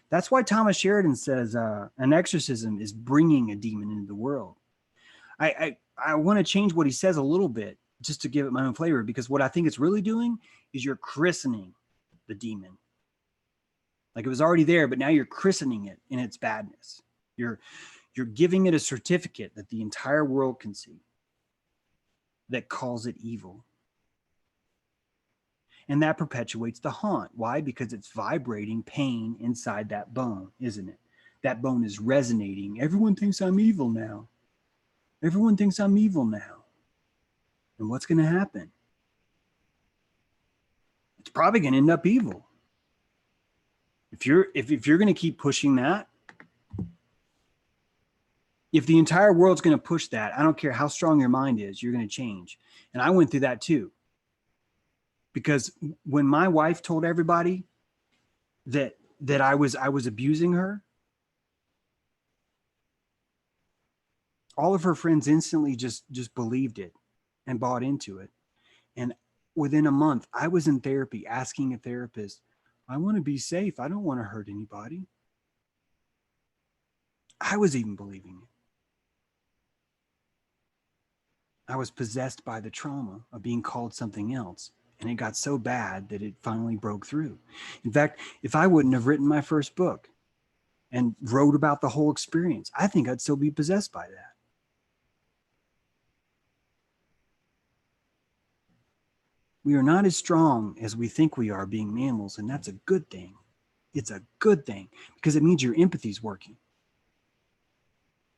That's why Thomas Sheridan says an exorcism is bringing a demon into the world. I want to change what he says a little bit, just to give it my own flavor, because what I think it's really doing is you're christening the demon. Like it was already there, but now you're christening it in its badness. You're giving it a certificate that the entire world can see that calls it evil. And that perpetuates the haunt. Why? Because it's vibrating pain inside that bone, isn't it? That bone is resonating. Everyone thinks I'm evil now. Everyone thinks I'm evil now. And what's going to happen? It's probably going to end up evil. If you're going to keep pushing that, if the entire world's going to push that, I don't care how strong your mind is, you're going to change. And I went through that too. Because when my wife told everybody that I was abusing her, all of her friends instantly just believed it and bought into it. And within a month, I was in therapy asking a therapist, I want to be safe. I don't want to hurt anybody. I was even believing it. I was possessed by the trauma of being called something else. And it got so bad that it finally broke through. In fact, if I wouldn't have written my first book and wrote about the whole experience, I think I'd still be possessed by that. We are not as strong as we think we are being mammals, and that's a good thing. It's a good thing because it means your empathy is working.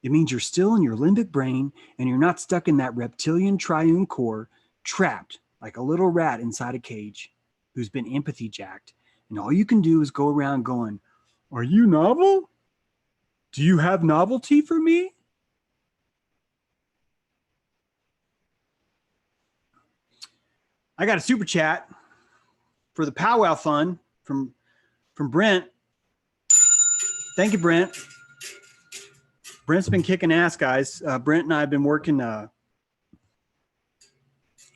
It means you're still in your limbic brain and you're not stuck in that reptilian triune core, trapped like a little rat inside a cage who's been empathy jacked. And all you can do is go around going, are you novel? Do you have novelty for me? I got a super chat for the powwow fund from Brent. Thank you, Brent. Brent's been kicking ass, guys. Brent and I have been working,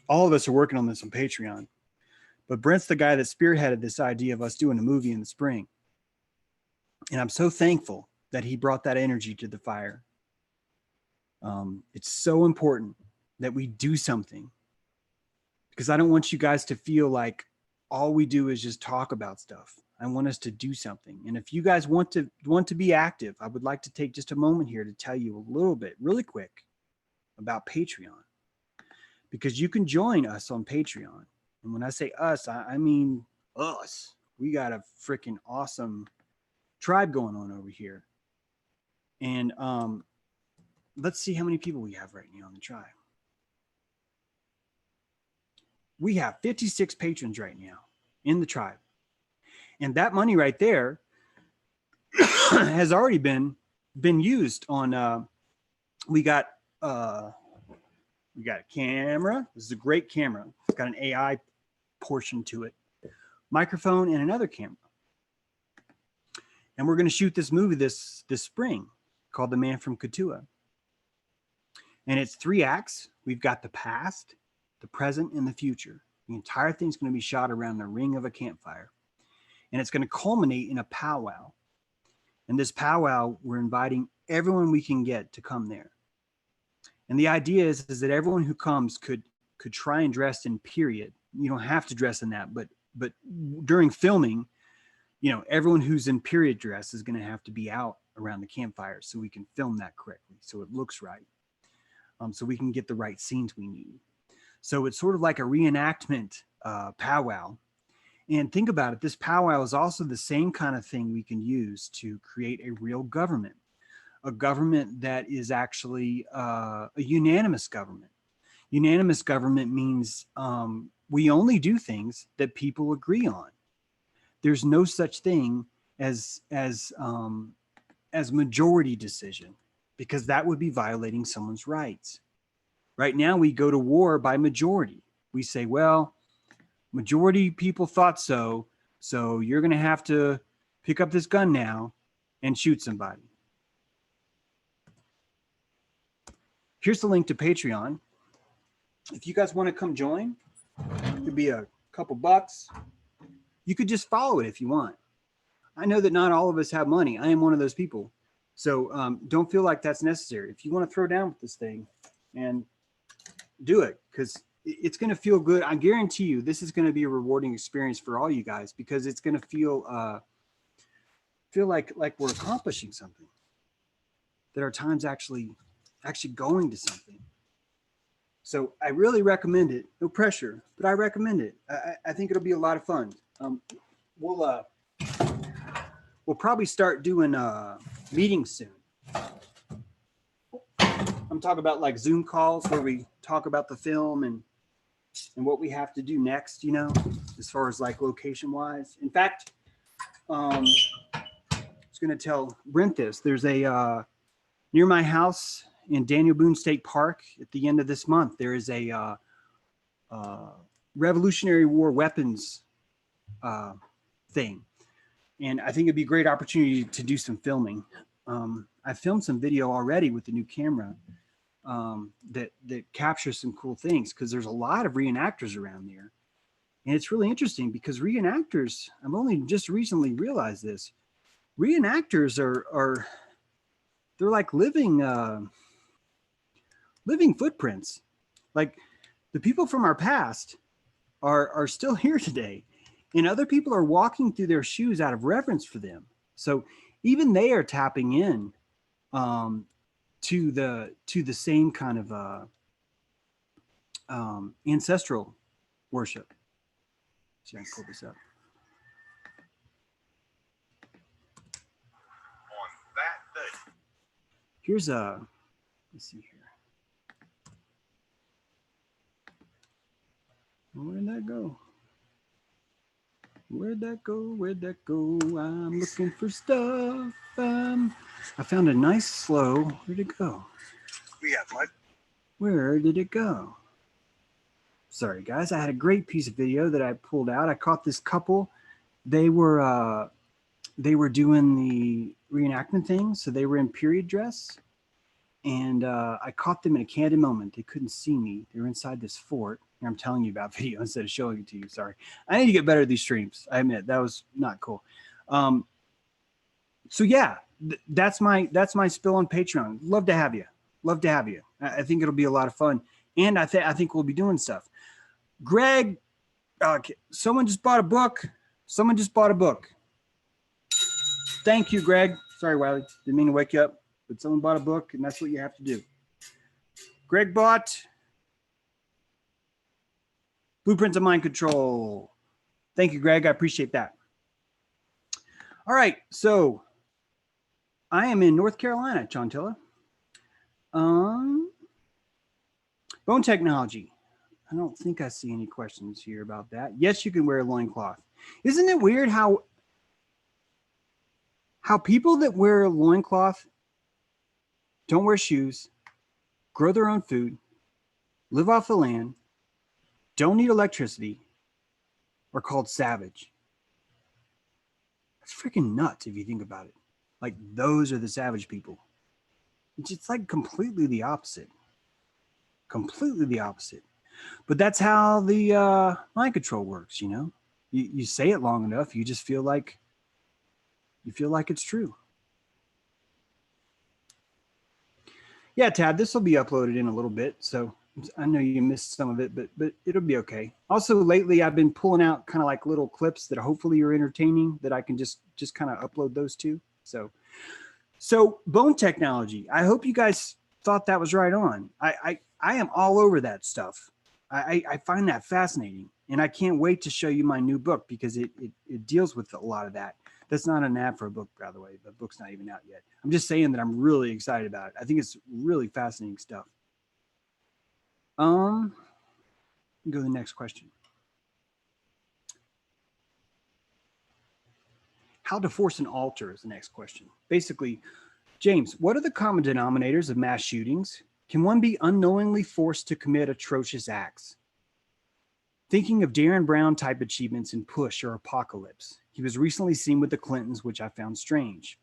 all of us are working on this on Patreon. But Brent's the guy that spearheaded this idea of us doing a movie in the spring. And I'm so thankful that he brought that energy to the fire. It's so important that we do something, because I don't want you guys to feel like all we do is just talk about stuff. I want us to do something. And if you guys want to be active, I would like to take just a moment here to tell you a little bit, really quick, about Patreon, because you can join us on Patreon. And when I say us, I mean us. We got a freaking awesome tribe going on over here. And let's see how many people we have right now on the tribe. We have 56 patrons right now in the tribe. And that money right there has already been used on, we got a camera. This is a great camera. It's got an AI portion to it, microphone, and another camera. And we're going to shoot this movie this spring called The Man from Katua. And it's 3 acts. We've got the past, the present, and the future. The entire thing's going to be shot around the ring of a campfire. And it's going to culminate in a powwow. And this powwow, we're inviting everyone we can get to come there. And the idea is that everyone who comes could try and dress in period. You don't have to dress in that, but during filming, you know, everyone who's in period dress is going to have to be out around the campfire so we can film that correctly, so it looks right, so we can get the right scenes we need. So it's sort of like a reenactment powwow. And think about it, this powwow is also the same kind of thing we can use to create a real government, a government that is actually a unanimous government. Unanimous government means we only do things that people agree on. There's no such thing as majority decision, because that would be violating someone's rights. Right now, we go to war by majority. We say, well, majority people thought so, so you're going to have to pick up this gun now and shoot somebody. Here's the link to Patreon. If you guys want to come join, it could be a couple bucks. You could just follow it if you want. I know that not all of us have money. I am one of those people. So don't feel like that's necessary. If you want to throw down with this thing, and do it, because it's going to feel good. I guarantee you this is going to be a rewarding experience for all you guys, because it's going to feel like we're accomplishing something, that our time's actually going to something. So I really recommend it. No pressure, but I recommend it. I think it'll be a lot of fun. We'll probably start doing meetings soon. I'm talking about like Zoom calls where we talk about the film and what we have to do next, you know, as far as like location wise. In fact, I was going to tell Brent this. There's a near my house in Daniel Boone State Park at the end of this month, there is a Revolutionary War weapons thing. And I think it'd be a great opportunity to do some filming. I filmed some video already with the new camera that captures some cool things, because there's a lot of reenactors around there. And it's really interesting because reenactors, I've only just recently realized this, reenactors are they're like living footprints. Like the people from our past are still here today, and other people are walking through their shoes out of reverence for them. So even they are tapping in to the same kind of ancestral worship. See, I can pull this up. On that day. Here's a, let's see here. Where'd that go? Where'd that go? Where'd that go? I'm looking for stuff. I found a nice slow. Where'd it go? We have mud. Where did it go? Sorry, guys. I had a great piece of video that I pulled out. I caught this couple. They were doing the reenactment thing, so they were in period dress, and I caught them in a candid moment. They couldn't see me. They were inside this fort. I'm telling you about video instead of showing it to you. Sorry. I need to get better at these streams. I admit that was not cool. So yeah, that's my spill on Patreon. Love to have you. Love to have you. I think it'll be a lot of fun. And I think we'll be doing stuff. Greg, someone just bought a book. Someone just bought a book. Thank you, Greg. Sorry, Wiley. Didn't mean to wake you up, but someone bought a book, and that's what you have to do. Greg bought Blueprints of Mind Control. Thank you, Greg. I appreciate that. All right. So I am in North Carolina, Chontilla. Bone technology. I don't think I see any questions here about that. Yes, you can wear a loincloth. Isn't it weird how people that wear a loincloth don't wear shoes, grow their own food, live off the land, don't need electricity, are called savage? That's freaking nuts if you think about it. Like, those are the savage people. It's like completely the opposite. Completely the opposite. But that's how the mind control works, you know? You say it long enough, you just feel like it's true. Yeah, Tad, this will be uploaded in a little bit, so I know you missed some of it, but it'll be okay. Also, lately I've been pulling out kind of like little clips that hopefully are entertaining that I can just kind of upload those to. So bone technology. I hope you guys thought that was right on. I am all over that stuff. I find that fascinating, and I can't wait to show you my new book because it deals with a lot of that. That's not an ad for a book, by the way. The book's not even out yet. I'm just saying that I'm really excited about it. I think it's really fascinating stuff. Go to the next question. How to force an altar is the next question. Basically, James, what are the common denominators of mass shootings? Can one be unknowingly forced to commit atrocious acts? Thinking of Darren Brown type achievements in Push or Apocalypse. He was recently seen with the Clintons, which I found strange.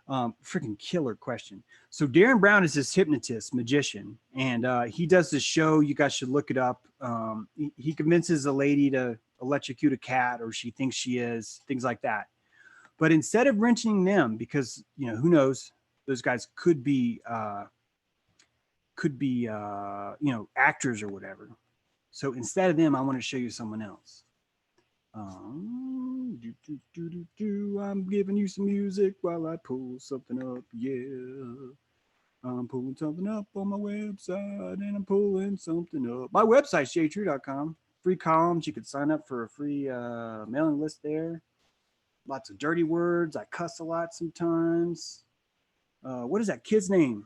Freaking killer question. So Darren Brown is this hypnotist magician, and he does this show. You guys should look it up. He convinces a lady to electrocute a cat, or she thinks she is, things like that. But instead of wrenching them, because, you know, who knows, those guys could be you know, actors or whatever. So instead of them, I want to show you someone else. I'm giving you some music while I pull something up. Yeah. I'm pulling something up on my website, and I'm pulling something up. My website's jtrue.com. Free columns. You can sign up for a free mailing list there. Lots of dirty words. I cuss a lot sometimes. What is that kid's name?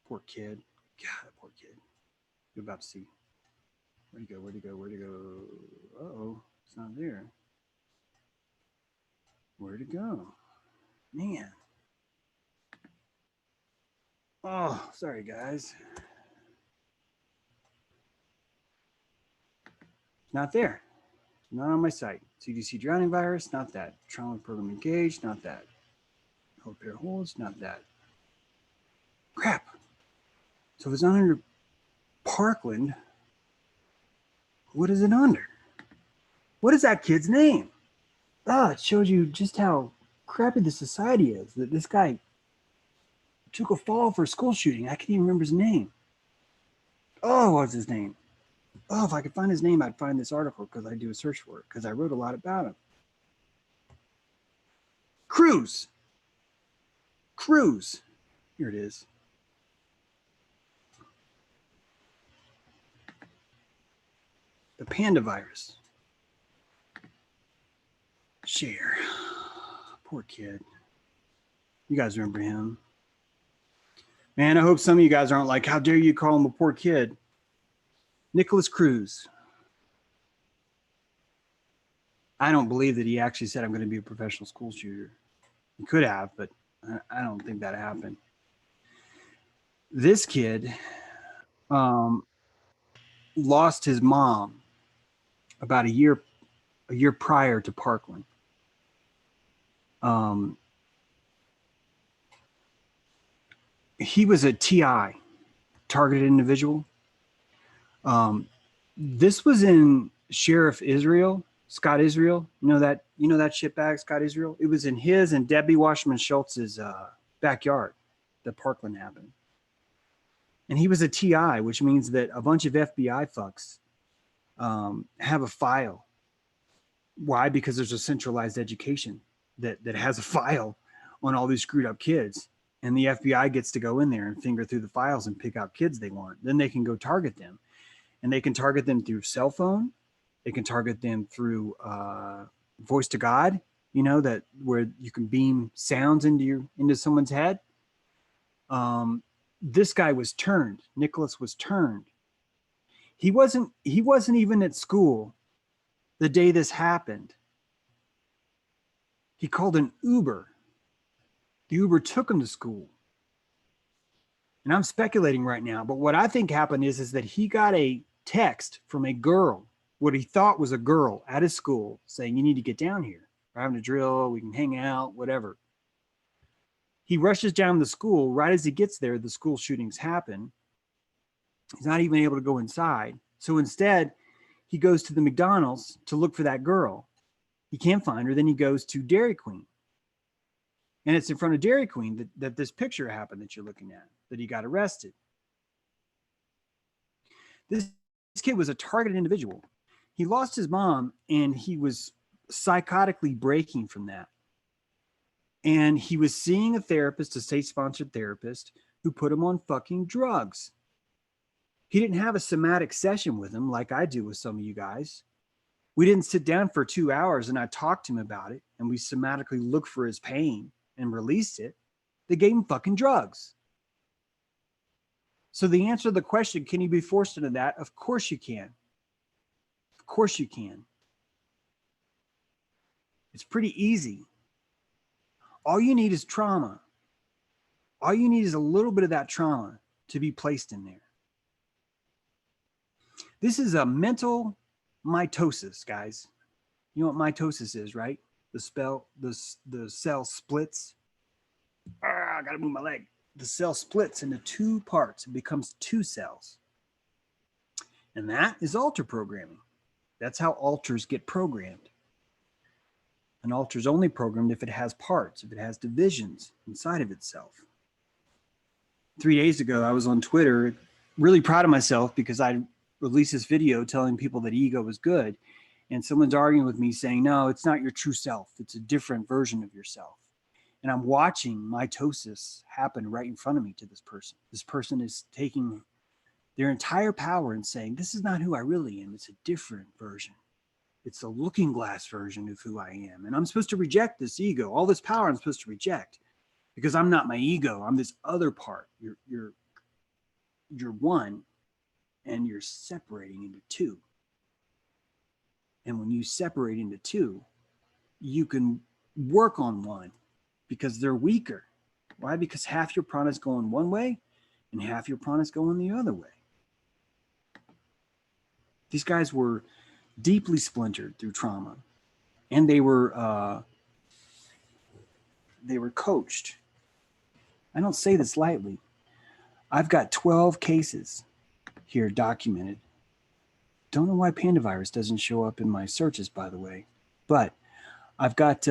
Poor kid. God, that poor kid. You're about to see. Where'd he go? Where'd he go? Where'd he go? Uh-oh. It's not there. Where'd it go? Man. Oh, sorry, guys. Not there. Not on my site. CDC drowning virus, not that. Trauma program engaged, not that. Hold pair holds, not that. Crap. So if it's not under Parkland, what is it under? What is that kid's name? Oh, it shows you just how crappy the society is. That this guy took a fall for a school shooting. I can't even remember his name. Oh, what's his name? Oh, if I could find his name, I'd find this article because I do a search for it because I wrote a lot about him. Cruz. Here it is. The panda virus. Share. Poor kid. You guys remember him. Man, I hope some of you guys aren't like, how dare you call him a poor kid? Nicholas Cruz. I don't believe that he actually said, I'm going to be a professional school shooter. He could have, but I don't think that happened. This kid lost his mom about a year prior to Parkland. He was a TI, targeted individual. This was in Sheriff Israel, Scott Israel. You know that shitbag, Scott Israel? It was in his and Debbie Wasserman Schultz's backyard that Parkland happened. And he was a TI, which means that a bunch of FBI fucks have a file. Why? Because there's a centralized education that has a file on all these screwed up kids. And the FBI gets to go in there and finger through the files and pick out kids they want. Then they can go target them. And they can target them through cell phone. They can target them through voice to God, that where you can beam sounds into someone's head. This guy was turned. Nicholas was turned. He wasn't even at school the day this happened. He called an Uber. The Uber took him to school. And I'm speculating right now, but what I think happened is that he got a text from a girl, what he thought was a girl at his school, saying, you need to get down here. We're having a drill, we can hang out, whatever. He rushes down to the school. Right as he gets there, the school shootings happen. He's not even able to go inside. So instead, he goes to the McDonald's to look for that girl. He can't find her. Then he goes to Dairy Queen. And it's in front of Dairy Queen that this picture happened that you're looking at, that he got arrested. This kid was a targeted individual. He lost his mom and he was psychotically breaking from that. And he was seeing a therapist, a state-sponsored therapist, who put him on fucking drugs. He didn't have a somatic session with him like I do with some of you guys. We didn't sit down for 2 hours and I talked to him about it and we somatically looked for his pain and released it. They gave him fucking drugs. So the answer to the question, can you be forced into that? Of course you can. Of course you can. It's pretty easy. All you need is trauma. All you need is a little bit of that trauma to be placed in there. This is a mental mitosis, guys. You know what mitosis is, right? The cell splits. I gotta move my leg. The cell splits into two parts. It becomes two cells. And that is alter programming. That's how alters get programmed. An alter is only programmed if it has parts, if it has divisions inside of itself. 3 days ago, I was on Twitter really proud of myself because I released this video telling people that ego was good. And someone's arguing with me saying, no, it's not your true self. It's a different version of yourself. And I'm watching mitosis happen right in front of me to this person. This person is taking their entire power and saying, this is not who I really am. It's a different version. It's a looking glass version of who I am. And I'm supposed to reject this ego. All this power I'm supposed to reject because I'm not my ego. I'm this other part. You're one and you're separating into two. And when you separate into two, you can work on one because they're weaker. Why? Because half your prana is going one way and half your prana is going the other way. These guys were deeply splintered through trauma, and they were coached. I don't say this lightly. I've got 12 cases here documented. Don't know why pandavirus doesn't show up in my searches, by the way, but I've got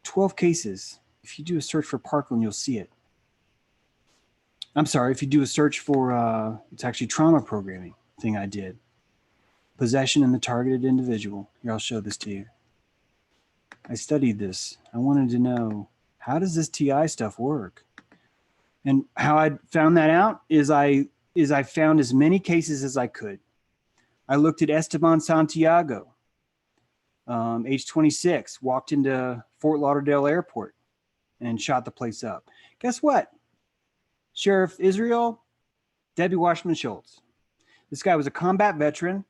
12 cases. If you do a search for Parkland, you'll see it. I'm sorry, if you do a search for, it's actually trauma programming thing I did. Possession in the targeted individual. Here, I'll show this to you. I studied this. I wanted to know, how does this TI stuff work? And how I found that out is I found as many cases as I could. I looked at Esteban Santiago, age 26, walked into Fort Lauderdale Airport and shot the place up. Guess what? Sheriff Israel, Debbie Washman Schultz. This guy was a combat veteran,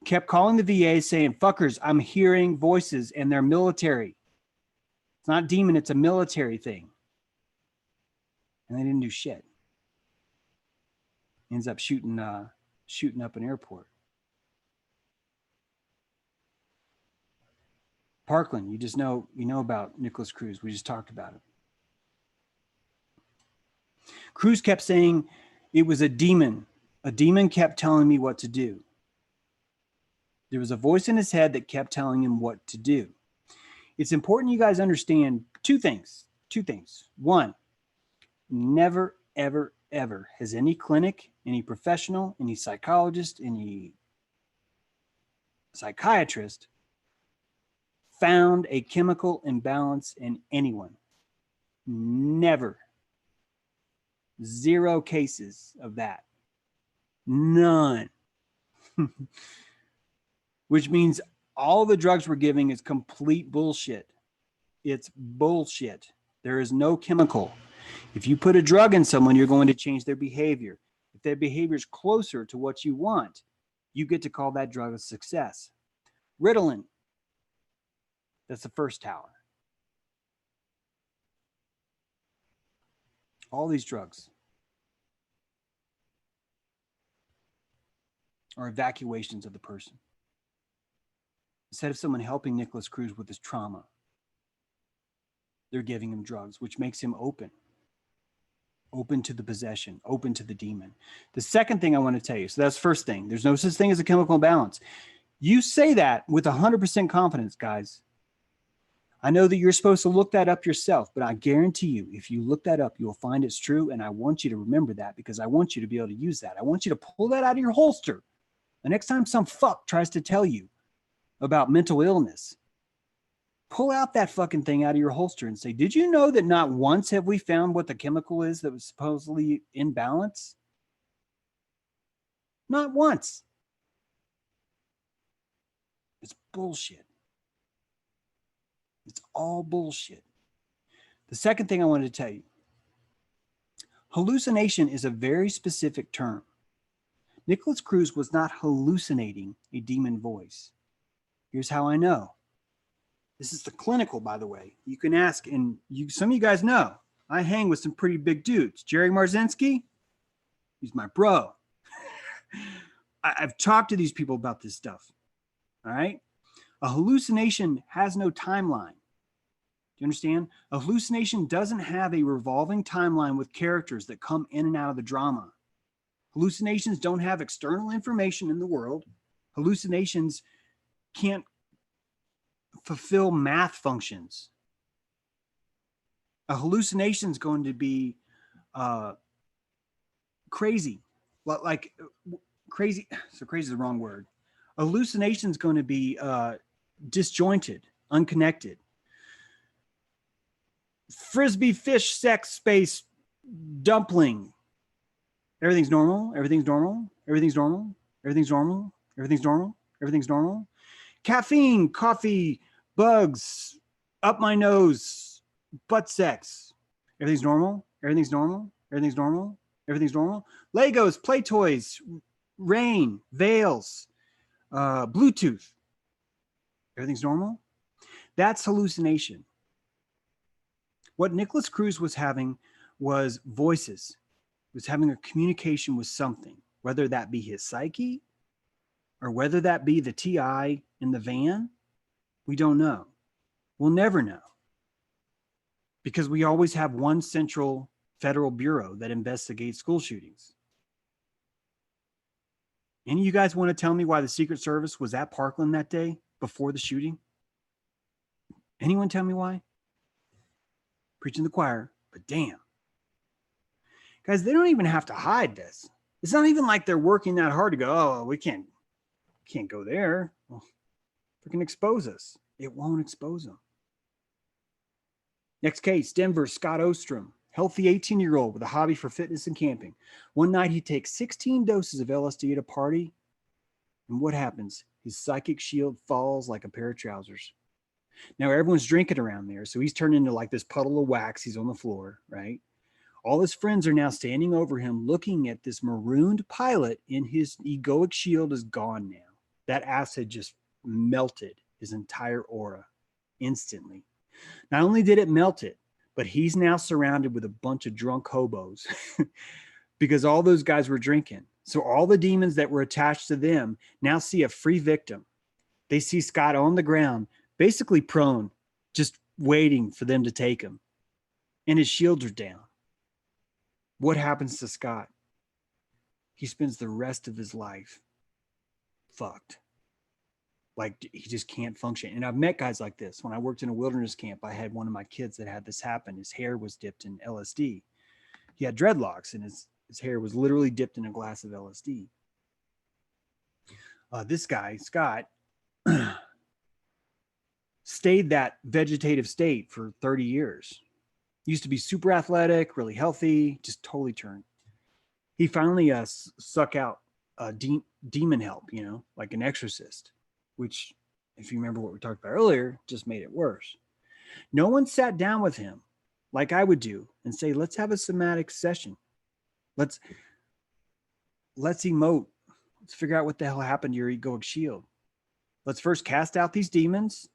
kept calling the VA saying, fuckers, I'm hearing voices and they're military. It's not demon, it's a military thing. And they didn't do shit. Ends up shooting up an airport. Parkland, you know about Nicholas Cruz. We just talked about it. Cruz kept saying it was a demon. A demon kept telling me what to do. There was a voice in his head that kept telling him what to do. It's important you guys understand two things. One, never, ever, ever has any clinic, any professional, any psychologist, any psychiatrist found a chemical imbalance in anyone. Never. 0 cases of that. None. Which means all the drugs we're giving is complete bullshit. It's bullshit. There is no chemical. If you put a drug in someone, you're going to change their behavior. If their behavior is closer to what you want, you get to call that drug a success. Ritalin, that's the first tower. All these drugs are evacuations of the person. Instead of someone helping Nicholas Cruz with his trauma, they're giving him drugs, which makes him open to the possession, open to the demon. The second thing I want to tell you, so that's first thing. There's no such thing as a chemical imbalance. You say that with 100% confidence, guys. I know that you're supposed to look that up yourself, but I guarantee you, if you look that up, you'll find it's true. And I want you to remember that because I want you to be able to use that. I want you to pull that out of your holster. The next time some fuck tries to tell you about mental illness, pull out that fucking thing out of your holster and say, did you know that not once have we found what the chemical is that was supposedly in balance? Not once. It's bullshit. It's all bullshit. The second thing I wanted to tell you, hallucination is a very specific term. Nicholas Cruz was not hallucinating a demon voice. Here's how I know. This is the clinical, by the way. You can ask, and some of you guys know, I hang with some pretty big dudes. Jerry Marzinski, he's my bro. I've talked to these people about this stuff. All right? A hallucination has no timeline. Do you understand? A hallucination doesn't have a revolving timeline with characters that come in and out of the drama. Hallucinations don't have external information in the world. Hallucinations can't fulfill math functions. A hallucination is going to be crazy. like crazy. So crazy is the wrong word. Hallucination is going to be disjointed, unconnected. Frisbee fish sex space dumpling. Everything's normal. Everything's normal. Everything's normal. Everything's normal. Everything's normal. Everything's normal. Caffeine, coffee, bugs, up my nose, butt sex. Everything's normal. Everything's normal. Everything's normal. Everything's normal. Legos, play toys, rain, veils, Bluetooth. Everything's normal. That's hallucination. What Nicholas Cruz was having was voices. He was having a communication with something, whether that be his psyche or whether that be the TI in the van. We don't know. We'll never know. Because we always have one central federal bureau that investigates school shootings. Any of you guys want to tell me why the Secret Service was at Parkland that day before the shooting? Anyone tell me why? Preaching the choir, but damn. Guys, they don't even have to hide this. It's not even like they're working that hard to go, oh, we can't go there. Well, freaking expose us. It won't expose them. Next case, Denver, Scott Ostrom, healthy 18-year-old with a hobby for fitness and camping. One night he takes 16 doses of LSD at a party, and what happens? His psychic shield falls like a pair of trousers. Now everyone's drinking around there, so he's turned into like this puddle of wax. He's on the floor, right? All his friends are now standing over him, looking at this marooned pilot, and his egoic shield is gone now. That acid just melted his entire aura instantly. Not only did it melt it, but he's now surrounded with a bunch of drunk hobos because all those guys were drinking. So all the demons that were attached to them now see a free victim. They see Scott on the ground, basically prone, just waiting for them to take him. And his shields are down. What happens to Scott? He spends the rest of his life fucked. Like he just can't function. And I've met guys like this. When I worked in a wilderness camp, I had one of my kids that had this happen. His hair was dipped in LSD. He had dreadlocks and his hair was literally dipped in a glass of LSD. This guy, Scott, stayed that vegetative state for 30 years. Used to be super athletic, really healthy, just totally turned. He finally suck out demon help, like an exorcist, which, if you remember what we talked about earlier, just made it worse. No one sat down with him like I would do and say, let's have a somatic session. Let's emote. Let's figure out what the hell happened to your egoic shield. Let's first cast out these demons.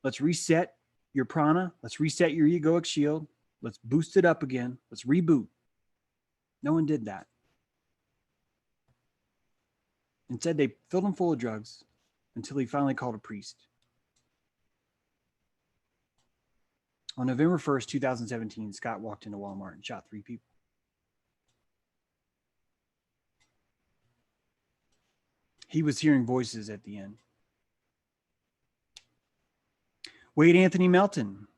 Let's reset your prana. Let's reset your egoic shield. Let's boost it up again. Let's reboot. No one did that. Instead, they filled him full of drugs until he finally called a priest. On November 1st, 2017, Scott walked into Walmart and shot 3 people. He was hearing voices at the end. Wade Anthony Melton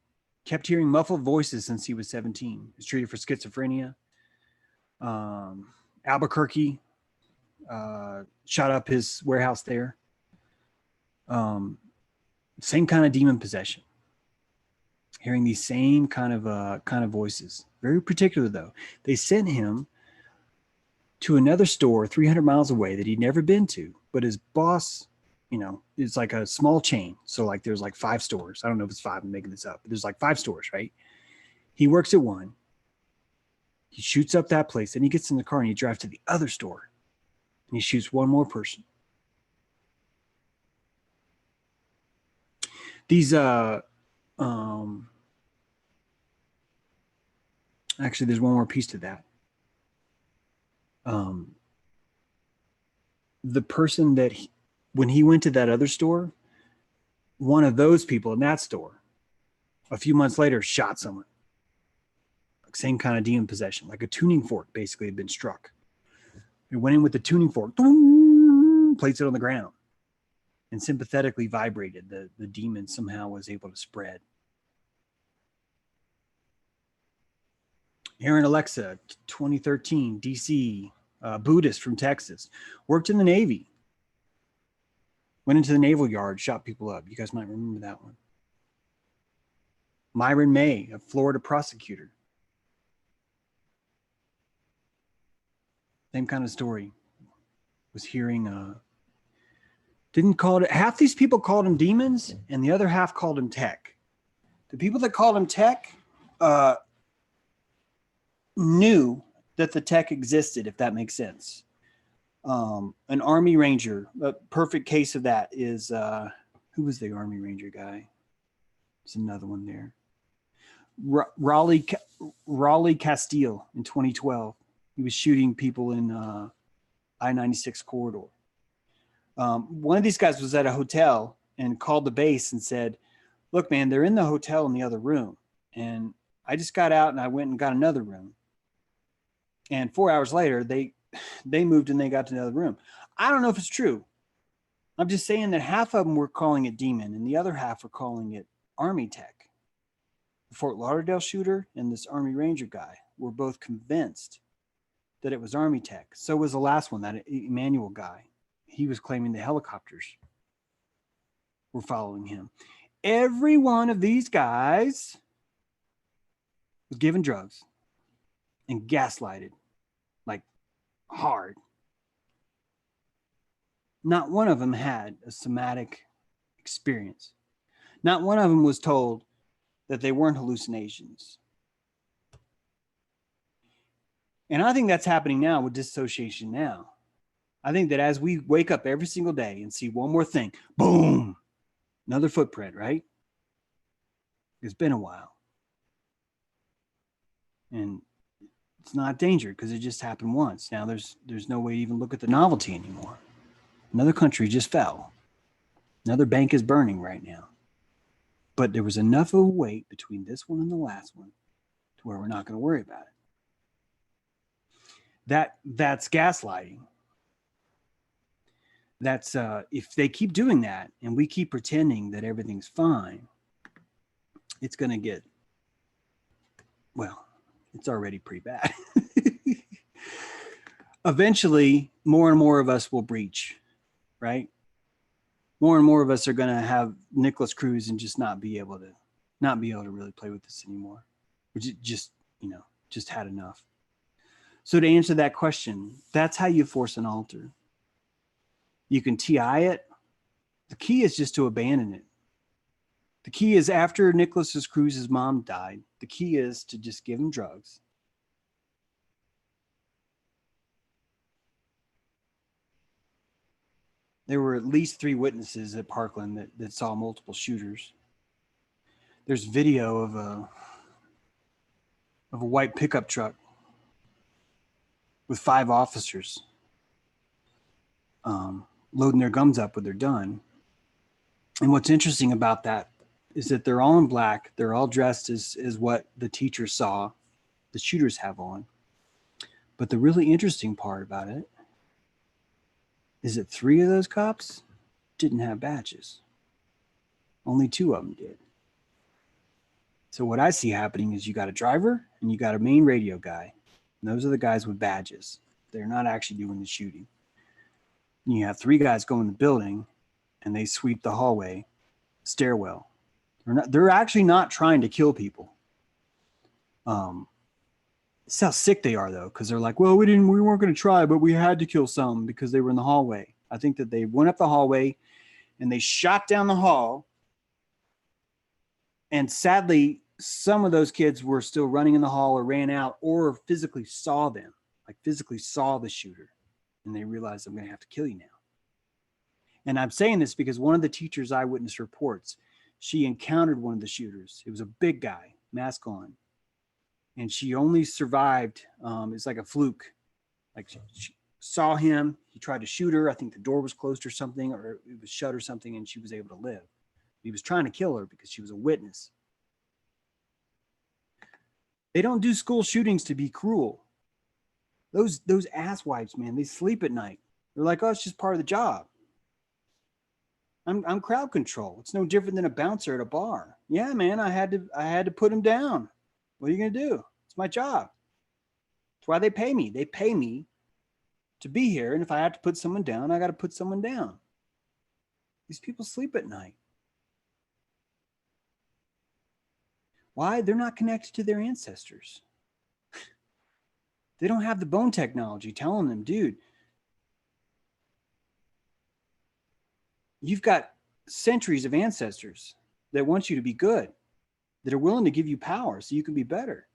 kept hearing muffled voices since he was 17. He was treated for schizophrenia. Albuquerque shot up his warehouse there. Same kind of demon possession. Hearing these same kind of voices. Very particular though. They sent him to another store 300 miles away that he'd never been to, but his boss, it's like a small chain. So like there's like 5 stores. I don't know if it's 5, I'm making this up, but there's like 5 stores, right? He works at one. He shoots up that place, and he gets in the car and he drives to the other store and he shoots one more person. These actually there's one more piece to that. The person that when he went to that other store, one of those people in that store a few months later shot someone. Like same kind of demon possession, like a tuning fork basically had been struck. He went in with the tuning fork, placed it on the ground, and sympathetically vibrated. The demon somehow was able to spread. Aaron Alexa, 2013, DC, Buddhist from Texas, worked in the Navy, went into the naval yard, shot people up. You guys might remember that one. Myron May, a Florida prosecutor. Same kind of story. Was hearing, didn't call it, half these people called him demons and the other half called him tech. The people that called him tech knew that the tech existed, if that makes sense. An Army Ranger, a perfect case of that is, who was the Army Ranger guy? There's another one there. Raleigh Castile in 2012. He was shooting people in I-96 corridor. One of these guys was at a hotel and called the base and said, look, man, they're in the hotel in the other room. And I just got out and I went and got another room. And 4 hours later, they moved and they got to another room. I don't know if it's true. I'm just saying that half of them were calling it demon and the other half were calling it Army tech. The Fort Lauderdale shooter and this Army Ranger guy were both convinced that it was Army tech. So was the last one, that Emmanuel guy. He was claiming the helicopters were following him. Every one of these guys was given drugs and gaslighted, like hard. Not one of them had a somatic experience. Not one of them was told that they weren't hallucinations. And I think that's happening now with dissociation now. I think that as we wake up every single day and see one more thing, boom, another footprint, right? It's been a while. And it's not danger because it just happened once. Now there's no way to even look at the novelty anymore. Another country just fell. Another bank is burning right now. But there was enough of a wait between this one and the last one to where we're not going to worry about it. That's gaslighting. That's if they keep doing that and we keep pretending that everything's fine, it's going to get, well, it's already pretty bad. Eventually, more and more of us will breach, right? More and more of us are going to have Nicholas Cruz and just not be able to really play with this anymore. We just had enough. So to answer that question, that's how you force an altar. You can TI it. The key is just to abandon it. The key is after Nicholas Cruz's mom died, the key is to just give him drugs. There were at least 3 witnesses at Parkland that saw multiple shooters. There's video of a white pickup truck with 5 officers loading their guns up when they're done. And what's interesting about that is that they're all in black. They're all dressed as what the teacher saw the shooters have on. But the really interesting part about it is that 3 of those cops didn't have badges. Only 2 of them did. So what I see happening is you got a driver and you got a main radio guy. And those are the guys with badges. They're not actually doing the shooting. And you have 3 guys go in the building and they sweep the hallway, stairwell. They're actually not trying to kill people. It's how sick they are though, because they're like, well, we weren't going to try, but we had to kill some because they were in the hallway. I think that they went up the hallway and they shot down the hall. And sadly, some of those kids were still running in the hall or ran out or physically saw them, like physically saw the shooter. And they realized, I'm going to have to kill you now. And I'm saying this because one of the teacher's eyewitness reports, she encountered one of the shooters. It was a big guy, mask on. And she only survived. It's like a fluke. Like she saw him. He tried to shoot her. I think the door was closed or something, or it was shut or something, and she was able to live. He was trying to kill her because she was a witness. They don't do school shootings to be cruel. Those asswipes, man, they sleep at night. They're like, oh, it's just part of the job. I'm crowd control. It's no different than a bouncer at a bar. Yeah, man, I had to put him down. What are you gonna do? It's my job. That's why they pay me. They pay me to be here. And if I have to put someone down, I got to put someone down. These people sleep at night. Why? They're not connected to their ancestors. They don't have the bone technology telling them, dude, you've got centuries of ancestors that want you to be good, that are willing to give you power so you can be better.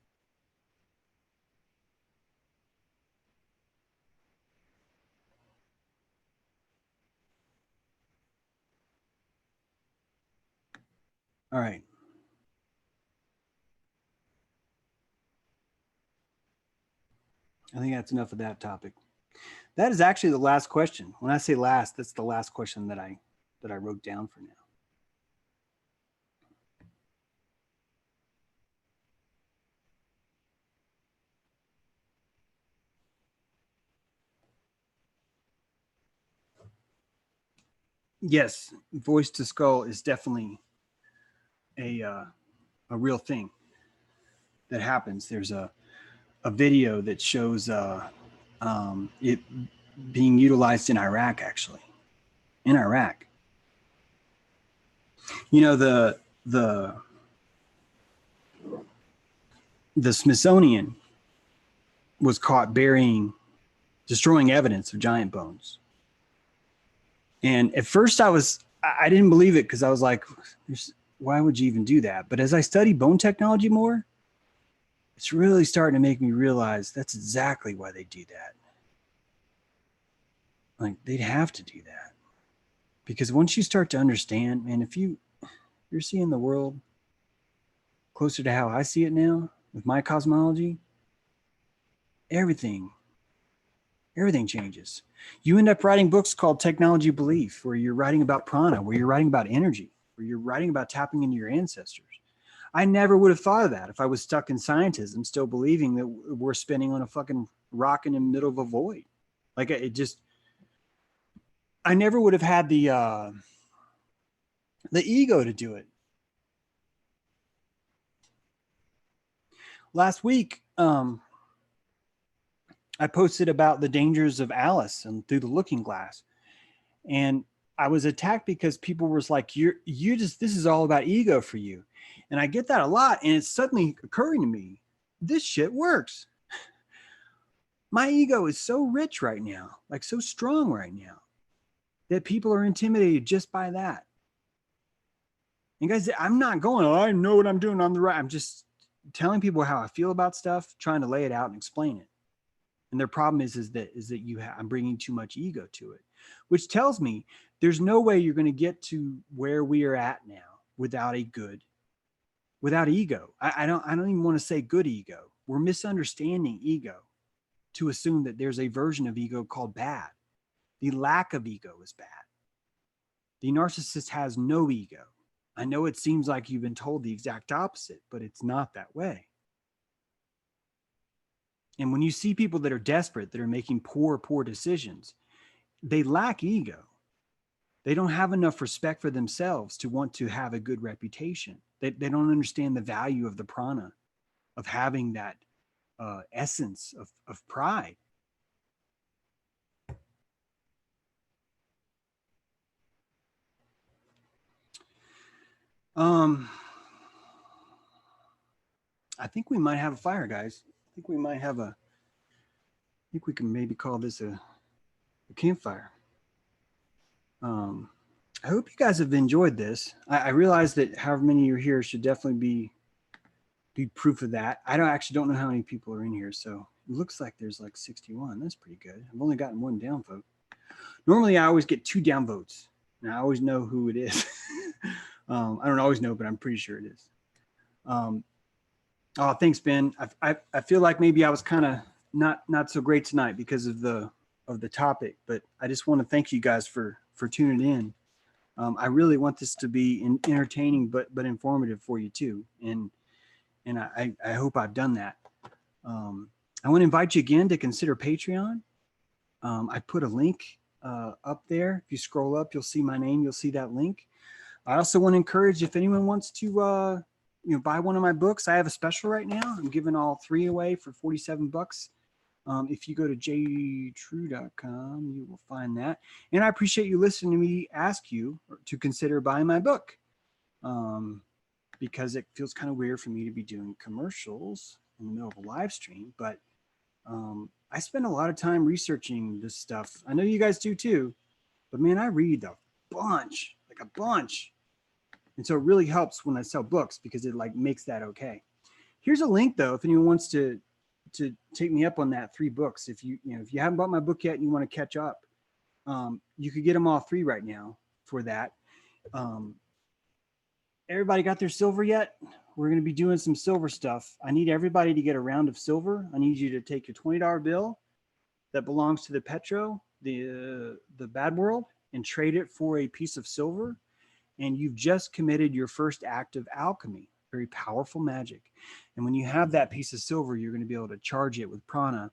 All right. I think that's enough of that topic. That is actually the last question. When I say last, that's the last question that I wrote down for now. Yes, voice to skull is definitely a real thing that happens. There's a video that shows it being utilized in Iraq, actually. In Iraq. You know, the Smithsonian was caught destroying evidence of giant bones. And at first I didn't believe it because I was like, why would you even do that? But as I study bone technology more, it's really starting to make me realize that's exactly why they do that. Like, they'd have to do that. Because once you start to understand, man, if you're seeing the world closer to how I see it now with my cosmology, everything changes. You end up writing books called Technology Belief, where you're writing about prana, where you're writing about energy, where you're writing about tapping into your ancestors. I never would have thought of that if I was stuck in scientism, still believing that we're spinning on a fucking rock in the middle of a void. Like, I never would have had the ego to do it. Last week, I posted about the dangers of Alice and Through the Looking Glass. And I was attacked because people were like, this is all about ego for you. And I get that a lot. And it's suddenly occurring to me, this shit works. My ego is so rich right now, like so strong right now, that people are intimidated just by that. And guys, I'm not going, oh, I know what I'm doing on the right. I'm just telling people how I feel about stuff, trying to lay it out and explain it. And their problem is that I'm bringing too much ego to it, which tells me there's no way you're going to get to where we are at now without ego. I don't even want to say good ego. We're misunderstanding ego to assume that there's a version of ego called bad. The lack of ego is bad. The narcissist has no ego. I know it seems like you've been told the exact opposite, but it's not that way. And when you see people that are desperate, that are making poor decisions, they lack ego. They don't have enough respect for themselves to want to have a good reputation. They don't understand the value of the prana, of having that essence of pride. I think we might have a fire, guys. I think we can maybe call this a campfire. I hope you guys have enjoyed this. I realize that however many you're here should definitely be proof of that. I don't know how many people are in here, so it looks like there's like 61. That's pretty good. I've only gotten one downvote. Normally I always get 2 downvotes, and I always know who it is. I don't always know, but I'm pretty sure it is. Oh, thanks, Ben. I feel like maybe I was kind of not so great tonight because of the topic, but I just want to thank you guys for tuning in. I really want this to be entertaining but informative for you too, and I hope I've done that. I want to invite you again to consider Patreon. I put a link up there. If you scroll up, you'll see my name. You'll see that link. I also want to encourage, if anyone wants to buy one of my books, I have a special right now. I'm giving all 3 away for $47. If you go to jtrue.com, you will find that. And I appreciate you listening to me ask you to consider buying my book, because it feels kind of weird for me to be doing commercials in the middle of a live stream. But I spend a lot of time researching this stuff. I know you guys do too, but man, I read a bunch, like a bunch. And so it really helps when I sell books because it like makes that okay. Here's a link though, if anyone wants to take me up on that 3 books. If you haven't bought my book yet and you want to catch up, you could get them all 3 right now for that. Everybody got their silver yet? We're going to be doing some silver stuff. I need everybody to get a round of silver. I need you to take your $20 bill that belongs to the Petro, the bad world, and trade it for a piece of silver. And you've just committed your first act of alchemy, very powerful magic. And when you have that piece of silver, you're going to be able to charge it with prana.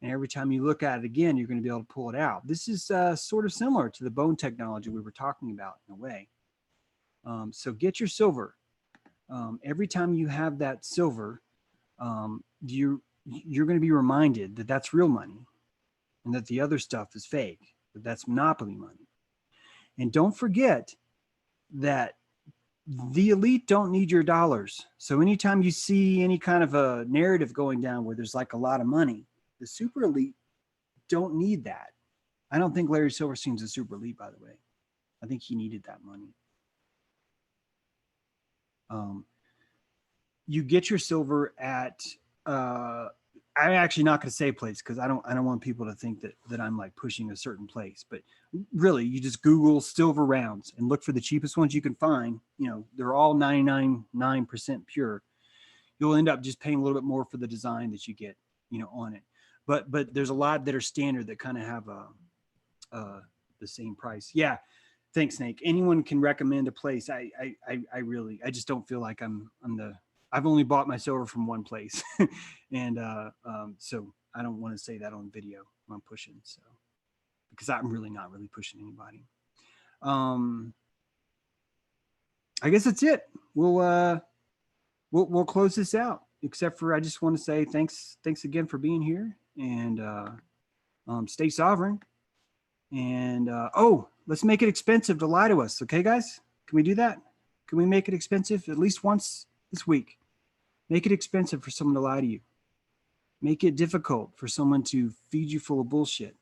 And every time you look at it again, you're going to be able to pull it out. This is sort of similar to the bone technology we were talking about in a way. So get your silver. Every time you have that silver, you're going to be reminded that that's real money and that the other stuff is fake, that that's monopoly money. And don't forget that the elite don't need your dollars. So anytime you see any kind of a narrative going down where there's like a lot of money, the super elite don't need that. I don't think Larry Silverstein's a super elite, by the way. I think he needed that money. You get your silver at I'm actually not going to say place because I don't want people to think that I'm like pushing a certain place, but really you just Google silver rounds and look for the cheapest ones you can find. You know, they're all 99.9% pure. You'll end up just paying a little bit more for the design that you get, you know, on it. But there's a lot that are standard that kind of have the same price. Yeah. Thanks, Snake. Anyone can recommend a place. I just don't feel like I've only bought my silver from one place. And so I don't want to say that on video when I'm pushing. So, because I'm really not really pushing anybody. I guess that's it. We'll close this out, except for I just want to say thanks again for being here, and stay sovereign. And let's make it expensive to lie to us. Okay, guys? Can we do that? Can we make it expensive at least once this week? Make it expensive for someone to lie to you. Make it difficult for someone to feed you full of bullshit.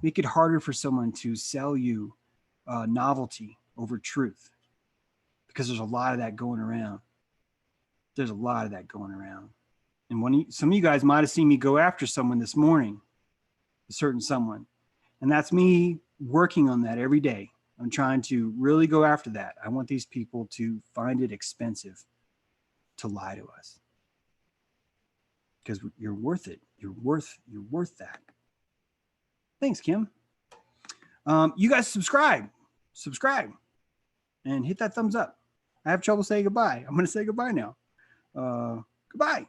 Make it harder for someone to sell you novelty over truth. Because there's a lot of that going around. There's a lot of that going around. And some of you guys might have seen me go after someone this morning, a certain someone. And that's me working on that every day. I'm trying to really go after that. I want these people to find it expensive to lie to us. Because you're worth it. You're worth that. Thanks, Kim. You guys subscribe, and hit that thumbs up. I have trouble saying goodbye. I'm going to say goodbye now. Goodbye.